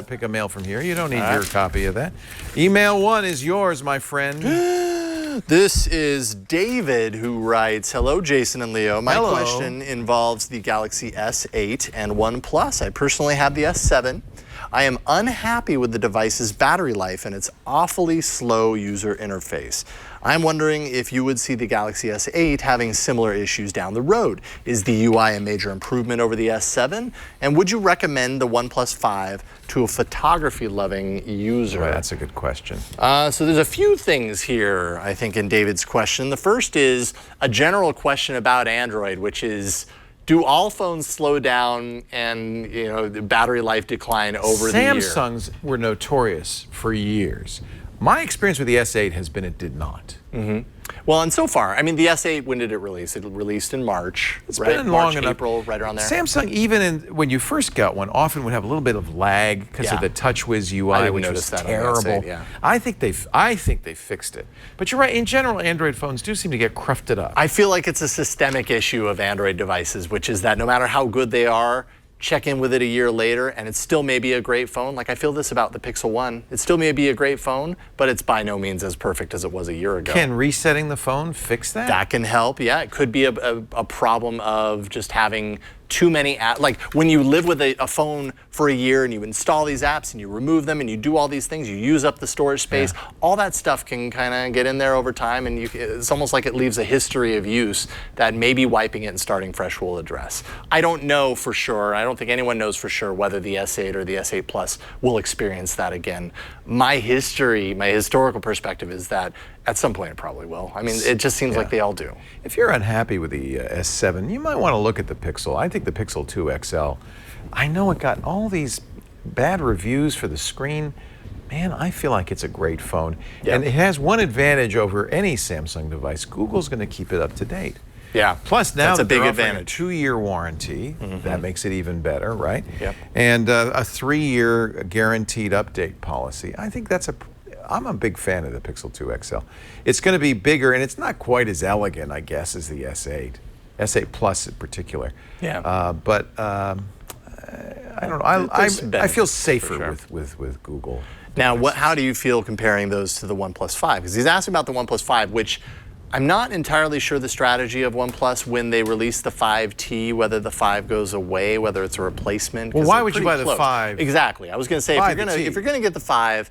pick a mail from here. You don't need your copy of that. Email 1 is yours, my friend. This is David, who writes, hello, Jason and Leo. My question involves the Galaxy S8 and OnePlus. I personally have the S7. I am unhappy with the device's battery life and its awfully slow user interface. I'm wondering if you would see the Galaxy S8 having similar issues down the road. Is the UI a major improvement over the S7? And would you recommend the OnePlus 5 to a photography-loving user? Well, that's a good question. So there's a few things here, I think, in David's question. The first is a general question about Android, which is, do all phones slow down and the battery life decline over the year? Samsungs were notorious for years. My experience with the S8 has been it did not. Mm-hmm. Well, and so far, I mean, the S8, when did it release? It released in March. It's been long enough. April, right around there. Samsung, even when you first got one, often would have a little bit of lag because of the TouchWiz UI, which was terrible. S8, I think they fixed it. But you're right. In general, Android phones do seem to get crufted up. I feel like it's a systemic issue of Android devices, which is that no matter how good they are, check in with it a year later, and it still may be a great phone. Like, I feel this about the Pixel 1. It still may be a great phone, but it's by no means as perfect as it was a year ago. Can resetting the phone fix that? That can help, yeah. It could be a problem of just having too many apps. Like when you live with a phone for a year and you install these apps and you remove them and you do all these things, you use up the storage space, all that stuff can kind of get in there over time, and it's almost like it leaves a history of use that maybe wiping it and starting fresh will address. I don't know for sure. I don't think anyone knows for sure whether the S8 or the S8 Plus will experience that again. My historical perspective is that at some point it probably will. I mean, it just seems like they all do. If you're unhappy with the S7, you might want to look at the Pixel. I think the Pixel 2 XL, I know it got all these bad reviews for the screen. Man, I feel like it's a great phone. And it has one advantage over any Samsung device. Google's going to keep it up to date. Yeah. Plus now that's a big they're advantage. A 2-year warranty. That makes it even better, right? Yep. And a 3-year guaranteed update policy. I think I'm a big fan of the Pixel 2 XL. It's going to be bigger, and it's not quite as elegant, I guess, as the S8. S8 Plus in particular. Yeah. But I don't know. I feel safer with Google. Now, how do you feel comparing those to the OnePlus 5? Because he's asking about the OnePlus 5, which I'm not entirely sure the strategy of OnePlus when they release the 5T, whether the 5 goes away, whether it's a replacement. Well, why would you buy the 5? Exactly. I was going to say, if you're going to get the 5,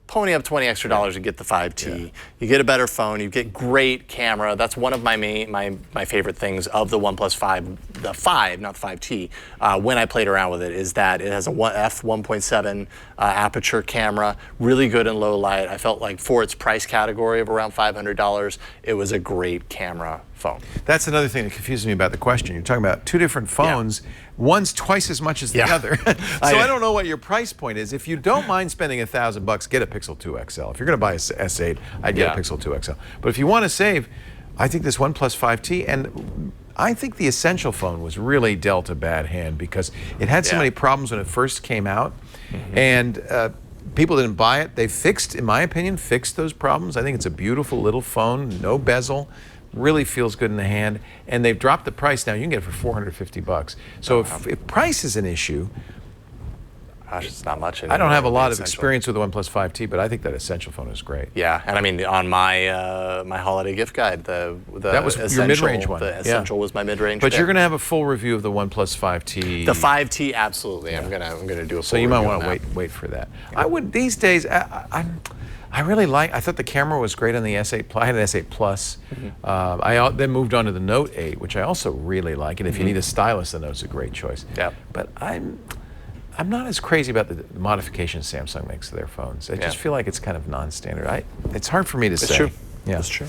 pony up $20 extra and get the 5T. You get a better phone. You get great camera. That's one of my favorite things of the OnePlus 5, the 5, not the 5T. When I played around with it, is that it has a f1.7 aperture camera, really good in low light. I felt like for its price category of around $500, it was a great camera phone. That's another thing that confuses me about the question. You're talking about two different phones. One's twice as much as the other. So I don't know what your price point is. If you don't mind spending $1,000, get a Pixel 2 XL. If you're going to buy a S8, I'd get a Pixel 2 XL. But if you want to save, I think this OnePlus 5T, and I think the Essential phone was really dealt a bad hand because it had so many problems when it first came out, and people didn't buy it. They in my opinion, fixed those problems. I think it's a beautiful little phone, no bezel. Really feels good in the hand, and they've dropped the price now. You can get it for $450. So if price is an issue, gosh, it's not much anymore. I don't have a lot of experience with the OnePlus 5T, but I think that Essential phone is great. Yeah, and I mean on my my holiday gift guide, that was Essential, your mid-range one. The Essential was my mid-range. But you're going to have a full review of the OnePlus 5T. The 5T, absolutely. I'm gonna do a full review. So you might want to wait for that. I would these days. I really I thought the camera was great on the S8 Plus. I had an S8 Plus. I then moved on to the Note 8, which I also really like. And if you need a stylus, the Note's a great choice. Yeah. But I'm not as crazy about the modifications Samsung makes to their phones. I just feel like it's kind of non-standard. It's hard for me to say. It's true. Yeah. That's true.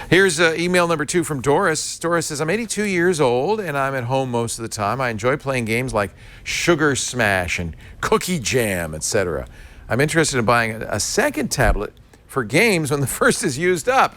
Here's email number 2 from Doris. Doris says, I'm 82 years old and I'm at home most of the time. I enjoy playing games like Sugar Smash and Cookie Jam, etc. I'm interested in buying a second tablet for games when the first is used up.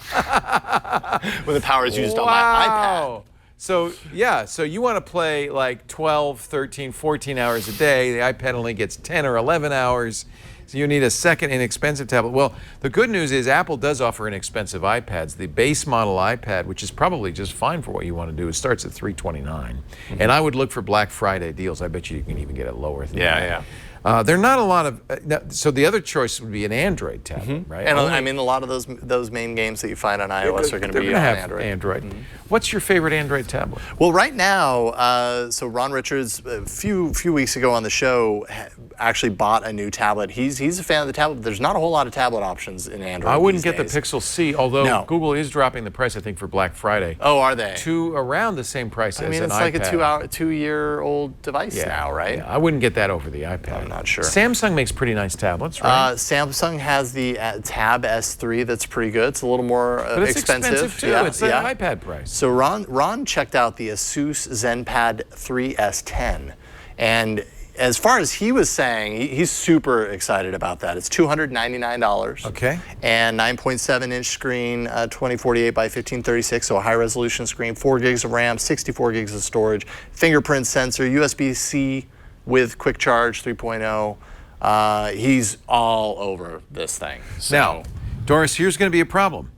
When the power is used on my iPad. So you want to play like 12, 13, 14 hours a day. The iPad only gets 10 or 11 hours. So you need a second inexpensive tablet. Well, the good news is Apple does offer inexpensive iPads. The base model iPad, which is probably just fine for what you want to do, it starts at $329. And I would look for Black Friday deals. I bet you can even get it lower than that. There are not a lot of, so the other choice would be an Android tablet, right? And I mean, a lot of those main games that you find on iOS are going to be on Android. What's your favorite Android tablet? Well, right now, so Ron Richards, a few weeks ago on the show, actually bought a new tablet. He's a fan of the tablet. There's not a whole lot of tablet options in Android. I wouldn't these get days. the Pixel C, although Google is dropping the price, I think, for Black Friday. Oh, are they? To around the same price as an iPad. I mean, it's like a 2-year-old device now, right? Yeah, I wouldn't get that over the iPad. I'm not sure. Samsung makes pretty nice tablets, right? Samsung has the Tab S3 that's pretty good. It's a little more but it's expensive too. It's the iPad price. So Ron checked out the Asus ZenPad 3S10, and as far as he was saying, he's super excited about that. It's $299. Okay. And 9.7-inch screen, 2048 by 1536, so a high-resolution screen, 4 gigs of RAM, 64 gigs of storage, fingerprint sensor, USB-C with quick charge 3.0. He's all over this thing. So. Now, Doris, here's going to be a problem.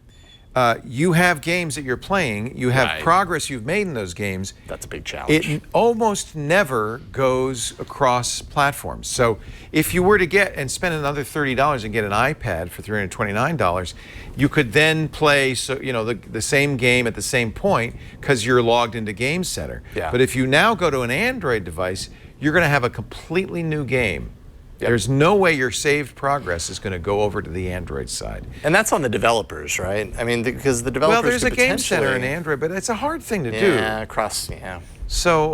you have games that you're playing, you have Right. progress you've made in those games. That's a big challenge. It almost never goes across platforms. So if you were to get and spend another $30 and get an iPad for $329, you could then play the same game at the same point because you're logged into Game Center. Yeah. But if you now go to an Android device, you're going to have a completely new game. Yep. There's no way your saved progress is going to go over to the Android side. And that's on the developers, right? I mean, because the developers Well, there's a could Game Center in potentially- Android, but it's a hard thing to do. Yeah, So I'm Across the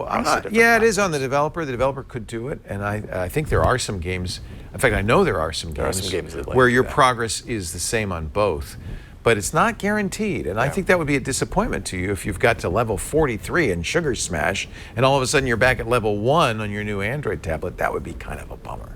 not, different yeah, it is on the developer. The developer could do it, and I think there are some games. In fact, I know there are some There are games, some games that let where you do your that. progress is the same on both, but it's not guaranteed. And I think that would be a disappointment to you if you've got to level 43 in Sugar Smash, and all of a sudden you're back at level 1 on your new Android tablet. That would be kind of a bummer.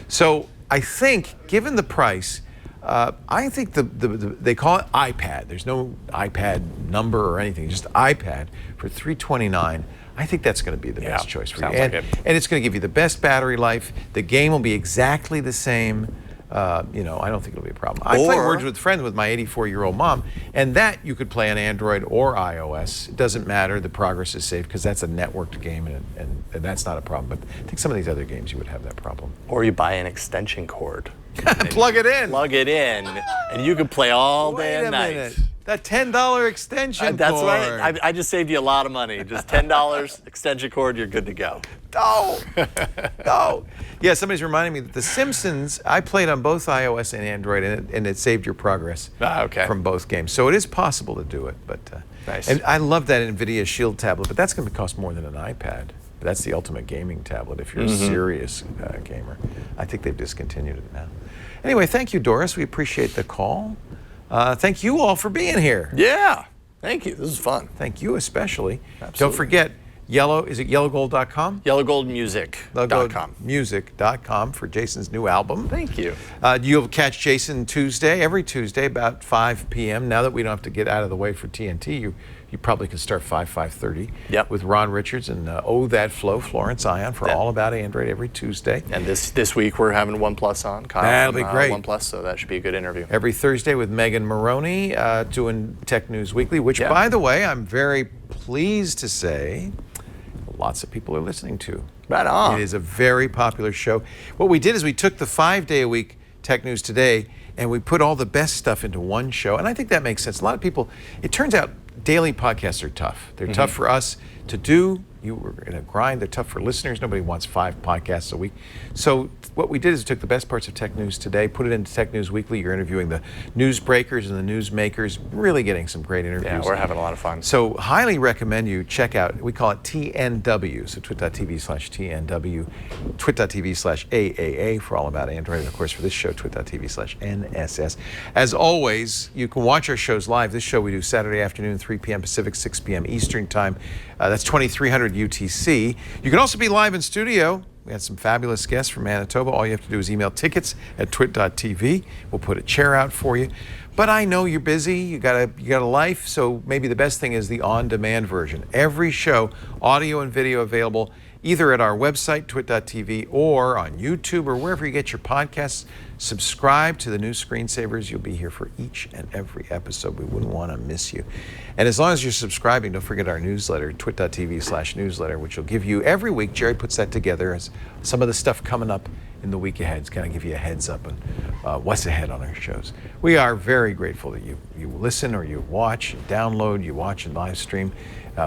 So I think, given the price, I think they call it iPad. There's no iPad number or anything, just iPad for $329. I think that's going to be the best choice for you. Sounds like it. And it's going to give you the best battery life. The game will be exactly the same. I don't think it'll be a problem. I play Words with Friends with my 84-year-old mom, and that you could play on Android or iOS. It doesn't matter. The progress is saved because that's a networked game, and that's not a problem. But I think some of these other games you would have that problem. Or you buy an extension cord. Plug it in. Plug it in, and you can play all day and night. Minute. That $10 extension That's cord. right. I just saved you a lot of money. Just $10 extension cord, you're good to go. No. No. Yeah, somebody's reminding me that The Simpsons, I played on both iOS and Android, and it saved your progress from both games. So it is possible to do it. But nice. And I love that NVIDIA Shield tablet, but that's going to cost more than an iPad. That's the ultimate gaming tablet if you're a serious gamer. I think they've discontinued it now. Anyway, thank you, Doris. We appreciate the call. Thank you all for being here. Yeah. Thank you. This is fun. Thank you especially. Absolutely. Don't forget, is it yellowgold.com? Yellowgoldmusic.com. Music.com for Jason's new album. Thank you. You'll catch Jason every Tuesday, about 5 p.m. Now that we don't have to get out of the way for TNT, you probably can start 5:30 with Ron Richards and Oh That Flow, Florence Ion for All About Android every Tuesday. And this week we're having OnePlus on. Kyle That'll from, be great. OnePlus, so that should be a good interview. Every Thursday with Megan Maroney doing Tech News Weekly, which, by the way, I'm very pleased to say lots of people are listening to. Right on. It is a very popular show. What we did is we took the 5-day-a-week Tech News Today and we put all the best stuff into one show. And I think that makes sense. A lot of people, it turns out daily podcasts are tough. They're tough for us to do. You were in a grind. They're tough for listeners. Nobody wants 5 podcasts a week. So what we did is we took the best parts of Tech News Today, put it into Tech News Weekly. You're interviewing the news breakers and the news makers, really getting some great interviews. Yeah, we're having a lot of fun. So highly recommend you check out, we call it TNW, so twit.tv/TNW, twit.tv/AAA for All About Android, and of course for this show, twit.tv/NSS. As always, you can watch our shows live. This show we do Saturday afternoon, 3 p.m. Pacific, 6 p.m. Eastern Time. That's 2300 UTC. You can also be live in studio. We had some fabulous guests from Manitoba. All you have to do is email tickets@twit.tv. We'll put a chair out for you. But I know you're busy, you got a life, so maybe the best thing is the on-demand version. Every show, audio and video available either at our website, twit.tv, or on YouTube, or wherever you get your podcasts. Subscribe to the new Screensavers. You'll be here for each and every episode. We wouldn't want to miss you. And as long as you're subscribing, don't forget our newsletter, twit.tv/newsletter, which will give you every week. Jerry puts that together as some of the stuff coming up in the week ahead. It's going to give you a heads up on what's ahead on our shows. We are very grateful that you listen or you watch, you download, you watch and live stream.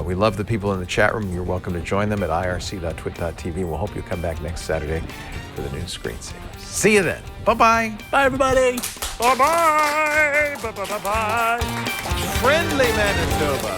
We love the people in the chat room. You're welcome to join them at irc.twit.tv. We'll hope you'll come back next Saturday for the new Screensavers. See you then. Bye-bye. Bye, everybody. Bye-bye. Bye-bye. Friendly Manitoba.